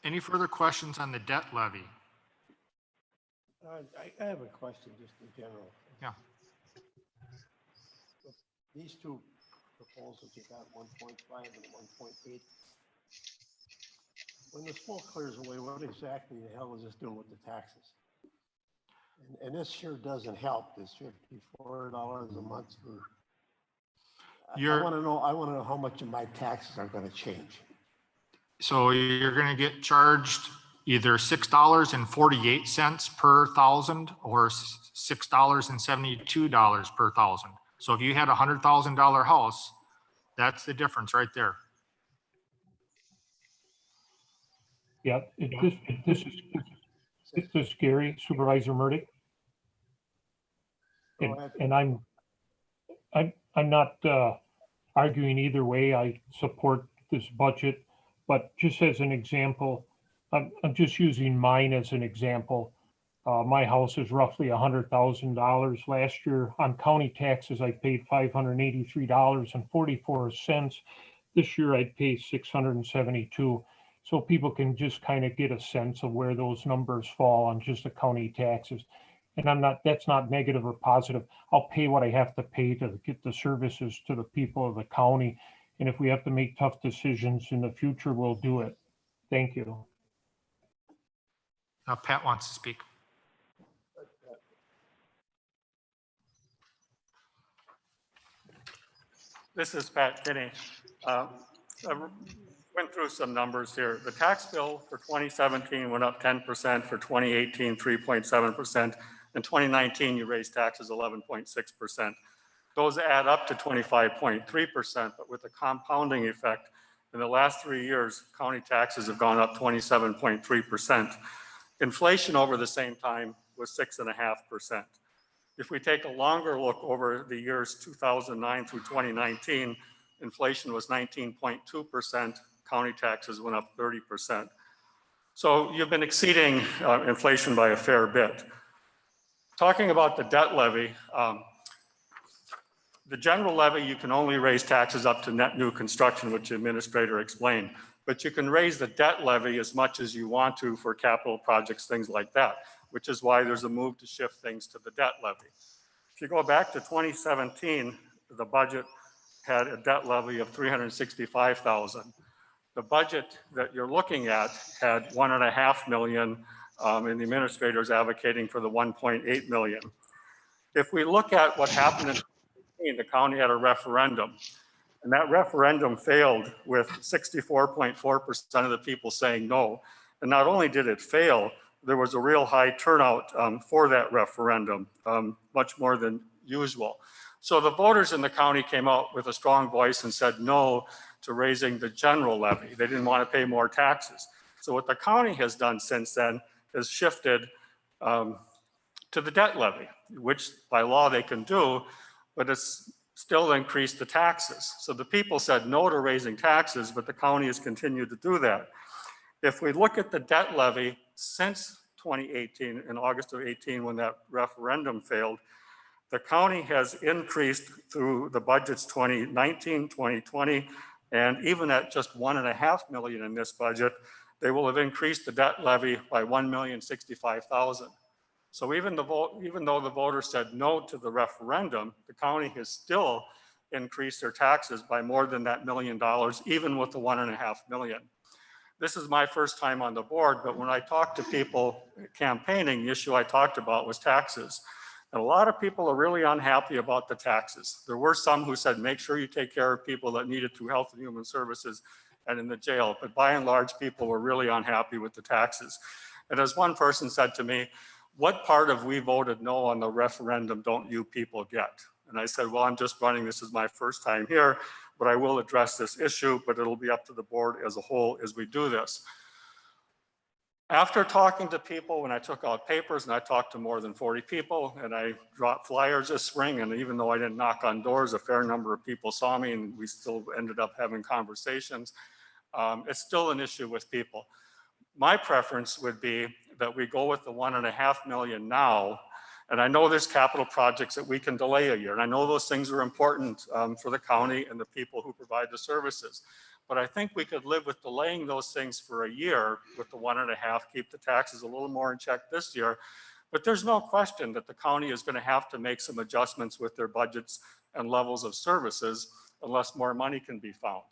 Any further questions on the debt levy? I have a question just in general. Yeah. These two proposals, you got 1.5 and 1.8. When the smoke clears away, what exactly the hell is this doing with the taxes? And this sure doesn't help. This $54 a month for. I want to know how much of my taxes are going to change. So you're going to get charged either $6.48 per thousand or $6.72 per thousand. So if you had a $100,000 house, that's the difference right there. Yeah, this is Gary, Supervisor Murdy. And I'm not arguing either way. I support this budget, but just as an example, I'm just using mine as an example. My house is roughly $100,000. Last year on county taxes, I paid $583.44. This year I'd pay $672. So people can just kind of get a sense of where those numbers fall on just the county taxes. And that's not negative or positive. I'll pay what I have to pay to get the services to the people of the county. And if we have to make tough decisions in the future, we'll do it. Thank you. Pat wants to speak. This is Pat Kinney. I went through some numbers here. The tax bill for 2017 went up 10%, for 2018, 3.7%. In 2019, you raised taxes 11.6%. Those add up to 25.3%, but with the compounding effect, in the last 3 years, county taxes have gone up 27.3%. Inflation over the same time was 6.5%. If we take a longer look over the years 2009 through 2019, inflation was 19.2%, county taxes went up 30%. So you've been exceeding inflation by a fair bit. Talking about the debt levy, the general levy, you can only raise taxes up to net new construction, which the administrator explained, but you can raise the debt levy as much as you want to for capital projects, things like that, which is why there's a move to shift things to the debt levy. If you go back to 2017, the budget had a debt levy of $365,000. The budget that you're looking at had $1.5 million, and the administrator is advocating for the $1.8 million. If we look at what happened in 2018, the county had a referendum, and that referendum failed with 64.4% of the people saying no. And not only did it fail, there was a real high turnout for that referendum, much more than usual. So the voters in the county came out with a strong voice and said no to raising the general levy. They didn't want to pay more taxes. So what the county has done since then is shifted to the debt levy, which by law they can do, but it's still increase the taxes. So the people said no to raising taxes, but the county has continued to do that. If we look at the debt levy since 2018, in August of 18, when that referendum failed, the county has increased through the budgets 2019, 2020, and even at just $1.5 million in this budget, they will have increased the debt levy by $1,065,000. So even though the voters said no to the referendum, the county has still increased their taxes by more than that $1 million, even with the $1.5 million. This is my first time on the board, but when I talked to people campaigning, the issue I talked about was taxes. And a lot of people are really unhappy about the taxes. There were some who said, make sure you take care of people that need it through Health and Human Services and in the jail. But by and large, people were really unhappy with the taxes. And as one person said to me, what part of we voted no on the referendum don't you people get? And I said, well, I'm just running, this is my first time here, but I will address this issue, but it'll be up to the board as a whole as we do this. After talking to people, when I took out papers, and I talked to more than 40 people, and I dropped flyers this spring, and even though I didn't knock on doors, a fair number of people saw me, and we still ended up having conversations. It's still an issue with people. My preference would be that we go with the $1.5 million now. And I know there's capital projects that we can delay a year. And I know those things are important for the county and the people who provide the services. But I think we could live with delaying those things for a year with the 1.5, keep the taxes a little more in check this year. But there's no question that the county is going to have to make some adjustments with their budgets and levels of services unless more money can be found.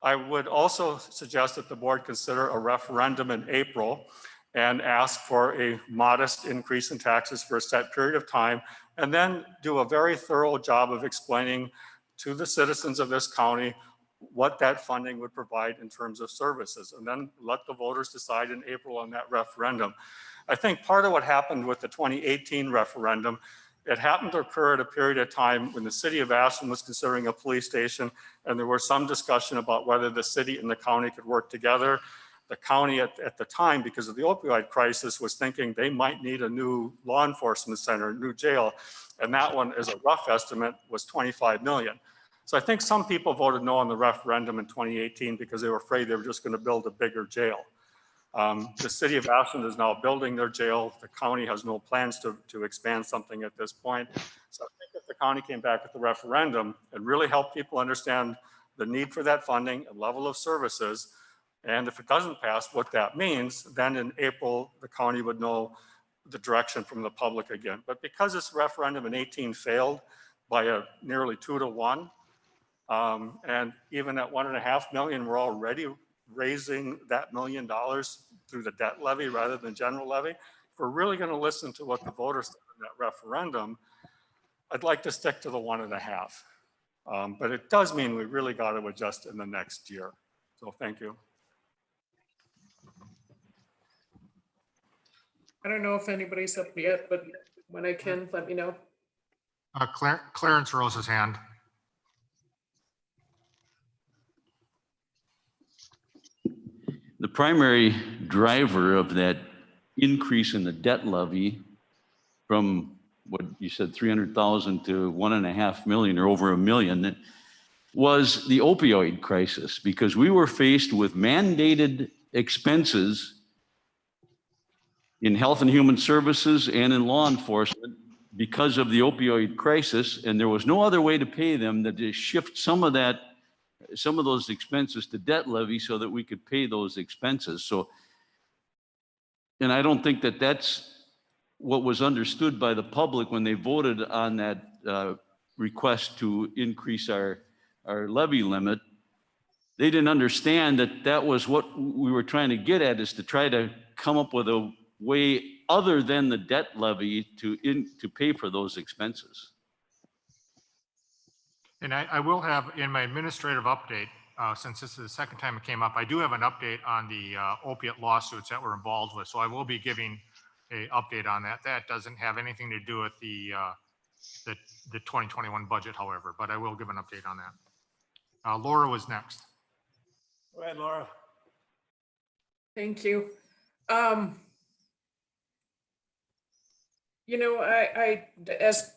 I would also suggest that the board consider a referendum in April and ask for a modest increase in taxes for a set period of time, and then do a very thorough job of explaining to the citizens of this county what that funding would provide in terms of services, and then let the voters decide in April on that referendum. I think part of what happened with the 2018 referendum, it happened to occur at a period of time when the city of Ashland was considering a police station, and there was some discussion about whether the city and the county could work together. The county at the time, because of the opioid crisis, was thinking they might need a new law enforcement center, new jail. And that one, as a rough estimate, was $25 million. So I think some people voted no on the referendum in 2018 because they were afraid they were just going to build a bigger jail. The city of Ashland is now building their jail. The county has no plans to expand something at this point. So I think if the county came back with the referendum and really helped people understand the need for that funding and level of services, and if it doesn't pass, what that means, then in April, the county would know the direction from the public again. But because this referendum in 18 failed by a nearly 2-to-1, and even at $1.5 million, we're already raising that $1 million through the debt levy rather than general levy. If we're really going to listen to what the voters said in that referendum, I'd like to stick to the 1.5. But it does mean we really got to adjust in the next year. So thank you. I don't know if anybody's up yet, but when I can, let me know. Clarence rose his hand. The primary driver of that increase in the debt levy from what you said, 300,000 to 1.5 million or over 1 million, was the opioid crisis, because we were faced with mandated expenses in Health and Human Services and in law enforcement because of the opioid crisis, and there was no other way to pay them than to shift some of those expenses to debt levy so that we could pay those expenses. So, and I don't think that that's what was understood by the public when they voted on that request to increase our levy limit. They didn't understand that that was what we were trying to get at, is to try to come up with a way other than the debt levy to pay for those expenses. And I will have in my administrative update, since this is the second time it came up, I do have an update on the opiate lawsuits that we're involved with. So I will be giving an update on that. That doesn't have anything to do with the 2021 budget, however, but I will give an update on that. Laura was next. Go ahead, Laura. Thank you. You know, I as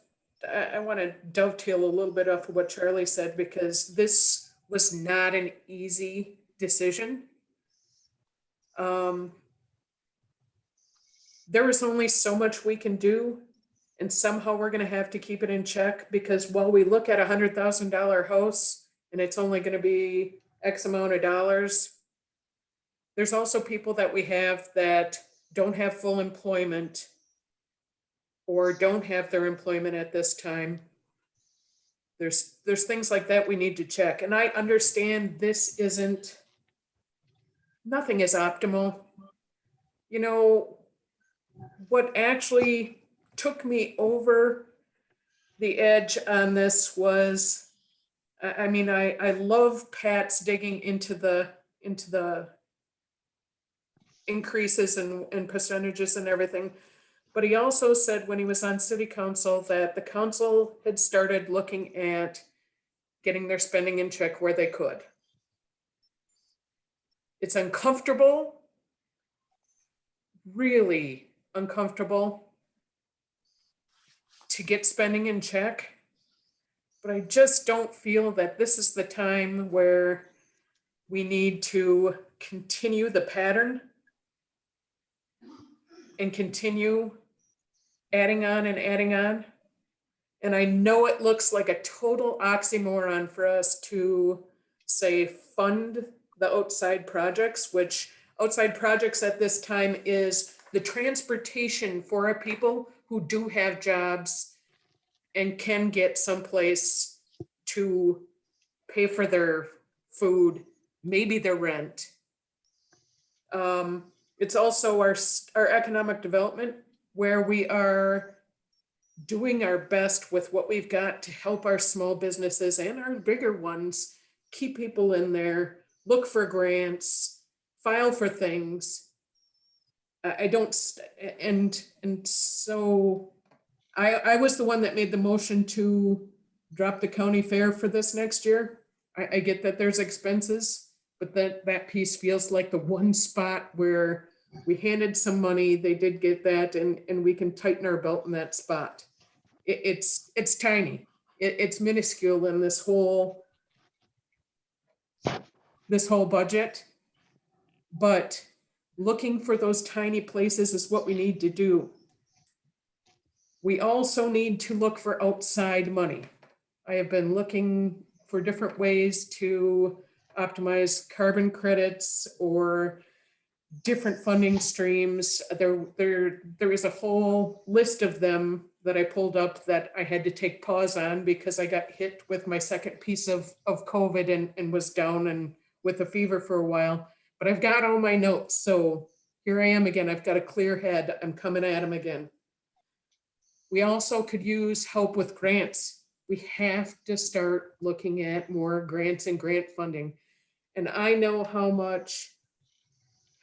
I want to dovetail a little bit off of what Charlie said, because this was not an easy decision. There is only so much we can do, and somehow we're going to have to keep it in check, because while we look at $100,000 house and it's only going to be X amount of dollars, there's also people that we have that don't have full employment or don't have their employment at this time. There's things like that we need to check. And I understand this isn't, nothing is optimal. You know, what actually took me over the edge on this was, I mean, I love Pat's digging into the increases and percentages and everything. But he also said when he was on city council that the council had started looking at getting their spending in check where they could. It's uncomfortable, really uncomfortable to get spending in check. But I just don't feel that this is the time where we need to continue the pattern and continue adding on and adding on. And I know it looks like a total oxymoron for us to say fund the outside projects, which outside projects at this time is the transportation for our people who do have jobs and can get someplace to pay for their food, maybe their rent. It's also our economic development, where we are doing our best with what we've got to help our small businesses and our bigger ones keep people in there, look for grants, file for things. I don't, and so I was the one that made the motion to drop the county fair for this next year. I get that there's expenses, but that piece feels like the one spot where we handed some money, they did get that, and we can tighten our belt in that spot. It's tiny, it's minuscule in this whole budget, but looking for those tiny places is what we need to do. We also need to look for outside money. I have been looking for different ways to optimize carbon credits or different funding streams. There is a whole list of them that I pulled up that I had to take pause on because I got hit with my second piece of COVID and was down and with a fever for a while. But I've got all my notes, so here I am again. I've got a clear head. I'm coming at them again. We also could use help with grants. We have to start looking at more grants and grant funding. And I know how much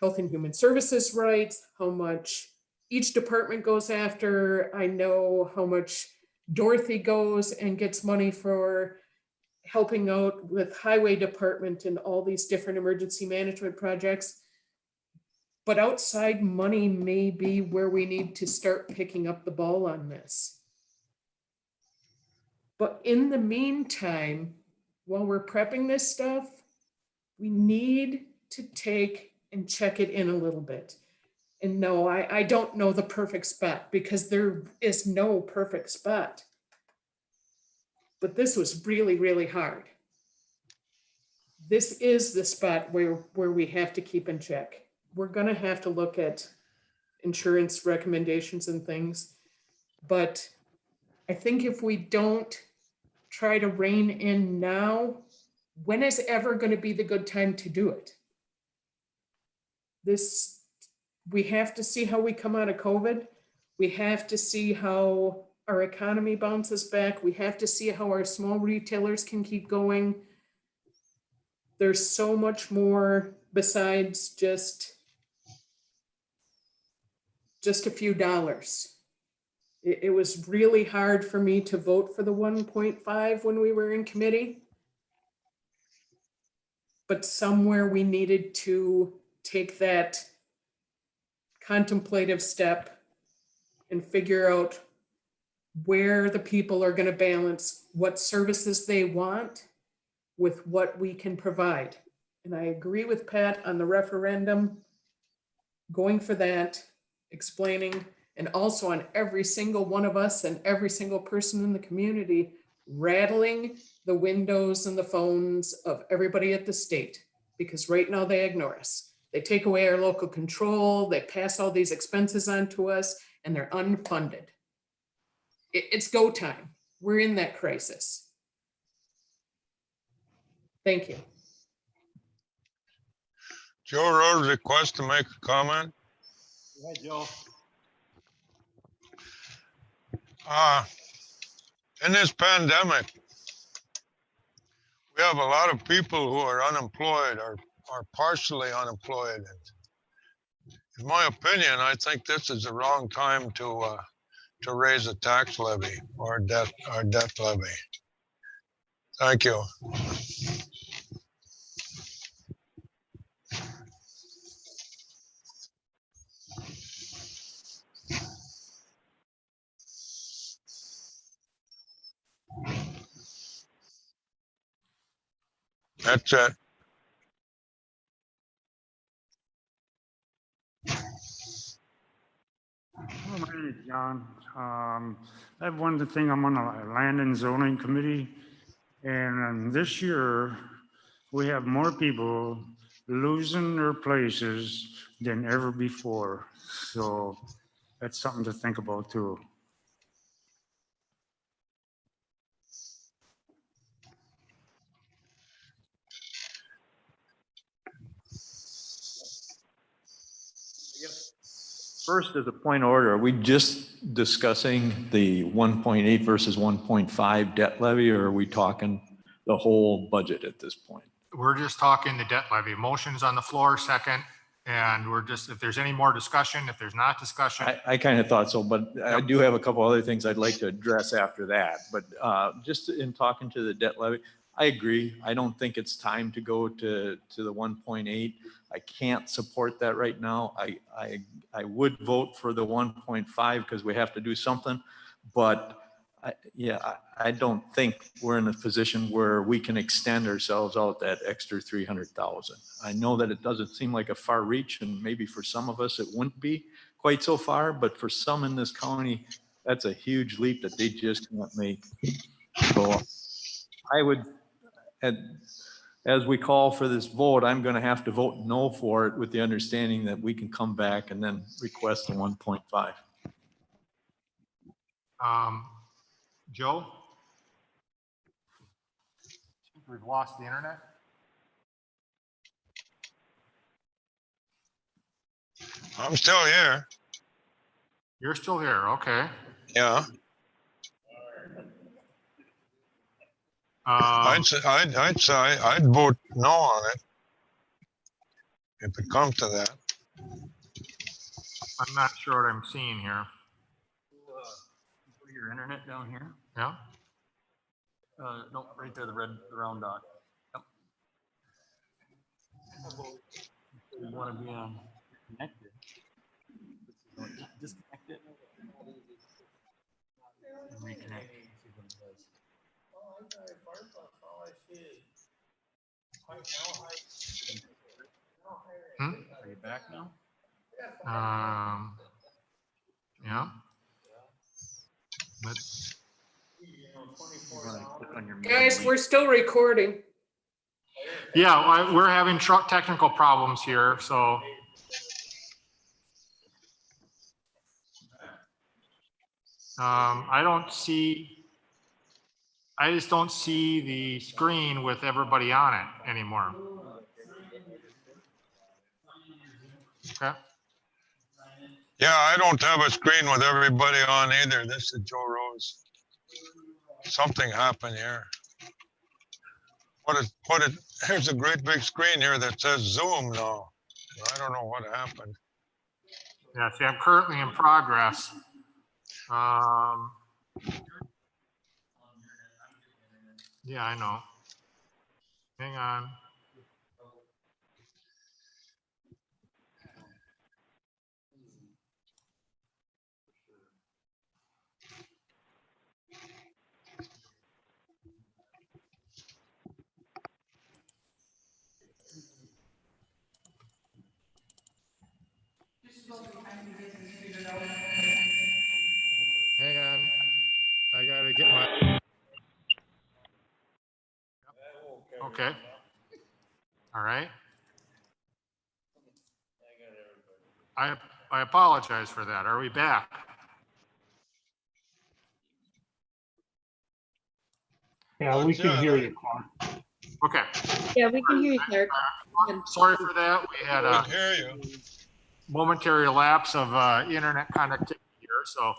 Health and Human Services writes, how much each department goes after. I know how much Dorothy goes and gets money for helping out with highway department and all these different emergency management projects. But outside money may be where we need to start picking up the ball on this. But in the meantime, while we're prepping this stuff, we need to take and check it in a little bit. And no, I don't know the perfect spot because there is no perfect spot. But this was really, really hard. This is the spot where we have to keep in check. We're gonna have to look at insurance recommendations and things. But I think if we don't try to rein in now, when is ever gonna be the good time to do it? We have to see how we come out of COVID. We have to see how our economy bounces back. We have to see how our small retailers can keep going. There's so much more besides just a few dollars. It was really hard for me to vote for the 1.5 when we were in committee. But somewhere we needed to take that contemplative step and figure out where the people are going to balance what services they want with what we can provide. And I agree with Pat on the referendum, going for that, explaining, and also on every single one of us and every single person in the community rattling the windows and the phones of everybody at the state, because right now they ignore us. They take away our local control, they pass all these expenses on to us, and they're unfunded. It's go time. We're in that crisis. Thank you. Joe Rose request to make a comment. Go ahead, Joe. In this pandemic, we have a lot of people who are unemployed or partially unemployed. In my opinion, I think this is the wrong time to raise a tax levy or debt levy. Thank you. That's it. Hello, my name is John. I have one thing. I'm on the Land and Zoning Committee, and this year we have more people losing their places than ever before. So that's something to think about too. First, as a point of order, are we just discussing the 1.8 versus 1.5 debt levy, or are we talking the whole budget at this point? We're just talking the debt levy. Motion's on the floor, second. And we're just, if there's any more discussion, if there's not discussion. I kind of thought so, but I do have a couple other things I'd like to address after that. But just in talking to the debt levy, I agree. I don't think it's time to go to the 1.8. I can't support that right now. I would vote for the 1.5 because we have to do something. But I don't think we're in a position where we can extend ourselves out that extra 300,000. I know that it doesn't seem like a far reach, and maybe for some of us it wouldn't be quite so far, but for some in this county, that's a huge leap that they just can't make. So I would, as we call for this vote, I'm going to have to vote no for it with the understanding that we can come back and then request the 1.5. Joe? We've lost the internet. I'm still here. You're still here, okay. Yeah. I'd say I'd vote no on it if it comes to that. I'm not sure what I'm seeing here. Your internet down here? Yeah. No, right there, the round dot. Yep. You want to be connected. Disconnect it. And reconnect. Are you back now? Yeah. Guys, we're still recording. Yeah, we're having technical problems here, so. I just don't see the screen with everybody on it anymore. Okay. Yeah, I don't have a screen with everybody on either. This is Joe Rose. Something happened here. Here's a great big screen here that says Zoom now. I don't know what happened. Yeah, see, I'm currently in progress. Yeah, I know. Hang on. Okay. All right. I apologize for that. Are we back? Yeah, we can hear you, Clark. Okay. Yeah, we can hear you, Clark. Sorry for that. We had a Hear you. momentary lapse of internet connectivity here. So, all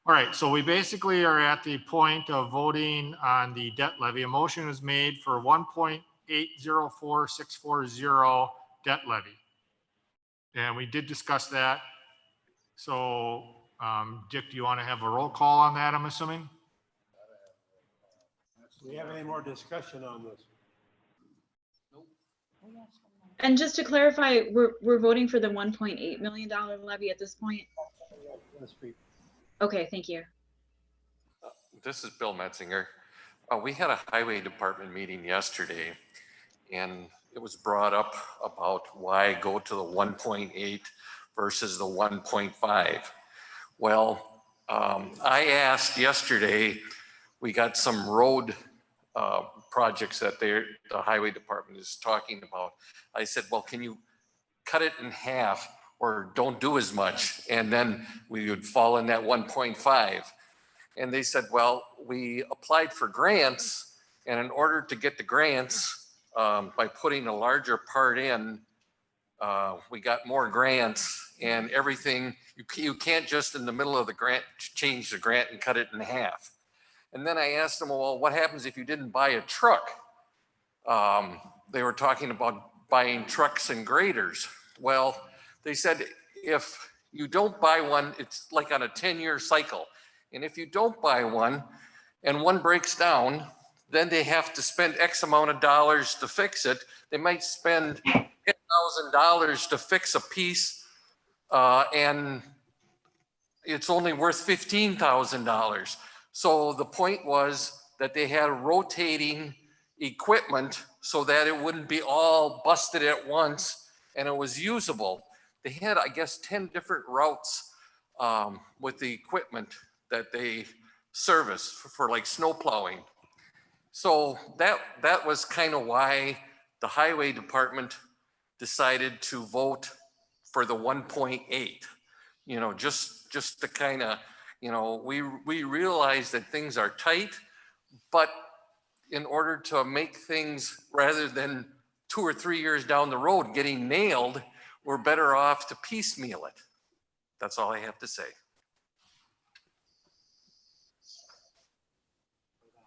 right. So we basically are at the point of voting on the debt levy. A motion is made for 1.804640 debt levy. And we did discuss that. So, Dick, do you want to have a roll call on that, I'm assuming? Do we have any more discussion on this? And just to clarify, we're voting for the $1.8 million levy at this point? Okay, thank you. This is Bill Metzinger. We had a highway department meeting yesterday, and it was brought up about why go to the 1.8 versus the 1.5. Well, I asked yesterday, we got some road projects that the highway department is talking about. I said, well, can you cut it in half or don't do as much? And then we would fall in that 1.5. And they said, well, we applied for grants, and in order to get the grants, by putting a larger part in, we got more grants and everything. You can't just in the middle of the grant change the grant and cut it in half. And then I asked them, well, what happens if you didn't buy a truck? They were talking about buying trucks and graders. Well, they said, if you don't buy one, it's like on a 10-year cycle. And if you don't buy one and one breaks down, then they have to spend X amount of dollars to fix it. They might spend $10,000 to fix a piece, and it's only worth $15,000. So the point was that they had rotating equipment so that it wouldn't be all busted at once and it was usable. They had, I guess, 10 different routes with the equipment that they service for like snow plowing. So that was kind of why the highway department decided to vote for the 1.8, you know, just to kind of, you know, we realize that things are tight, but in order to make things, rather than 2 or 3 years down the road getting nailed, we're better off to piecemeal it. That's all I have to say.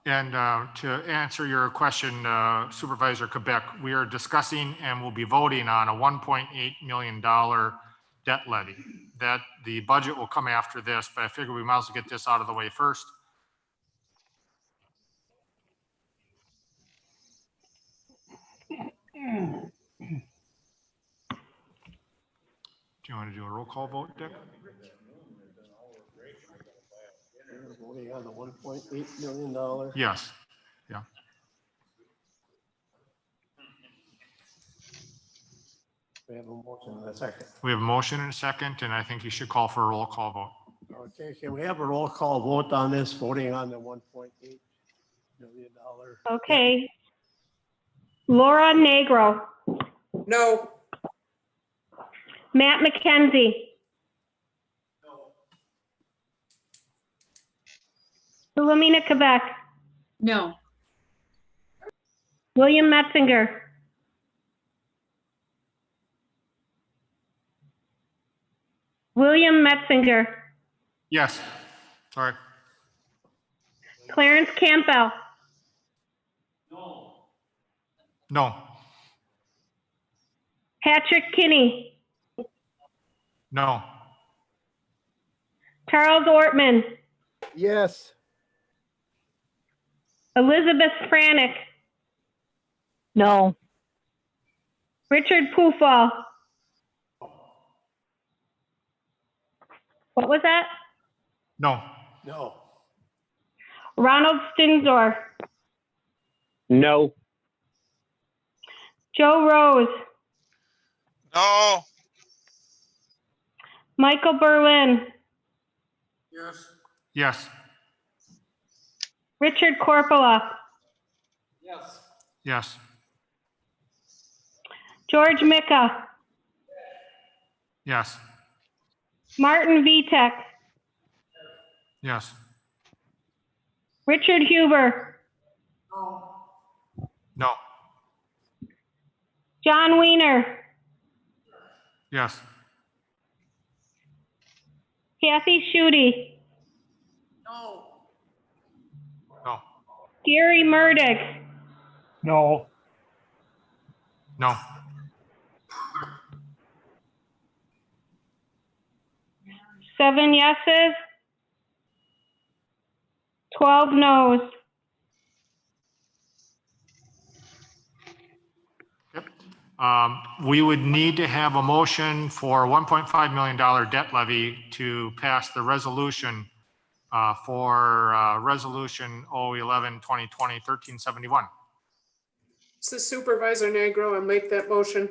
And to answer your question, Supervisor Quebec, we are discussing and will be voting on a $1.8 million debt levy. That the budget will come after this, but I figure we might as well get this out of the way first. Do you want to do a roll call vote, Dick? Voting on the $1.8 million. Yes. Yeah. We have a motion and a second. We have a motion and a second, and I think you should call for a roll call vote. Okay, can we have a roll call vote on this, voting on the $1.8 million? Okay. Laura Negro. No. Matt McKenzie. Philomena Quebec. No. William Metzinger. William Metzinger. Yes. Sorry. Clarence Campbell. No. Patrick Kinney. No. Charles Ortman. Yes. Elizabeth Franick. No. Richard Pufall. What was that? No. No. Ronald Stinzor. No. Joe Rose. No. Michael Berlin. Yes. Yes. Richard Corpola. Yes. Yes. George Mika, Yes. Martin Vitek, Yes. Richard Huber, No. John Weiner, Yes. Kathy Schutte, No. Gary Murdick, No. No. seven yeses, 12 noes. We would need to have a motion for $1.5 million debt levy to pass the resolution for Resolution 011-2020-1371. This is Supervisor Nagro. I'll make that motion.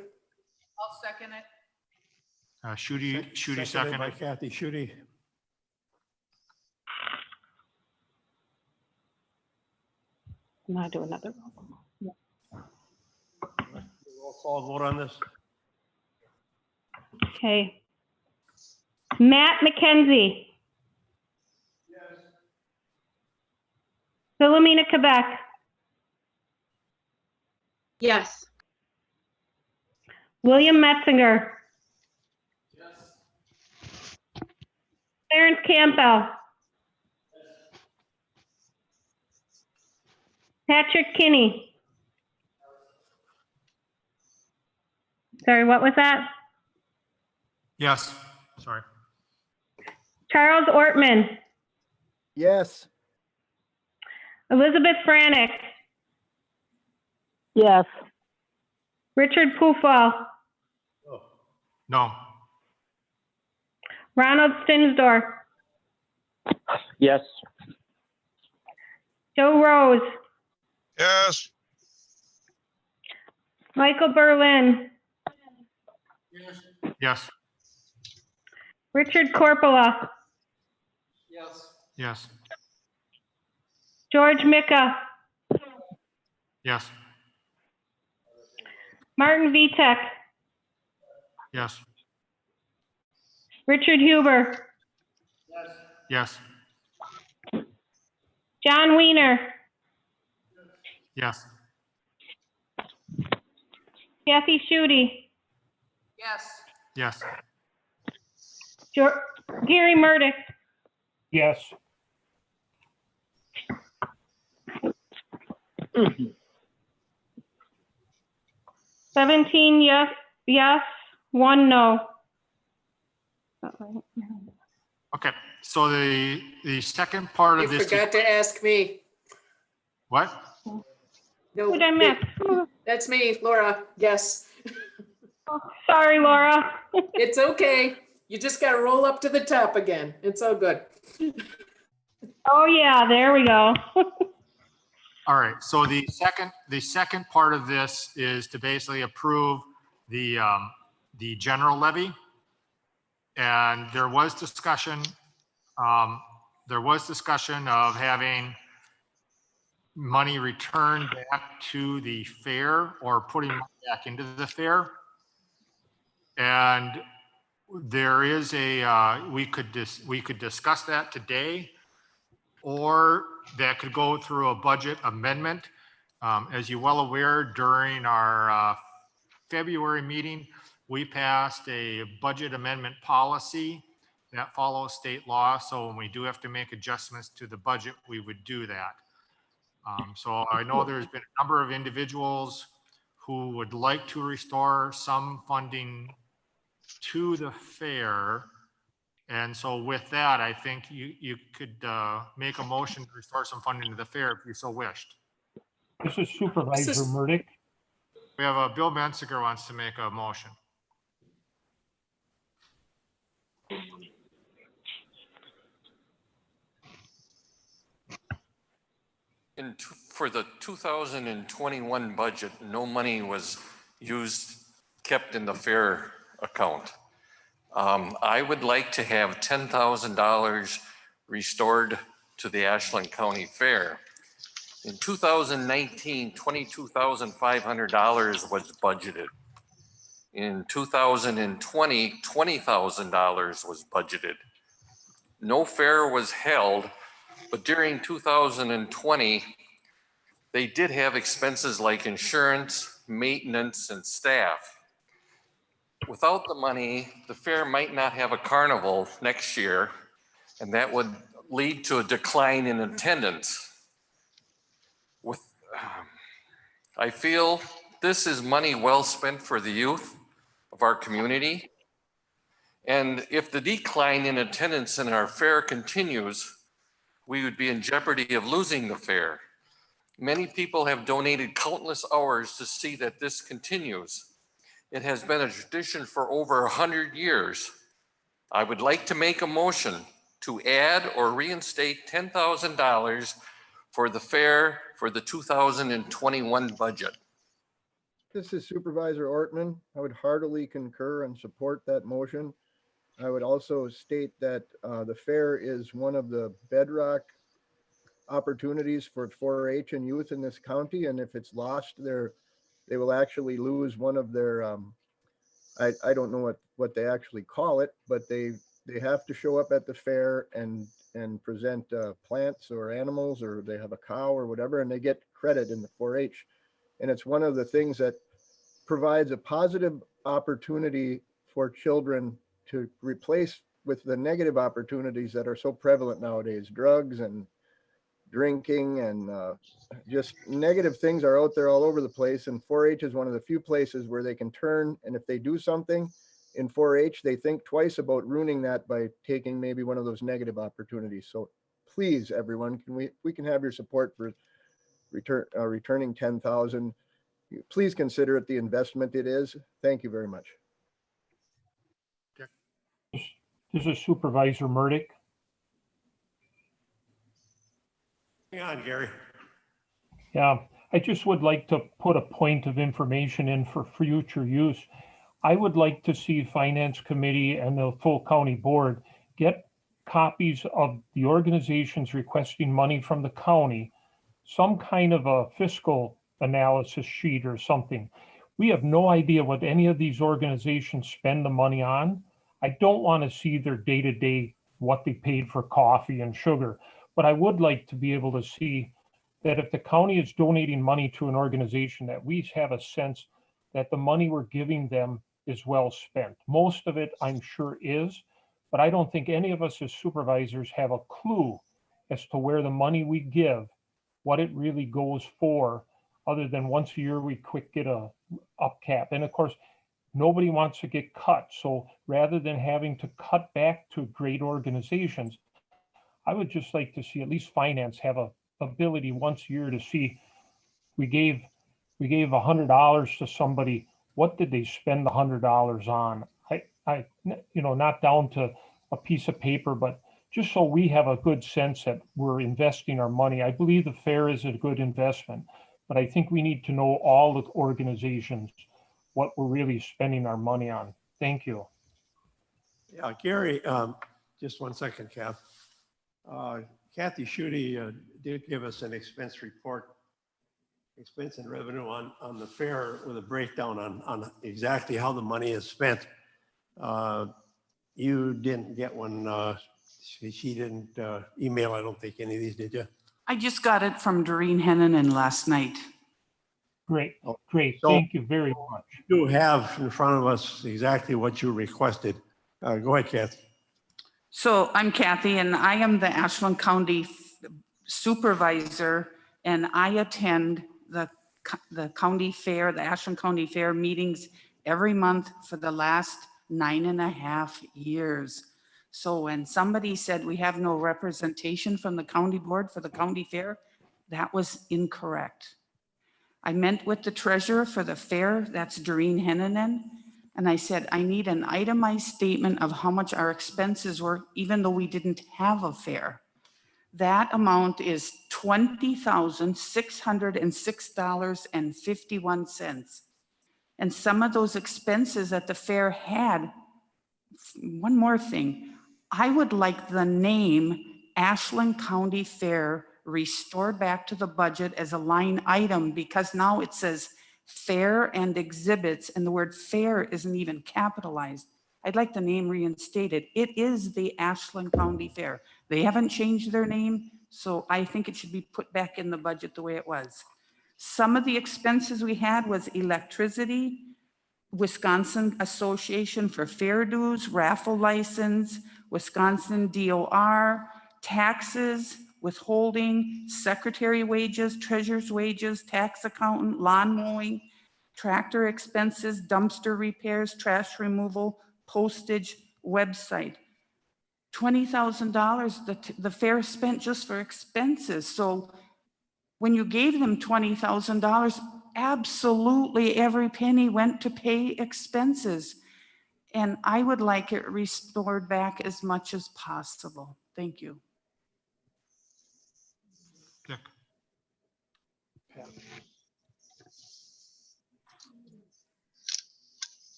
I'll second it. Schutte Seconded second. by Kathy Schutte. Now do another. Roll call vote on this. Okay. Matt McKenzie. Philomena Quebec, Yes. William Metzinger. Clarence Campbell. Patrick Kinney. Sorry, what was that? Yes. Sorry. Charles Ortman, Yes. Elizabeth Franick, Yes. Richard Pufall, No. Ronald Stinsdorf, Yes. Joe Rose, Yes. Michael Berlin, Yes. Richard Corpola, Yes. George Mika, Yes. Martin Vitek, Yes. Richard Huber, Yes. John Weiner, Yes. Kathy Schutte, Yes. Yes. Gary Murdick, Yes. 17 yes, 1 no. Okay. So the second part You of this. forgot to ask me. What? No, Who'd I miss? that's me, Laura. Yes. Sorry, Laura. It's okay. You just got to roll up to the top again. It's all good. Oh yeah, there we go. All right, so the second part of this is to basically approve the general levy. And there was discussion of having money returned back to the fair or putting money back into the fair. And there is we could discuss that today, or that could go through a budget amendment. As you're well aware, during our February meeting, we passed a budget amendment policy that follows state law. So when we do have to make adjustments to the budget, we would do that. So I know there's been a number of individuals who would like to restore some funding to the fair. And so with that, I think you could make a motion to restore some funding to the fair if you so wished. This is Supervisor Murdick. We have Bill Menziger wants to make a motion. For the 2021 budget, no money was kept in the fair account. I would like to have $10,000 restored to the Ashland County Fair. In 2019, $22,500 was budgeted. In 2020, $20,000 was budgeted. No fair was held, but during 2020, they did have expenses like insurance, maintenance, and staff. Without the money, the fair might not have a carnival next year, and that would lead to a decline in attendance. I feel this is money well spent for the youth of our community. And if the decline in attendance in our fair continues, we would be in jeopardy of losing the fair. Many people have donated countless hours to see that this continues. It has been a tradition for over 100 years. I would like to make a motion to add or reinstate $10,000 for the fair for the 2021 budget. This is Supervisor Ortman. I would heartily concur and support that motion. I would also state that the fair is one of the bedrock opportunities for 4-H and youth in this county. And if it's lost, they will actually lose one of their, I don't know what they actually call it, but they have to show up at the fair and present plants or animals, or they have a cow or whatever, and they get credit in the 4-H. And it's one of the things that provides a positive opportunity for children to replace with the negative opportunities that are so prevalent nowadays. Drugs and drinking and just negative things are out there all over the place. And 4-H is one of the few places where they can turn. And if they do something in 4-H, they think twice about ruining that by taking maybe one of those negative opportunities. So please, everyone, we can have your support for returning 10,000. Please consider it the investment it is. Thank you very much. This is Supervisor Murdick. Hang on, Gary. Yeah, I just would like to put a point of information in for future use. I would like to see Finance Committee and the full county board get copies of the organizations requesting money from the county, some kind of a fiscal analysis sheet or something. We have no idea what any of these organizations spend the money on. I don't want to see their day-to-day, what they paid for coffee and sugar, but I would like to be able to see that if the county is donating money to an organization, that we have a sense that the money we're giving them is well spent. Most of it, I'm sure, is, but I don't think any of us as supervisors have a clue as to where the money we give, what it really goes for, other than once a year we quick get a up cap. And of course, nobody wants to get cut. So rather than having to cut back to great organizations, I would just like to see at least finance have a ability once a year to see, we gave $100 to somebody. What did they spend the $100 on? I not down to a piece of paper, but just so we have a good sense that we're investing our money. I believe the fair is a good investment, but I think we need to know all the organizations, what we're really spending our money on. Thank you. Yeah, Gary, just one second, Kath. Kathy Schutte did give us an expense report, expense and revenue on the fair with a breakdown on exactly how the money is spent. You didn't get one. She didn't email, I don't think, any of these, did you? I just got it from Doreen Hennanen last night. Great, great. So- Thank you very much. We do have in front of us exactly what you requested. Go ahead, Kathy. So I'm Kathy, and I am the Ashland County Supervisor, and I attend the county fair, the Ashland County Fair meetings every month for the last 9.5 years. So when somebody said we have no representation from the county board for the county fair, that was incorrect. I met with the treasurer for the fair, that's Doreen Hennanen, and I said, I need an itemized statement of how much our expenses were, even though we didn't have a fair. That amount is $20,606.51. And some of those expenses that the fair had, one more thing, I would like the name Ashland County Fair restored back to the budget as a line item, because now it says fair and exhibits, and the word fair isn't even capitalized. I'd like the name reinstated. It is the Ashland County Fair. They haven't changed their name, so I think it should be put back in the budget the way it was. Some of the expenses we had was electricity, Wisconsin Association for Fair Dues, raffle license, Wisconsin DOR, taxes, withholding, secretary wages, treasurer's wages, tax accountant, lawn mowing, tractor expenses, dumpster repairs, trash removal, postage, website. $20,000 the fair spent just for expenses. So when you gave them $20,000, absolutely every penny went to pay expenses. And I would like it restored back as much as possible. Thank you. Dick.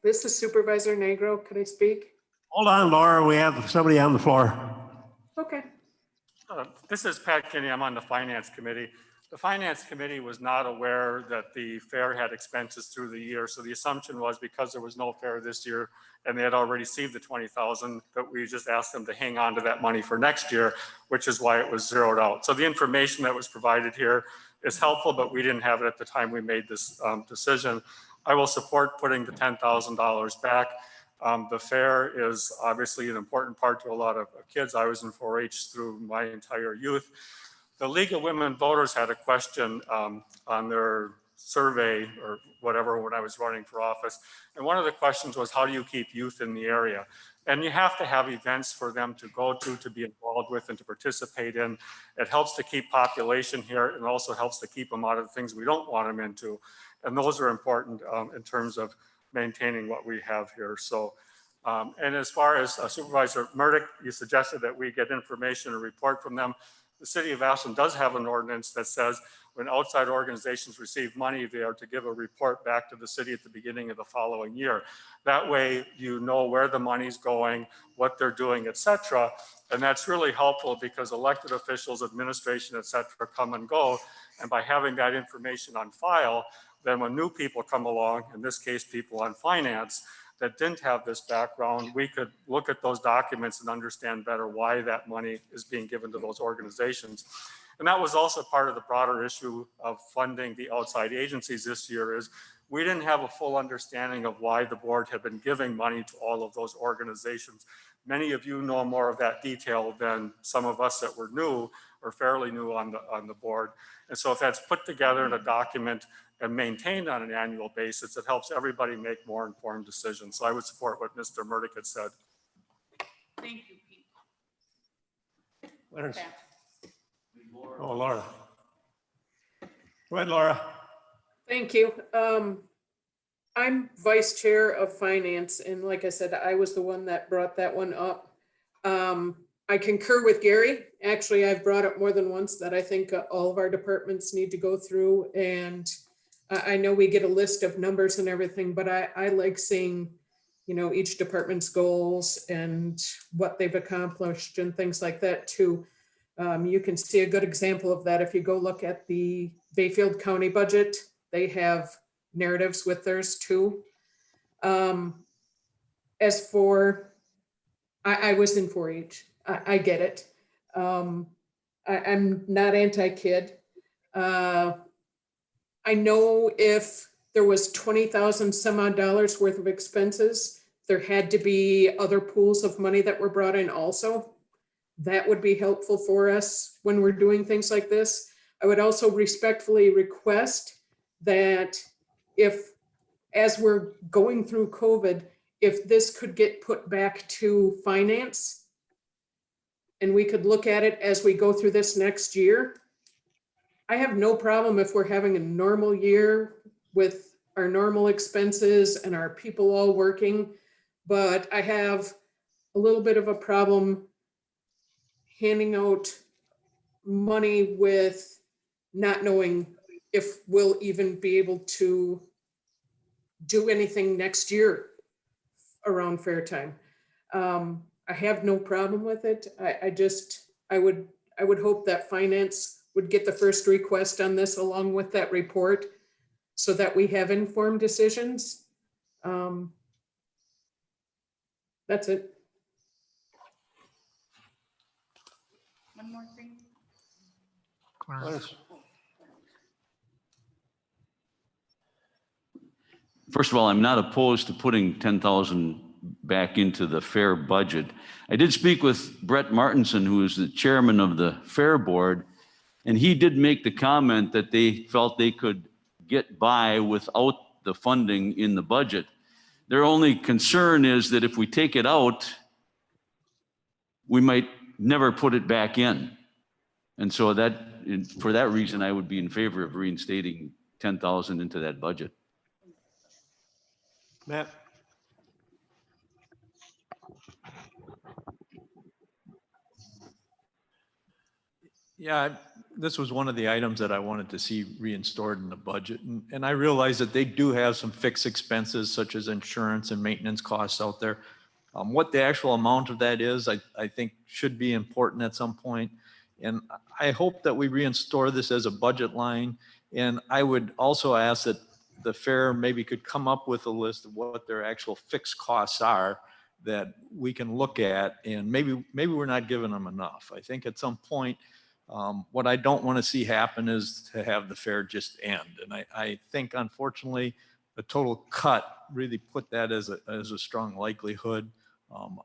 This is Supervisor Negro. Could I speak? Hold on, Laura, we have somebody on the floor. Okay. This is Pat Kinney. I'm on the Finance Committee. The Finance Committee was not aware that the fair had expenses through the year. So the assumption was because there was no fair this year and they had already received the $20,000, that we just asked them to hang on to that money for next year, which is why it was zeroed out. So the information that was provided here is helpful, but we didn't have it at the time we made this decision. I will support putting the $10,000 back. The fair is obviously an important part to a lot of kids. I was in 4-H through my entire youth. The League of Women Voters had a question on their survey or whatever when I was running for office. And one of the questions was, how do you keep youth in the area? And you have to have events for them to go to be involved with and to participate in. It helps to keep population here and also helps to keep them out of the things we don't want them into. And those are important in terms of maintaining what we have here. So, and as far as Supervisor Murdoch, you suggested that we get information and report from them. The city of Ashland does have an ordinance that says when outside organizations receive money, they are to give a report back to the city at the beginning of the following year. That way, you know where the money's going, what they're doing, et cetera. And that's really helpful because elected officials, administration, et cetera, come and go. And by having that information on file, then when new people come along, in this case, people on finance, that didn't have this background, we could look at those documents and understand better why that money is being given to those organizations. And that was also part of the broader issue of funding the outside agencies this year is we didn't have a full understanding of why the board had been giving money to all of those organizations. Many of you know more of that detail than some of us that were new or fairly new on the board. And so if that's put together in a document and maintained on an annual basis, it helps everybody make more informed decisions. So I would support what Mr. Murdoch had said. Thank you, Pete. Oh, Laura. Go ahead, Laura. Thank you. I'm vice chair of finance, and like I said, I was the one that brought that one up. I concur with Gary. Actually, I've brought up more than once that I think all of our departments need to go through, and I know we get a list of numbers and everything, but I like seeing, you know, each department's goals and what they've accomplished and things like that too. You can see a good example of that if you go look at the Bayfield County budget. They have narratives with theirs too. As for, I was in 4-H. I get it. I'm not anti-kid. I know if there was $20,000 some odd dollars worth of expenses, there had to be other pools of money that were brought in also. That would be helpful for us when we're doing things like this. I would also respectfully request that if, as we're going through COVID, if this could get put back to finance and we could look at it as we go through this next year. I have no problem if we're having a normal year with our normal expenses and our people all working, but I have a little bit of a problem handing out money with not knowing if we'll even be able to do anything next year around fair time. I have no problem with it. I I would hope that finance would get the first request on this along with that report so that we have informed decisions. That's it. One more thing. Clarence? First of all, I'm not opposed to putting 10,000 back into the fair budget. I did speak with Brett Martinson, who is the chairman of the fair board, and he did make the comment that they felt they could get by without the funding in the budget. Their only concern is that if we take it out, we might never put it back in. And so for that reason, I would be in favor of reinstating 10,000 into that budget. Matt? Yeah, this was one of the items that I wanted to see reinstored in the budget. And I realize that they do have some fixed expenses such as insurance and maintenance costs out there. What the actual amount of that is, I think should be important at some point. And I hope that we reinstore this as a budget line. And I would also ask that the fair maybe could come up with a list of what their actual fixed costs are that we can look at, and maybe we're not giving them enough. I think at some point, what I don't want to see happen is to have the fair just end. And I think unfortunately, the total cut really put that as a strong likelihood.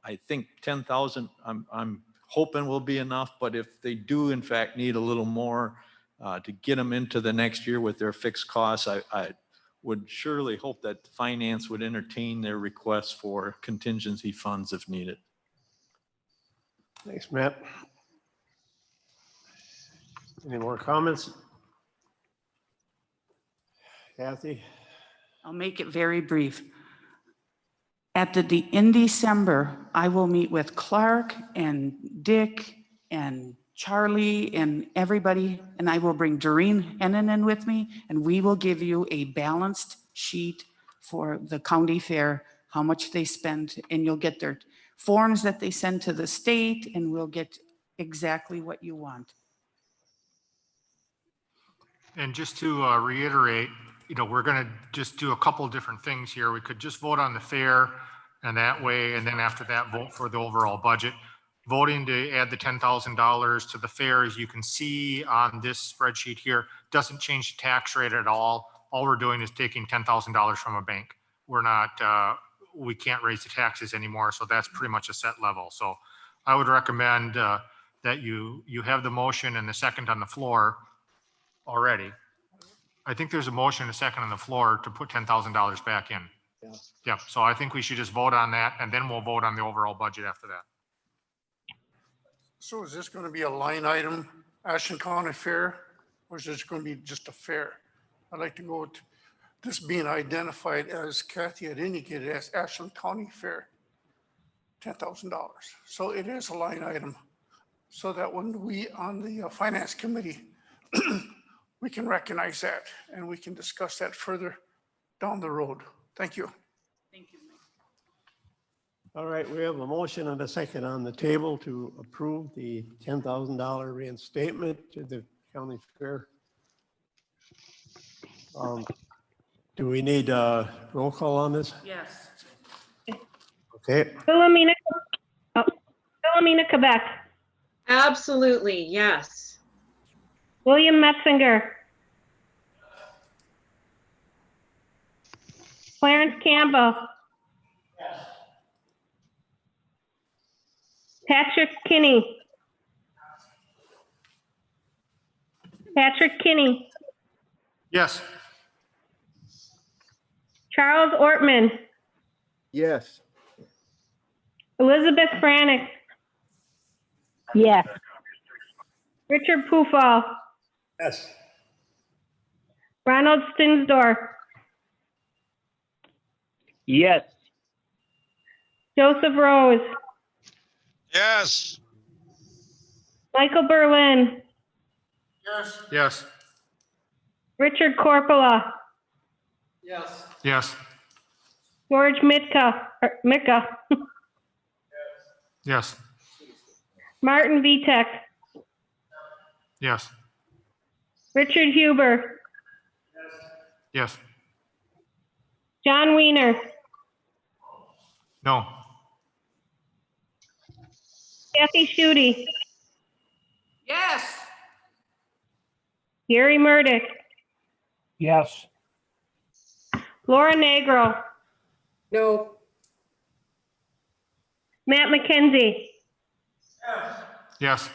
I think 10,000, I'm hoping will be enough, but if they do in fact need a little more to get them into the next year with their fixed costs, I would surely hope that finance would entertain their requests for contingency funds if needed. Thanks, Matt. Any more comments? Kathy? I'll make it very brief. In December, I will meet with Clark and Dick and Charlie and everybody, and I will bring Doreen Hennanen with me, and we will give you a balanced sheet for the county fair, how much they spend, and you'll get their forms that they send to the state, and we'll get exactly what you want. And just to reiterate, we're going to just do a couple different things here. We could just vote on the fair and that way, and then after that, vote for the overall budget. Voting to add the $10,000 to the fair, as you can see on this spreadsheet here, doesn't change the tax rate at all. All we're doing is taking $10,000 from a bank. We can't raise the taxes anymore, so that's pretty much a set level. So I would recommend that you have the motion and the second on the floor already. I think there's a motion and a second on the floor to put $10,000 back in. Yeah, so I think we should just vote on that, and then we'll vote on the overall budget after that. So is this going to be a line item, Ashland County Fair, or is this going to be just a fair? I'd like to go with this being identified, as Kathy had indicated, as Ashland County Fair, $10,000. So it is a line item, so that when we on the Finance Committee, we can recognize that and we can discuss that further down the road. Thank you. Thank you. All right, we have a motion and a second on the table to approve the $10,000 reinstatement to the county fair. Do we need a roll call on this? Yes. Okay. Philomena Quebec. Absolutely, yes. William Metzinger. Clarence Campbell. Patrick Kinney. Patrick Kinney. Yes. Charles Ortman. Yes. Elizabeth Franick. Yes. Richard Pufall. Yes. Ronald Stinsdorf. Yes. Joseph Rose. Yes. Michael Berlin. Yes. Yes. Richard Corpola. Yes. Yes. George Mitka. Yes. Martin Vitek. Yes. Richard Huber, Yes. John Weiner, No. Kathy Schutte, Yes. Gary Murdick, Yes. Laura Negro, No. Matt McKenzie, Yes.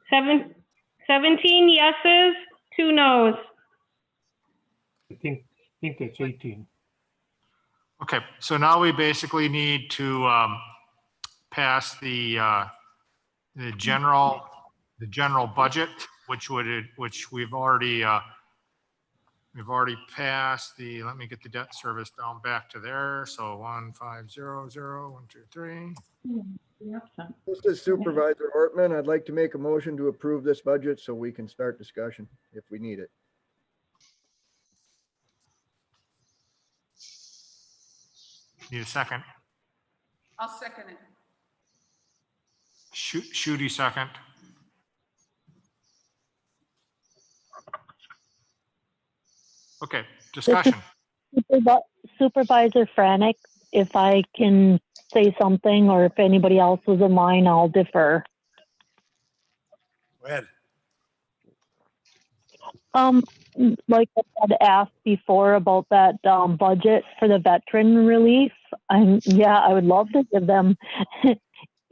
seven, 17 yeses, 2 nos. I think it's 18. Okay, so now we basically need to pass the general budget, which we've already passed the, let me get the debt service down back to there. So 1500, 1, 2, 3. This is Supervisor Ortman. I'd like to make a motion to approve this budget so we can start discussion if we need it. Need a second. I'll second it. Shooty second. Okay, discussion. Supervisor Franek, if I can say something, or if anybody else was in line, I'll defer. Go ahead. Like I had asked before about that budget for the veteran relief, I would love to give them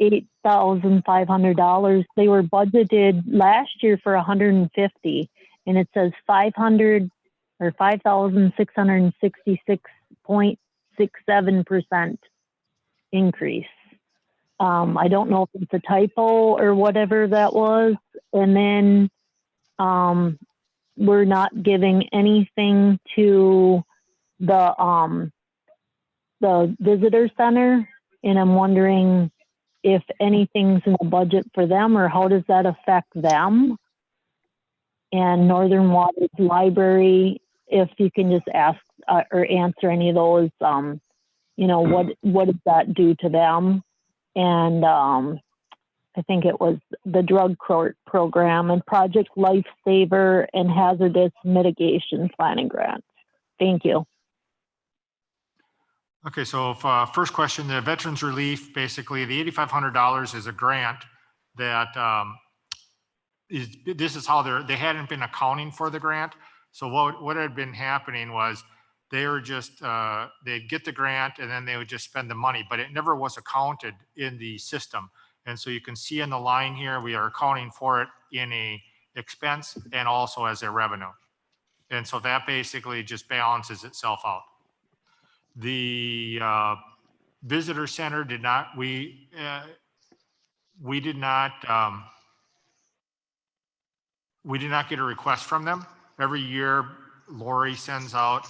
$8,500. They were budgeted last year for $150, and it says 500 or 5,666.67% increase. I don't know if it's a typo or whatever that was. And then we're not giving anything to the visitor center, and I'm wondering if anything's in the budget for them, or how does that affect them? And Northern Waters Library, if you can just ask or answer any of those, what does that do to them? And I think it was the drug court program and Project Lifesaver and hazardous mitigation planning grants. Thank you. Okay, so first question, the veterans relief, basically the $8,500 is a grant that this is how they hadn't been accounting for the grant. So what had been happening was they were just, they'd get the grant and then they would just spend the money, but it never was accounted in the system. And so you can see in the line here, we are accounting for it in a expense and also as a revenue. And so that basically just balances itself out. The visitor center did not, we did not get a request from them. Every year, Lori sends out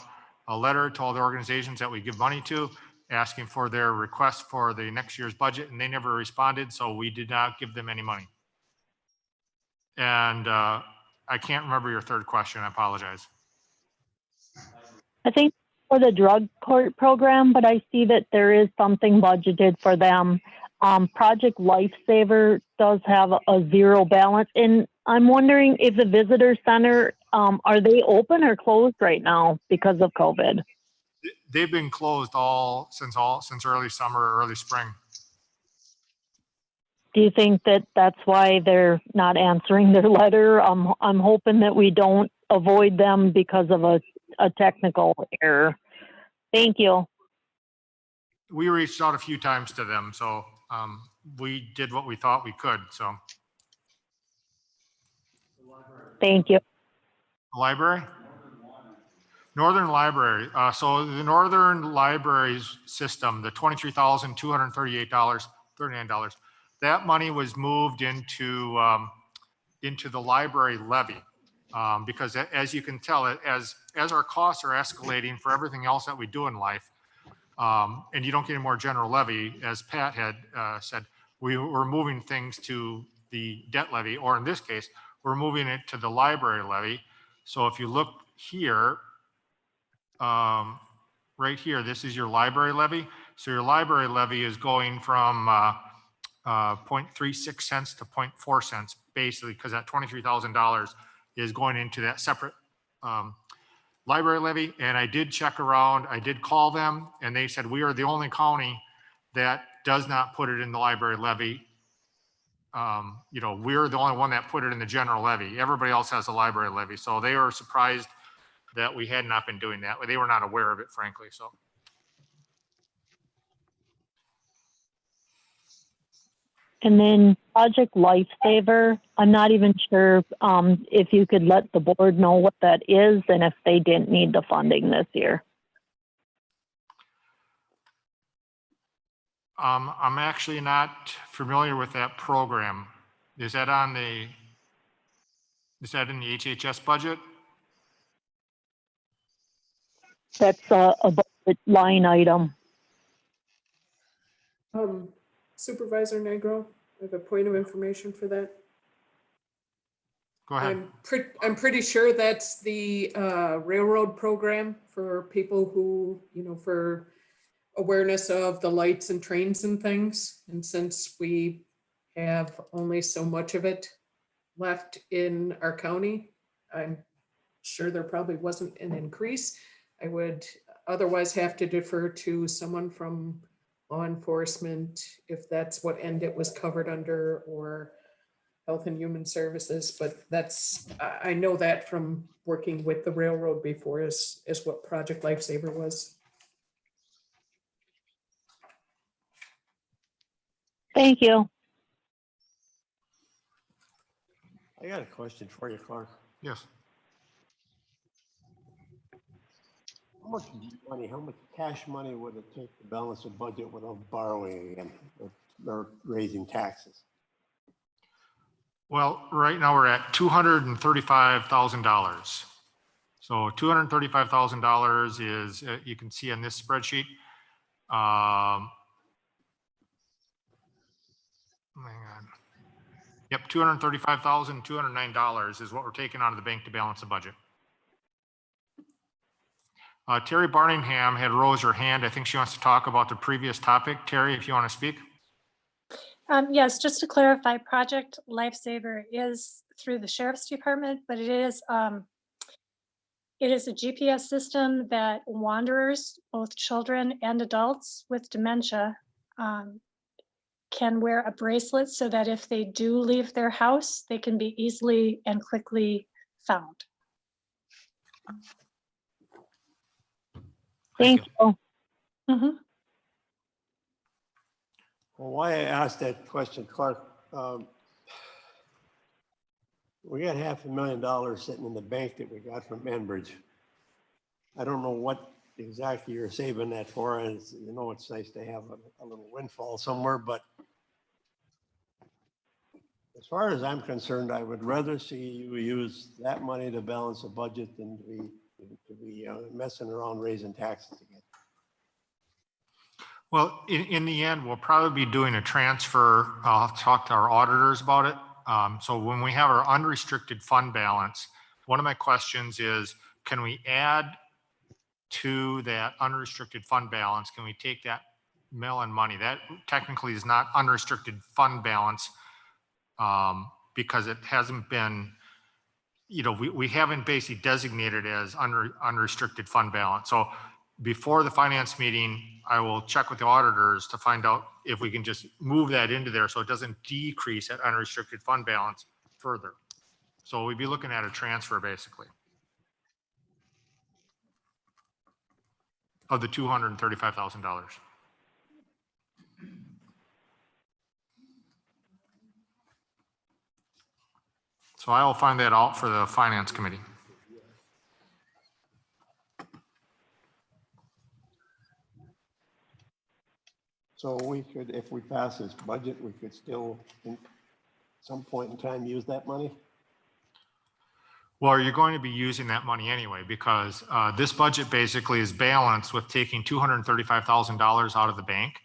a letter to all the organizations that we give money to, asking for their request for the next year's budget, and they never responded, so we did not give them any money. And I can't remember your third question, I apologize. I think for the drug court program, but I see that there is something budgeted for them. Project Lifesaver does have a zero balance, and I'm wondering if the visitor center, are they open or closed right now because of COVID? They've been closed since early summer or early spring. Do you think that that's why they're not answering their letter? I'm hoping that we don't avoid them because of a technical error. Thank you. We reached out a few times to them, so we did what we thought we could, so. Thank you. Library? Northern Library. So the Northern Library's system, the $23,238.39, that money was moved into the library levy. Because as you can tell, as our costs are escalating for everything else that we do in life, and you don't get any more general levy, as Pat had said, we're moving things to the debt levy, or in this case, we're moving it to the library levy. So if you look here, right here, this is your library levy. So your library levy is going from 0.36 cents to 0.4 cents, basically, because that $23,000 is going into that separate library levy. And I did check around, I did call them, and they said, we are the only county that does not put it in the library levy. You know, we're the only one that put it in the general levy. Everybody else has a library levy. So they were surprised that we had not been doing that. They were not aware of it, frankly, so. And then Project Lifesaver, I'm not even sure if you could let the board know what that is and if they didn't need the funding this year. I'm actually not familiar with that program. Is that in the HHS budget? That's a budget line item. Supervisor Negro, I have a point of information for that. Go ahead. I'm pretty sure that's the railroad program for people who, you know, for awareness of the lights and trains and things. And since we have only so much of it left in our county, I'm sure there probably wasn't an increase. I would otherwise have to defer to someone from law enforcement if that's what end it was covered under, or Health and Human Services. But that's, I know that from working with the railroad before is what Project Lifesaver was. Thank you. I got a question for you, Clark. Yes. How much money, how much cash money would it take to balance the budget without borrowing again or raising taxes? Well, right now we're at $235,000. So $235,000 is, you can see on this spreadsheet. Hang on. Yep, $235,209 is what we're taking out of the bank to balance the budget. Terry Barningham had rose her hand. I think she wants to talk about the previous topic. Terry, if you want to speak. Yes, just to clarify, Project Lifesaver is through the Sheriff's Department, but it is a GPS system that wanderers, both children and adults with dementia, can wear a bracelet so that if they do leave their house, they can be easily and quickly found. Thank you. Mm-hmm. Well, why I asked that question, Clark, we got $500,000 sitting in the bank that we got from Enbridge. I don't know what exactly you're saving that for, and you know, it's nice to have a little windfall somewhere, but as far as I'm concerned, I would rather see you use that money to balance a budget than to be messing around raising taxes again. Well, in the end, we'll probably be doing a transfer. I'll talk to our auditors about it. So when we have our unrestricted fund balance, one of my questions is, can we add to that unrestricted fund balance? Can we take that mail-in money? That technically is not unrestricted fund balance because it hasn't been, you know, we haven't basically designated as unrestricted fund balance. So before the finance meeting, I will check with the auditors to find out if we can just move that into there so it doesn't decrease that unrestricted fund balance further. So we'd be looking at a transfer basically of the $235,000. So I will find that out for the finance committee. So we could, if we pass this budget, we could still, at some point in time, use that money? Well, you're going to be using that money anyway, because this budget basically is balanced with taking $235,000 out of the bank.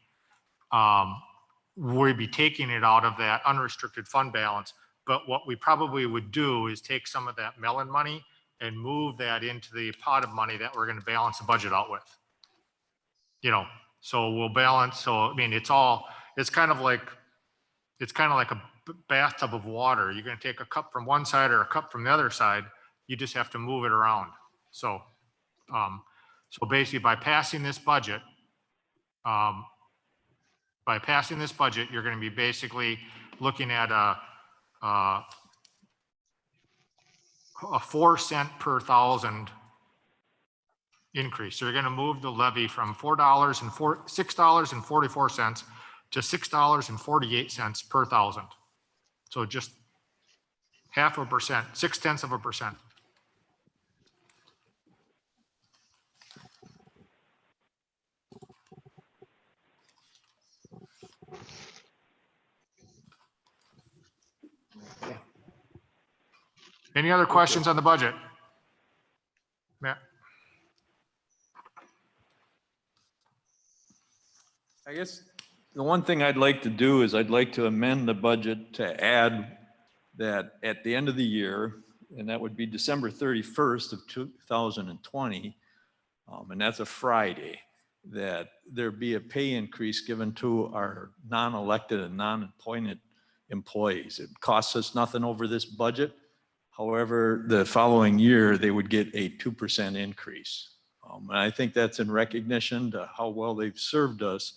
We'd be taking it out of that unrestricted fund balance. But what we probably would do is take some of that melon money and move that into the pot of money that we're going to balance the budget out with. You know, so we'll balance. So, I mean, it's kind of like it's kind of like a bathtub of water. You're going to take a cup from one side or a cup from the other side. You just have to move it around. So, so basically by passing this budget, you're going to be basically looking at a 4 cent per thousand increase. So you're going to move the levy from $6.44 to $6.48 per thousand. So just 0.5%, 0.6%. Any other questions on the budget? Matt? I guess the one thing I'd like to do is I'd like to amend the budget to add that at the end of the year, and that would be December 31st of 2020, and that's a Friday, that there be a pay increase given to our non-elected and non-appointed employees. It costs us nothing over this budget. However, the following year, they would get a 2% increase. And I think that's in recognition to how well they've served us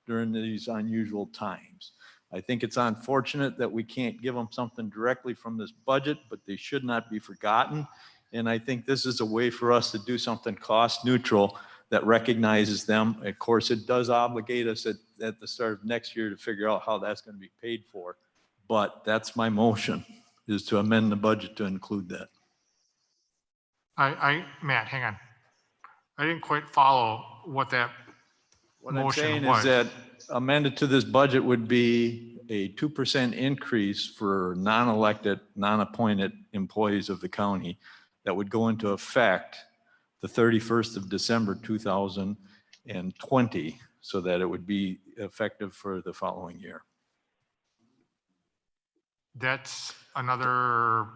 during these unusual times. I think it's unfortunate that we can't give them something directly from this budget, but they should not be forgotten. And I think this is a way for us to do something cost neutral that recognizes them. Of course, it does obligate us at the start of next year to figure out how that's going to be paid for. But that's my motion, is to amend the budget to include that. Matt, hang on. I didn't quite follow what that What I'm motion saying was. is that amended to this budget would be a 2% increase for non-elected, non-appointed employees of the county that would go into effect the 31st of December 2020, so that it would be effective for the following year. That's another,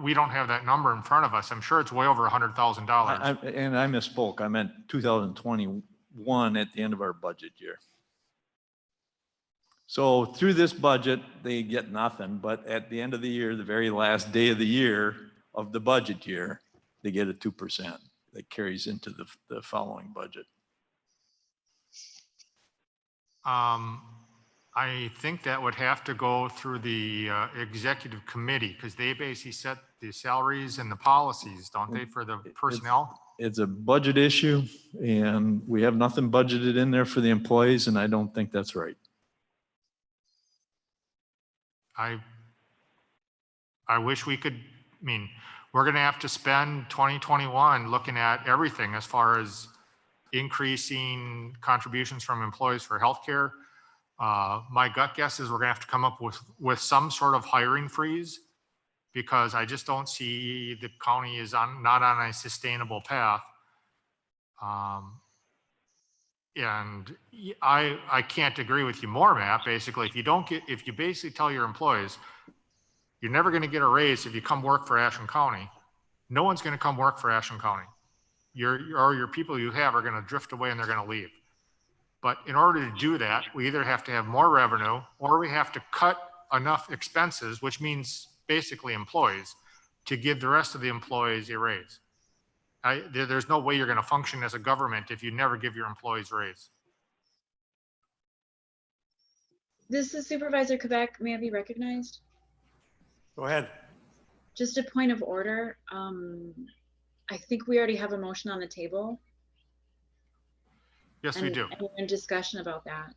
we don't have that number in front of us. I'm sure it's way over $100,000. And I misspoke. I meant 2021 at the end of our budget year. So through this budget, they get nothing, but at the end of the year, the very last day of the year of the budget year, they get a 2% that carries into the following budget. I think that would have to go through the executive committee, because they basically set the salaries and the policies, don't they, for the personnel? It's a budget issue, and we have nothing budgeted in there for the employees, and I don't think that's right. I wish we could, I mean, we're going to have to spend 2021 looking at everything as far as increasing contributions from employees for healthcare. My gut guess is we're going to have to come up with some sort of hiring freeze, because I just don't see the county is not on a sustainable path. And I can't agree with you more, Matt. Basically, if you basically tell your employees, you're never going to get a raise if you come work for Ashland County, no one's going to come work for Ashland County. Your people you have are going to drift away and they're going to leave. But in order to do that, we either have to have more revenue or we have to cut enough expenses, which means basically employees, to give the rest of the employees a raise. There's no way you're going to function as a government if you never give your employees a raise. This is Supervisor Quebec. May I be recognized? Go ahead. Just a point of order. I think we already have a motion on the table. Yes, we do. And we're in discussion about that.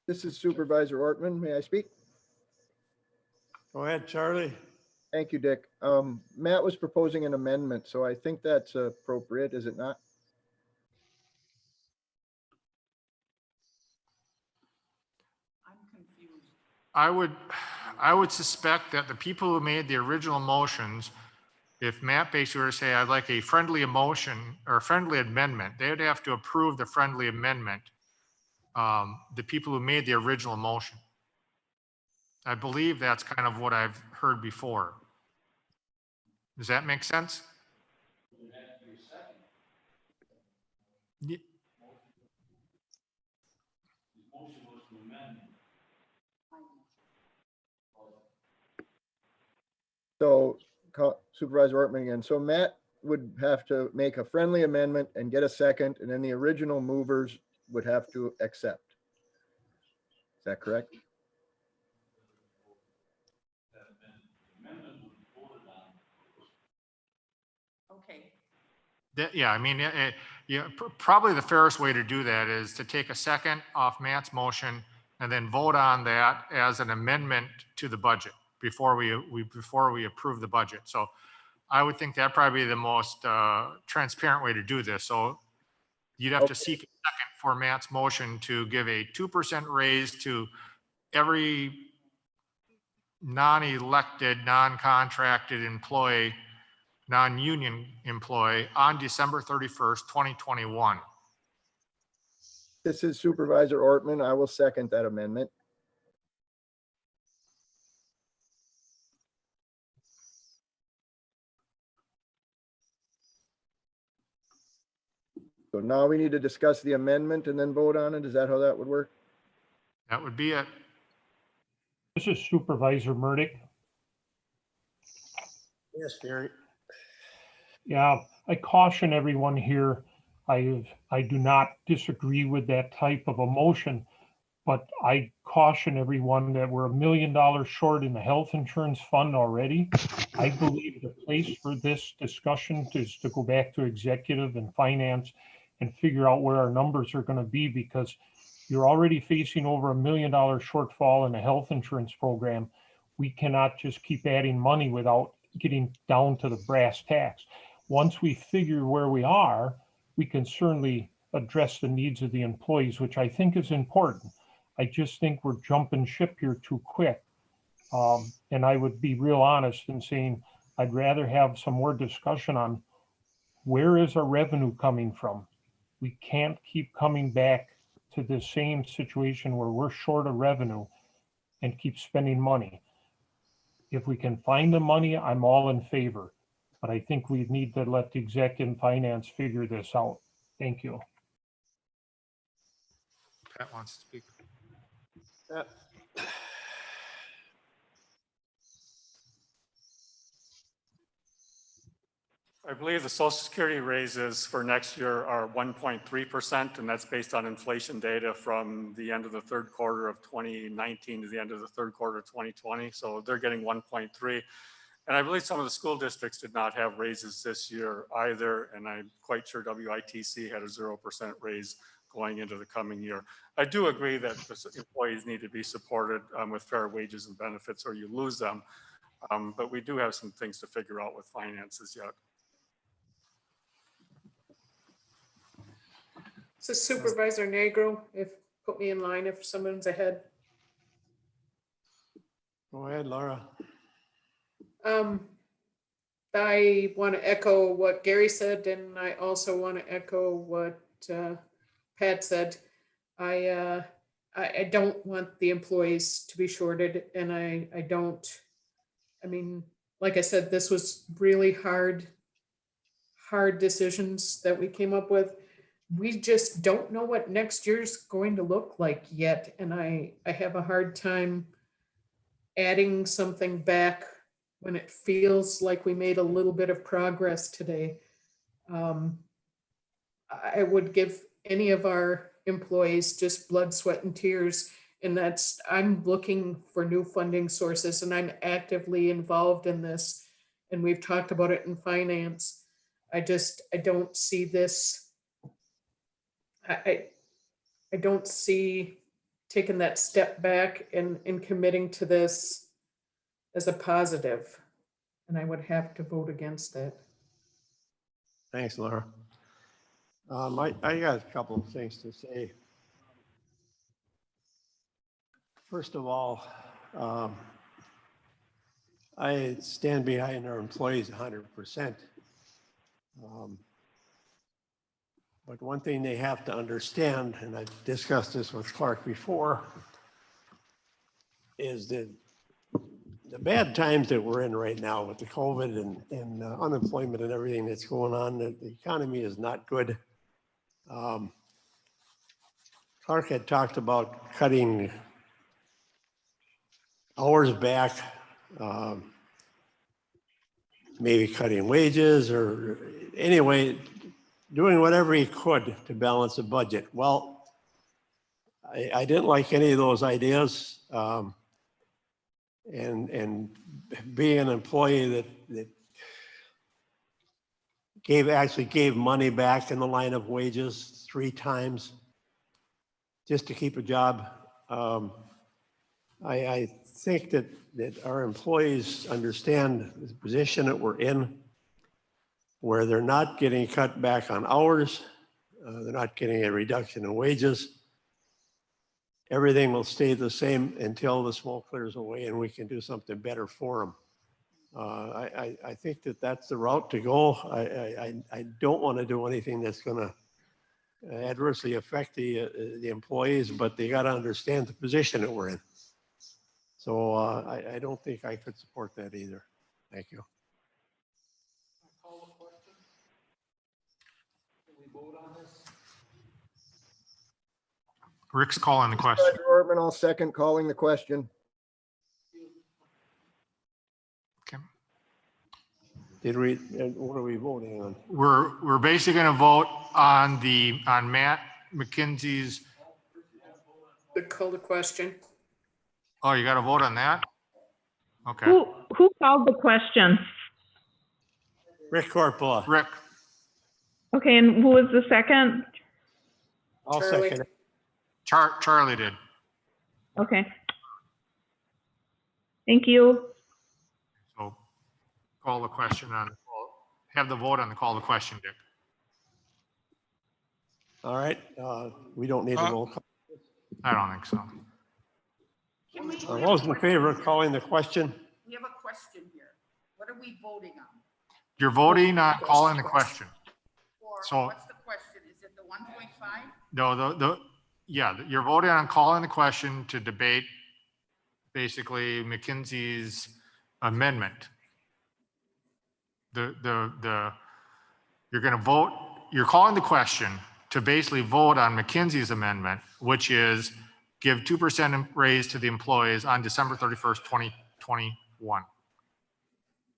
This is Supervisor Ortman. May I speak? Go ahead, Charlie. Thank you, Dick. Matt was proposing an amendment, so I think that's appropriate, is it not? I would suspect that the people who made the original motions, if Matt basically were to say, I'd like a friendly motion or friendly amendment, they would have to approve the friendly amendment, the people who made the original motion. I believe that's kind of what I've heard before. Does that make sense? Ye- So Supervisor Ortman again. So Matt would have to make a friendly amendment and get a second, and then the original movers would have to accept. Is that correct? Okay. Yeah, I mean, yeah, probably the fairest way to do that is to take a second off Matt's motion and then vote on that as an amendment to the budget before we approve the budget. So I would think that'd probably be the most transparent way to do this. So you'd have to seek a second for Matt's motion to give a 2% raise to every non-elected, non-contracted employee, non-union employee on December 31st, 2021. This is Supervisor Ortman. I will second that amendment. So now we need to discuss the amendment and then vote on it. Is that how that would work? That would be it. This is Supervisor Murdoch. Yes, Gary. Yeah, I caution everyone here. I do not disagree with that type of a motion, but I caution everyone that we're $1 million short in the health insurance fund already. I believe the place for this discussion is to go back to executive and finance and figure out where our numbers are going to be, because you're already facing over $1 million shortfall in the health insurance program. We cannot just keep adding money without getting down to the brass tacks. Once we figure where we are, we can certainly address the needs of the employees, which I think is important. I just think we're jumping ship here too quick. And I would be real honest in saying I'd rather have some more discussion on where is our revenue coming from. We can't keep coming back to the same situation where we're short of revenue and keep spending money. If we can find the money, I'm all in favor. But I think we need to let the exec and finance figure this out. Thank you. Pat wants to speak. I believe the Social Security raises for next year are 1.3%, and that's based on inflation data from the end of the third quarter of 2019 to the end of the third quarter of 2020. So they're getting 1.3. And I believe some of the school districts did not have raises this year either, and I'm quite sure WITC had a 0% raise going into the coming year. I do agree that the employees need to be supported with fair wages and benefits, or you lose them. But we do have some things to figure out with finances yet. So Supervisor Negro, put me in line if someone's ahead. Go ahead, Laura. I want to echo what Gary said, and I also want to echo what Pat said. I don't want the employees to be shorted, and I mean, like I said, this was really hard decisions that we came up with. We just don't know what next year's going to look like yet, and I have a hard time adding something back when it feels like we made a little bit of progress today. I would give any of our employees just blood, sweat, and tears, and I'm looking for new funding sources, and I'm actively involved in this, and we've talked about it in finance. I don't see this. I don't see taking that step back and committing to this as a positive, and I would have to vote against it. Thanks, Laura. I got a couple of things to say. First of all, I stand behind our employees 100%. But one thing they have to understand, and I've discussed this with Clark before, is that the bad times that we're in right now with the COVID and unemployment and everything that's going on, the economy is not good. Clark had talked about cutting hours back, maybe cutting wages or anyway, doing whatever he could to balance the budget. Well, I didn't like any of those ideas. And being an employee that actually gave money back in the line of wages 3 times just to keep a job. I think that our employees understand the position that we're in, where they're not getting cut back on hours, they're not getting a reduction in wages. Everything will stay the same until the smoke clears away and we can do something better for them. I think that that's the route to go. I don't want to do anything that's going to adversely affect the employees, but they got to understand the position that we're in. So I don't think I could support that either. Thank you. Rick's calling the question. Judge Ortman, I'll second calling the question. What are we voting on? We're basically going to vote on Matt McKenzie's. Call the question. Oh, you got to vote on that? Okay. Who called the question? Rick Corpola. Rick. Okay, and who was the second? I'll Charlie. second it. Charlie did. Okay. Thank you. So call the question have the vote on the call the question, Dick. All right. We don't need a roll call. I don't think so. All those in favor of calling the question? We have a question here. What are we voting on? You're voting on calling the question. So What's the question? Is it the 1.5? no, yeah, you're voting on calling the question to debate basically McKenzie's amendment. You're going to vote, you're calling the question to basically vote on McKenzie's amendment, which is give 2% raise to the employees on December 31st, 2021.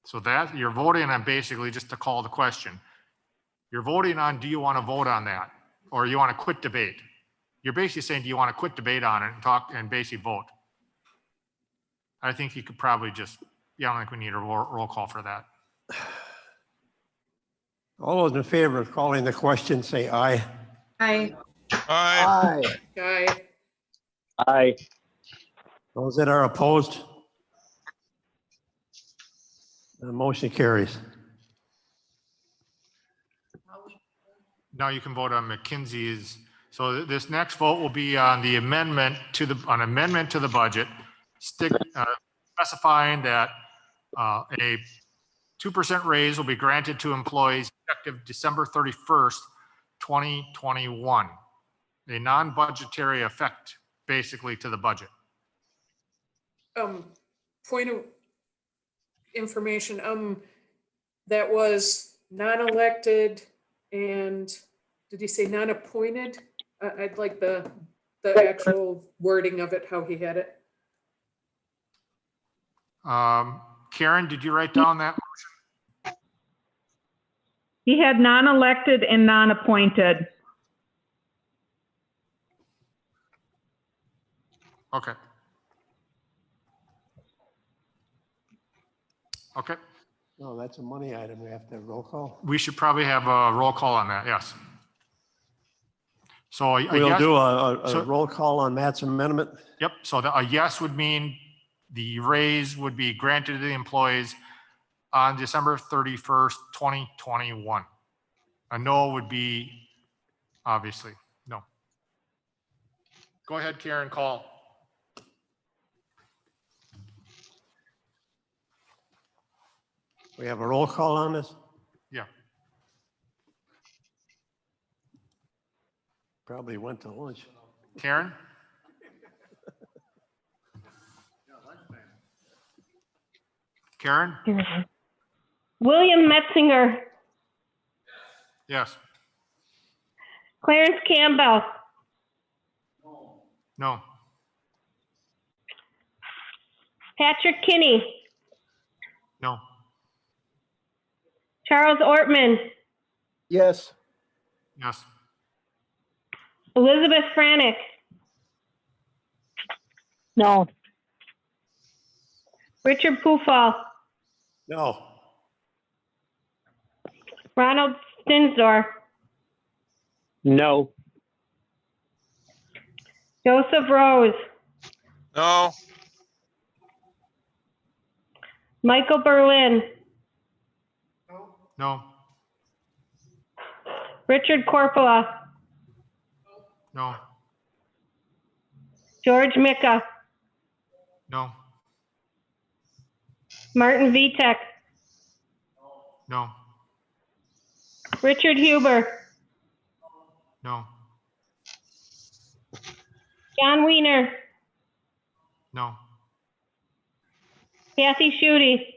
So that you're voting on basically just to call the question. You're voting on, do you want to vote on that? Or you want to quit debate? You're basically saying, do you want to quit debate on it and talk and basically vote? I think you could probably just, I don't think we need a roll call for that. All those in favor of calling the question, say aye. Aye. Aye. Aye. Aye. Those that are opposed? The motion carries. Now you can vote on McKenzie's. So this next vote will be on the amendment to the budget, specifying that a 2% raise will be granted to employees effective December 31st, 2021. A non-budgetary effect basically to the budget. Point of information, that was non-elected and did he say non-appointed? I'd like the actual wording of it, how he had it. Karen, did you write down that? He had non-elected and non-appointed. Okay. Okay. No, that's a money item. We have to have roll call. We should probably have a roll call on that, yes. So We'll do a roll call on Matt's amendment. Yep, so a yes would mean the raise would be granted to the employees on December 31st, 2021. A no would be obviously no. Go ahead, Karen, call. We have a roll call on this? Yeah. Probably went to lunch. Karen? Karen? William Metzinger, Yes. Clarence Campbell, No. Patrick Kinney, No. Charles Ortman, Yes. Yes. Elizabeth Franick, No. Richard Pufall, No. Ronald Stinsdorf, No. Joseph Rose, No. Michael Berlin, No. Richard Corpola, No. George Micka, No. Martin Vitek, No. Richard Huber, No. John Wiener, No. Kathy Schutte,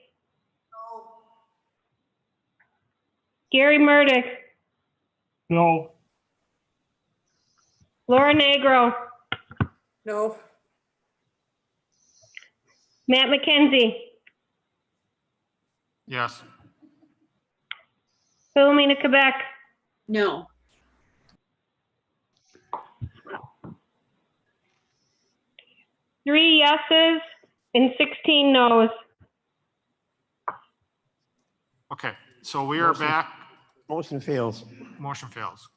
Gary Murdoch, No. Laura Negro, No. Matt McKenzie, Yes. Philomena Quebec, No. three yeses and 16 noes. Okay, so we are back. Motion fails. Motion fails.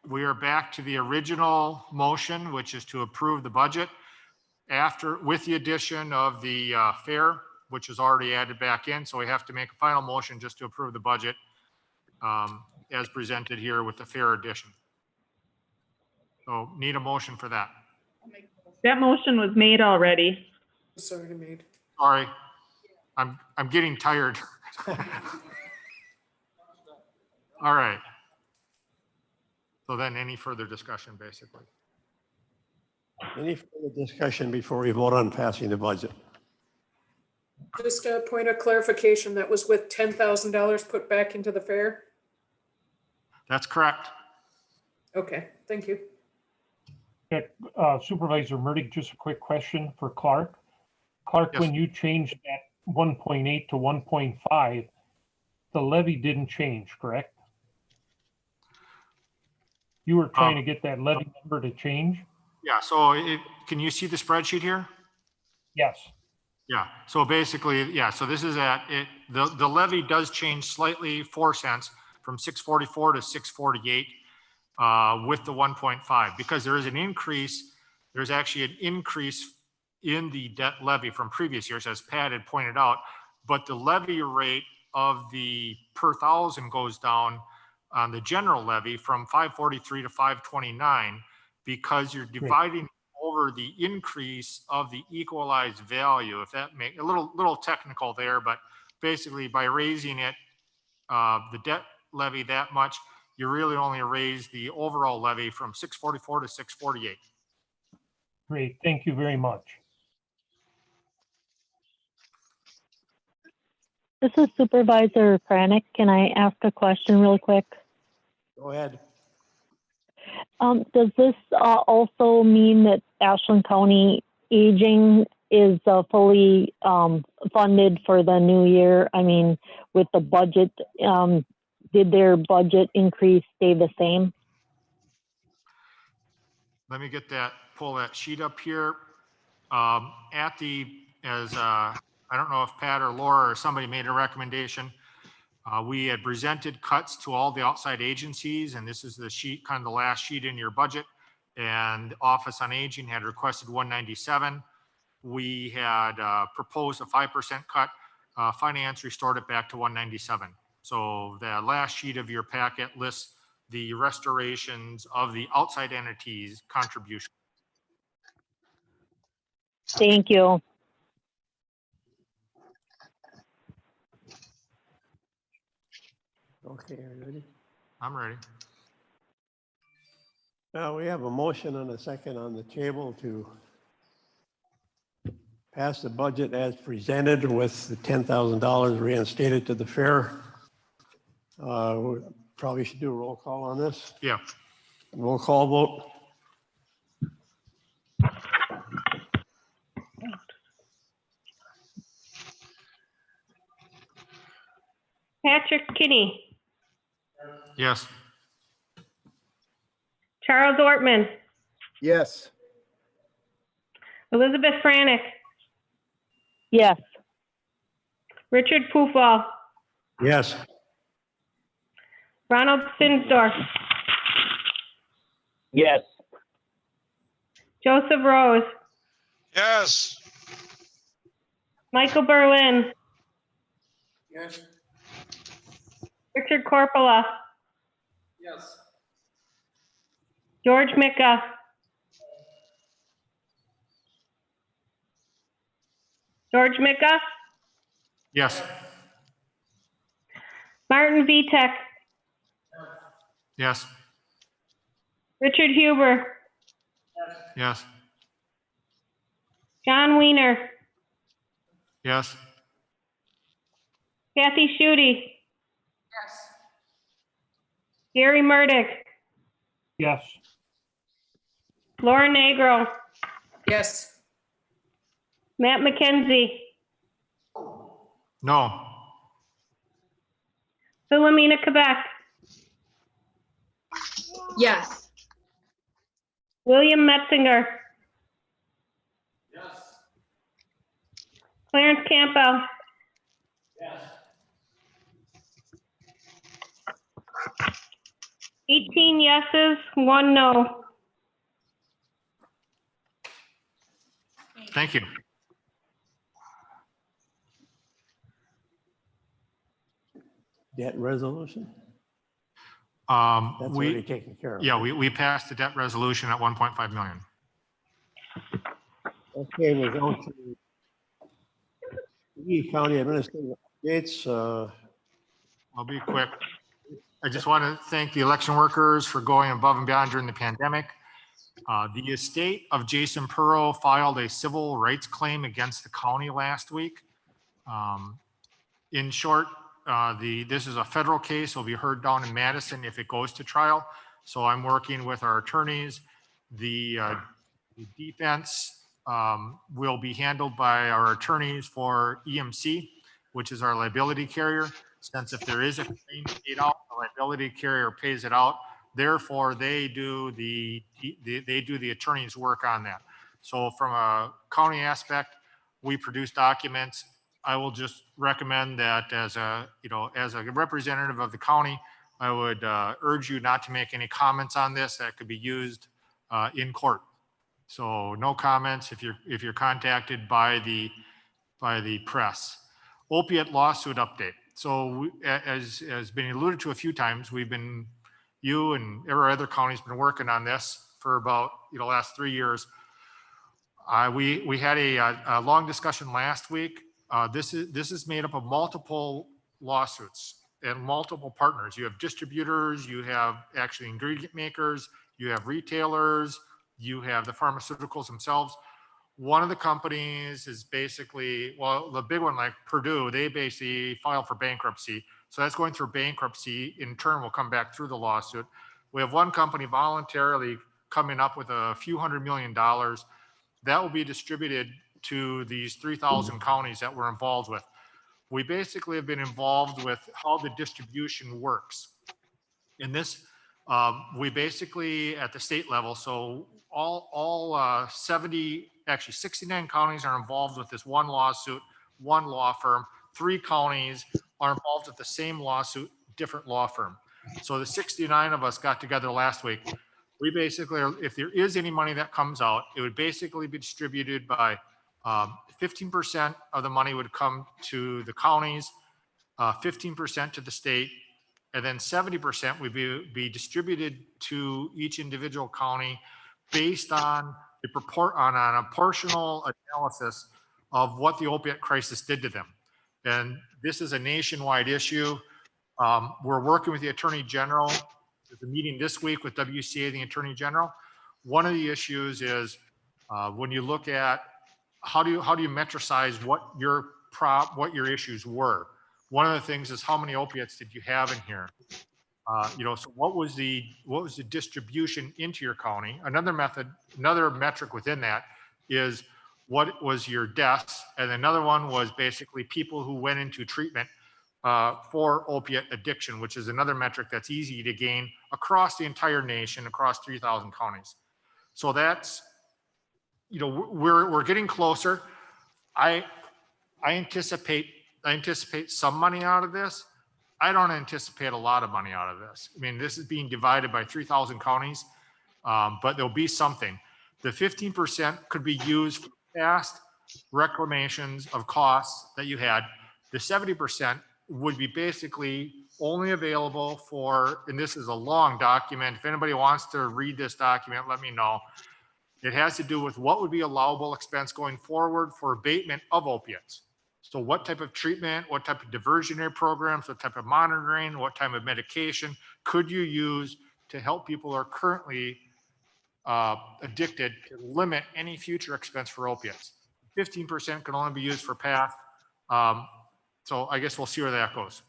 We are back to the original motion, which is to approve the budget after, with the addition of the fair, which is already added back in. So we have to make a final motion just to approve the budget as presented here with the fair addition. So need a motion for that. That motion was made already. It's already made. Sorry, I'm getting tired. All right. So then any further discussion, basically? Any further discussion before we vote on passing the budget? Just a point of clarification, that was with $10,000 put back into the fair? That's correct. Okay, thank you. Supervisor Murdick, just a quick question for Clark. Clark, Yes. when you changed that 1.8 to 1.5, the levy didn't change, correct? You were trying to get that levy number to change? Yeah, so can you see the spreadsheet here? Yes. Yeah, so basically, yeah, so this is the levy does change slightly 4 cents from 644 to 648 with the 1.5, because there is an increase. There's actually an increase in the debt levy from previous years, as Pat had pointed out, but the levy rate of the per thousand goes down on the general levy from 543 to 529, because you're dividing over the increase of the equalized value. If that makes a little technical there, but basically by raising it, the debt levy that much, you really only raise the overall levy from 644 to 648. Great, thank you very much. This is Supervisor Franick. Can I ask a question real quick? Go ahead. Does this also mean that Ashland County Aging is fully funded for the new year? I mean, with the budget, did their budget increase stay the same? Let me get that, pull that sheet up here. I don't know if Pat or Laura or somebody made a recommendation. We had presented cuts to all the outside agencies, and this is the sheet, kind of the last sheet in your budget. And Office on Aging had requested 197. We had proposed a 5% cut. Finance restored it back to 197. So the last sheet of your packet lists the restorations of the outside entities' contribution. Thank you. Okay, are you ready? I'm ready. Now we have a motion and a second on the table to pass the budget as presented with the $10,000 reinstated to the fair. We probably should do a roll call on this. Yeah. Roll call vote. Patrick Kinney, Yes. Charles Ortman, Yes. Elizabeth Franick, Yes. Richard Pufall, Yes. Ronald Sinsdorf, Yes. Joseph Rose, Yes. Michael Berlin, Yes. Richard Corpola, Yes. George Micka, George Micka, Yes. Martin Vitek, Yes. Richard Huber, Yes. John Wiener, Yes. Kathy Schutte, Gary Murdick, Yes. Laura Negro, Yes. Matt McKenzie, No. Philomena Quebec, Yes. William Metzinger, Clarence Campbell, 18 yeses, 1 no. Thank you. Debt resolution? That's already We, taken care of. yeah, we passed the debt resolution at 1.5 million. Okay, we're going to Lee County Administrative updates. I'll be quick. I just want to thank the election workers for going above and beyond during the pandemic. The estate of Jason Pearl filed a civil rights claim against the county last week. In short, this is a federal case. It'll be heard down in Madison if it goes to trial. So I'm working with our attorneys. The defense will be handled by our attorneys for EMC, which is our liability carrier. Since if there is a claim paid out, the liability carrier pays it out. Therefore, they do the attorney's work on that. So from a county aspect, we produce documents. I will just recommend that as a representative of the county, I would urge you not to make any comments on this that could be used in court. So no comments if you're contacted by the press. Opiate lawsuit update. So as has been alluded to a few times, you and every other county's been working on this for about the last 3 years. We had a long discussion last week. This is made up of multiple lawsuits and multiple partners. You have distributors, you have actually ingredient makers, you have retailers, you have the pharmaceuticals themselves. One of the companies is basically, well, the big one like Purdue, they basically filed for bankruptcy. So that's going through bankruptcy. In turn, will come back through the lawsuit. We have one company voluntarily coming up with a few $100 million that will be distributed to these 3,000 counties that we're involved with. We basically have been involved with how the distribution works. In this, we basically at the state level, so all 69 counties are involved with this one lawsuit, one law firm. 3 counties are involved with the same lawsuit, different law firm. So the 69 of us got together last week. We basically, if there is any money that comes out, it would basically be distributed by 15% of the money would come to the counties, 15% to the state, and then 70% would be distributed to each individual county based on a portional analysis of what the opiate crisis did to them. And this is a nationwide issue. We're working with the Attorney General. There's a meeting this week with WCA, the Attorney General. One of the issues is when you look at how do you metricize what your issues were? One of the things is how many opiates did you have in here? So what was the distribution into your county? Another metric within that is what was your deaths, and another one was basically people who went into treatment for opiate addiction, which is another metric that's easy to gain across the entire nation, across 3,000 counties. So that's, we're getting closer. I anticipate some money out of this. I don't anticipate a lot of money out of this. I mean, this is being divided by 3,000 counties, but there'll be something. The 15% could be used for past reclamations of costs that you had. The 70% would be basically only available for, and this is a long document. If anybody wants to read this document, let me know. It has to do with what would be allowable expense going forward for abatement of opiates. So what type of treatment, what type of diversionary programs, what type of monitoring, what type of medication could you use to help people who are currently addicted to limit any future expense for opiates? 15% can only be used for past. So I guess we'll see where that goes.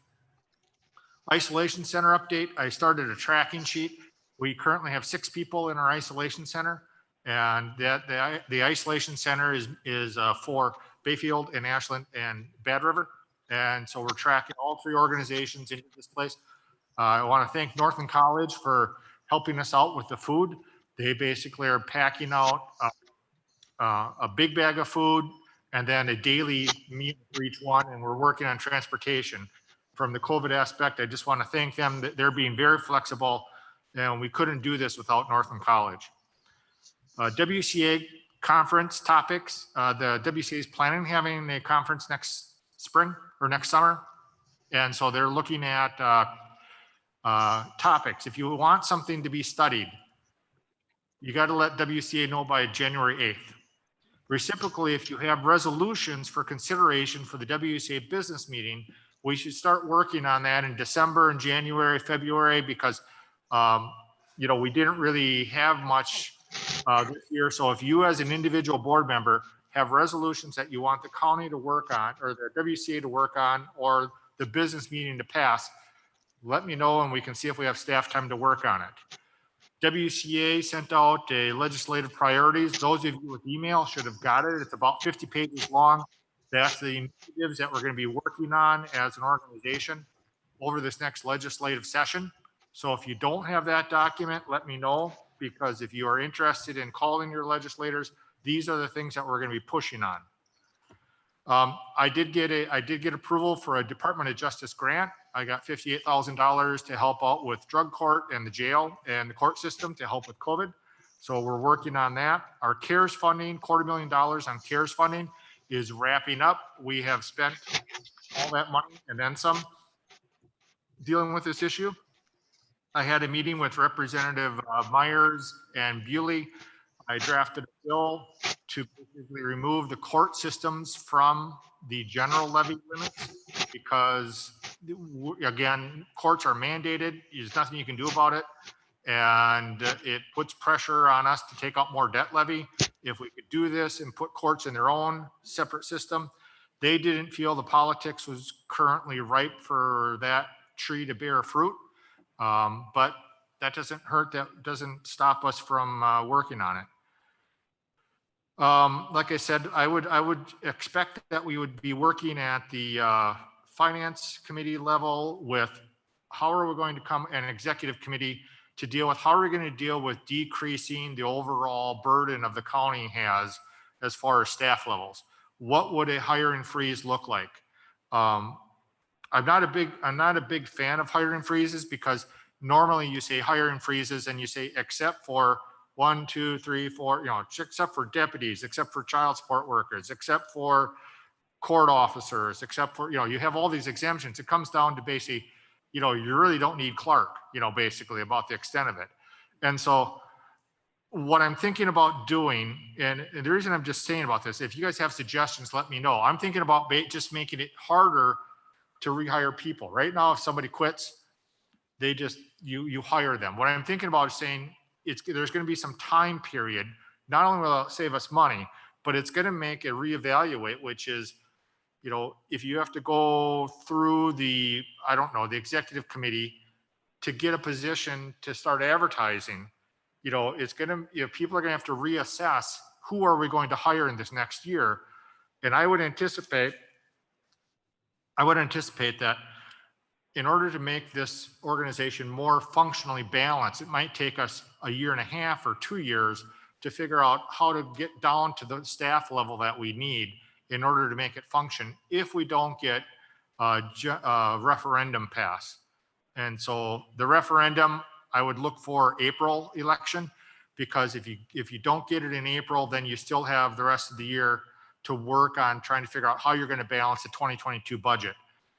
Isolation center update. I started a tracking sheet. We currently have 6 people in our isolation center, and the isolation center is for Bayfield and Ashland and Bad River. And so we're tracking all 3 organizations into this place. I want to thank Northland College for helping us out with the food. They basically are packing out a big bag of food and then a daily meal for each one. And we're working on transportation. From the COVID aspect, I just want to thank them that they're being very flexible, and we couldn't do this without Northland College. WCA conference topics. The WCA is planning on having a conference next spring or next summer. And so they're looking at topics. If you want something to be studied, you got to let WCA know by January 8th. Reciprocally, if you have resolutions for consideration for the WCA business meeting, we should start working on that in December and January, February, because we didn't really have much this year. So if you as an individual board member have resolutions that you want the county to work on, or the WCA to work on, or the business meeting to pass, let me know and we can see if we have staff time to work on it. WCA sent out a legislative priorities. Those of you with email should have got it. It's about 50 pages long. That's the initiatives that we're going to be working on as an organization over this next legislative session. So if you don't have that document, let me know, because if you are interested in calling your legislators, these are the things that we're going to be pushing on. I did get approval for a Department of Justice grant. I got $58,000 to help out with drug court and the jail and the court system to help with COVID. So we're working on that. Our CARES funding, $250,000 on CARES funding, is wrapping up. We have spent all that money and then some dealing with this issue. I had a meeting with Representative Myers and Bewley. I drafted a bill to basically remove the court systems from the general levy limits because, again, courts are mandated. There's nothing you can do about it. And it puts pressure on us to take out more debt levy. If we could do this and put courts in their own separate system, they didn't feel the politics was currently ripe for that tree to bear fruit. But that doesn't hurt. That doesn't stop us from working on it. Like I said, I would expect that we would be working at the finance committee level with how are we going to come an executive committee to deal with how are we going to deal with decreasing the overall burden of the county has as far as staff levels. What would a hiring freeze look like? I'm not a big fan of hiring freezes because normally you say hiring freezes and you say except for 1, 2, 3, 4, except for deputies, except for child support workers, except for court officers, except for, you have all these exemptions. It comes down to basically, you really don't need Clark, basically about the extent of it. And so what I'm thinking about doing, and the reason I'm just saying about this, if you guys have suggestions, let me know. I'm thinking about just making it harder to rehire people. Right now, if somebody quits, they just, you hire them. What I'm thinking about is saying there's going to be some time period. Not only will it save us money, but it's going to make a reevaluate, which is, you know, if you have to go through the, I don't know, the executive committee to get a position to start advertising, you know, it's going to, you know, people are going to have to reassess who are we going to hire in this next year. And I would anticipate that in order to make this organization more functionally balanced, it might take us a year and a half or 2 years to figure out how to get down to the staff level that we need in order to make it function if we don't get a referendum pass. And so the referendum, I would look for April election, because if you don't get it in April, then you still have the rest of the year to work on trying to figure out how you're going to balance the 2022 budget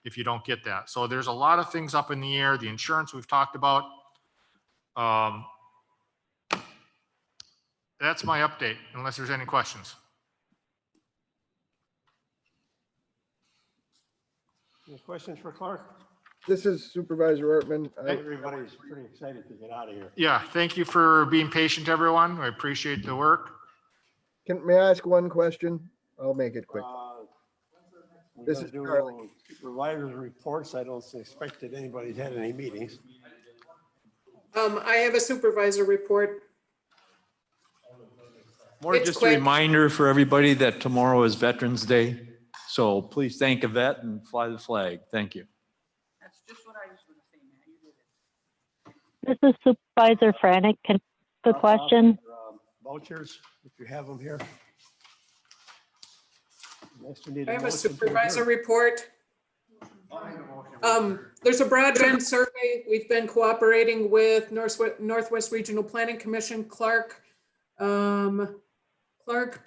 if you don't get that. So there's a lot of things up in the air. The insurance we've talked about. That's my update, unless there's any questions. Any questions for Clark? This is Supervisor Ortman. Everybody's pretty excited to get out of here. Yeah, thank you for being patient, everyone. I appreciate the work. May I ask one question? I'll make it quick. This is Charlie. Supervisors reports. I don't expect that anybody's had any meetings. I have a supervisor report. More It's just quick. a reminder for everybody that tomorrow is Veterans Day. So please thank a vet and fly the flag. Thank you. That's just what I was going to say, Matt. You did it. This is Supervisor Franek. Can the question? Vouchers, if you have them here. Next, we need I have a motion to supervisor adjourn. report. There's a broadband survey. We've been cooperating with Northwest Regional Planning Commission. Clark,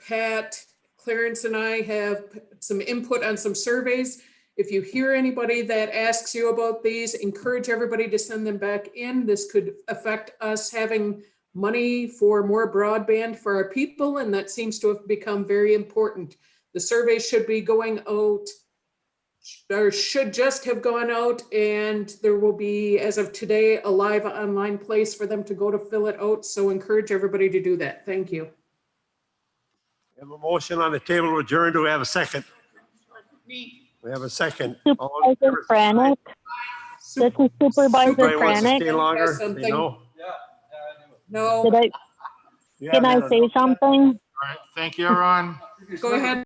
Pat, Clarence and I have some input on some surveys. If you hear anybody that asks you about these, encourage everybody to send them back in. This could affect us having money for more broadband for our people, and that seems to have become very important. The survey should be going out, or should just have gone out, and there will be, as of today, a live online place for them to go to fill it out. So encourage everybody to do that. Thank you. We have a motion on the table to adjourn. Do we have a second? Me. We have a second. All in Supervisor favor, say aye. Franek. This is Supervisor Anybody wants to stay Franek. longer? They Something. know. No, Can I You can have I that say on- something? All right, thank you, everyone. go ahead.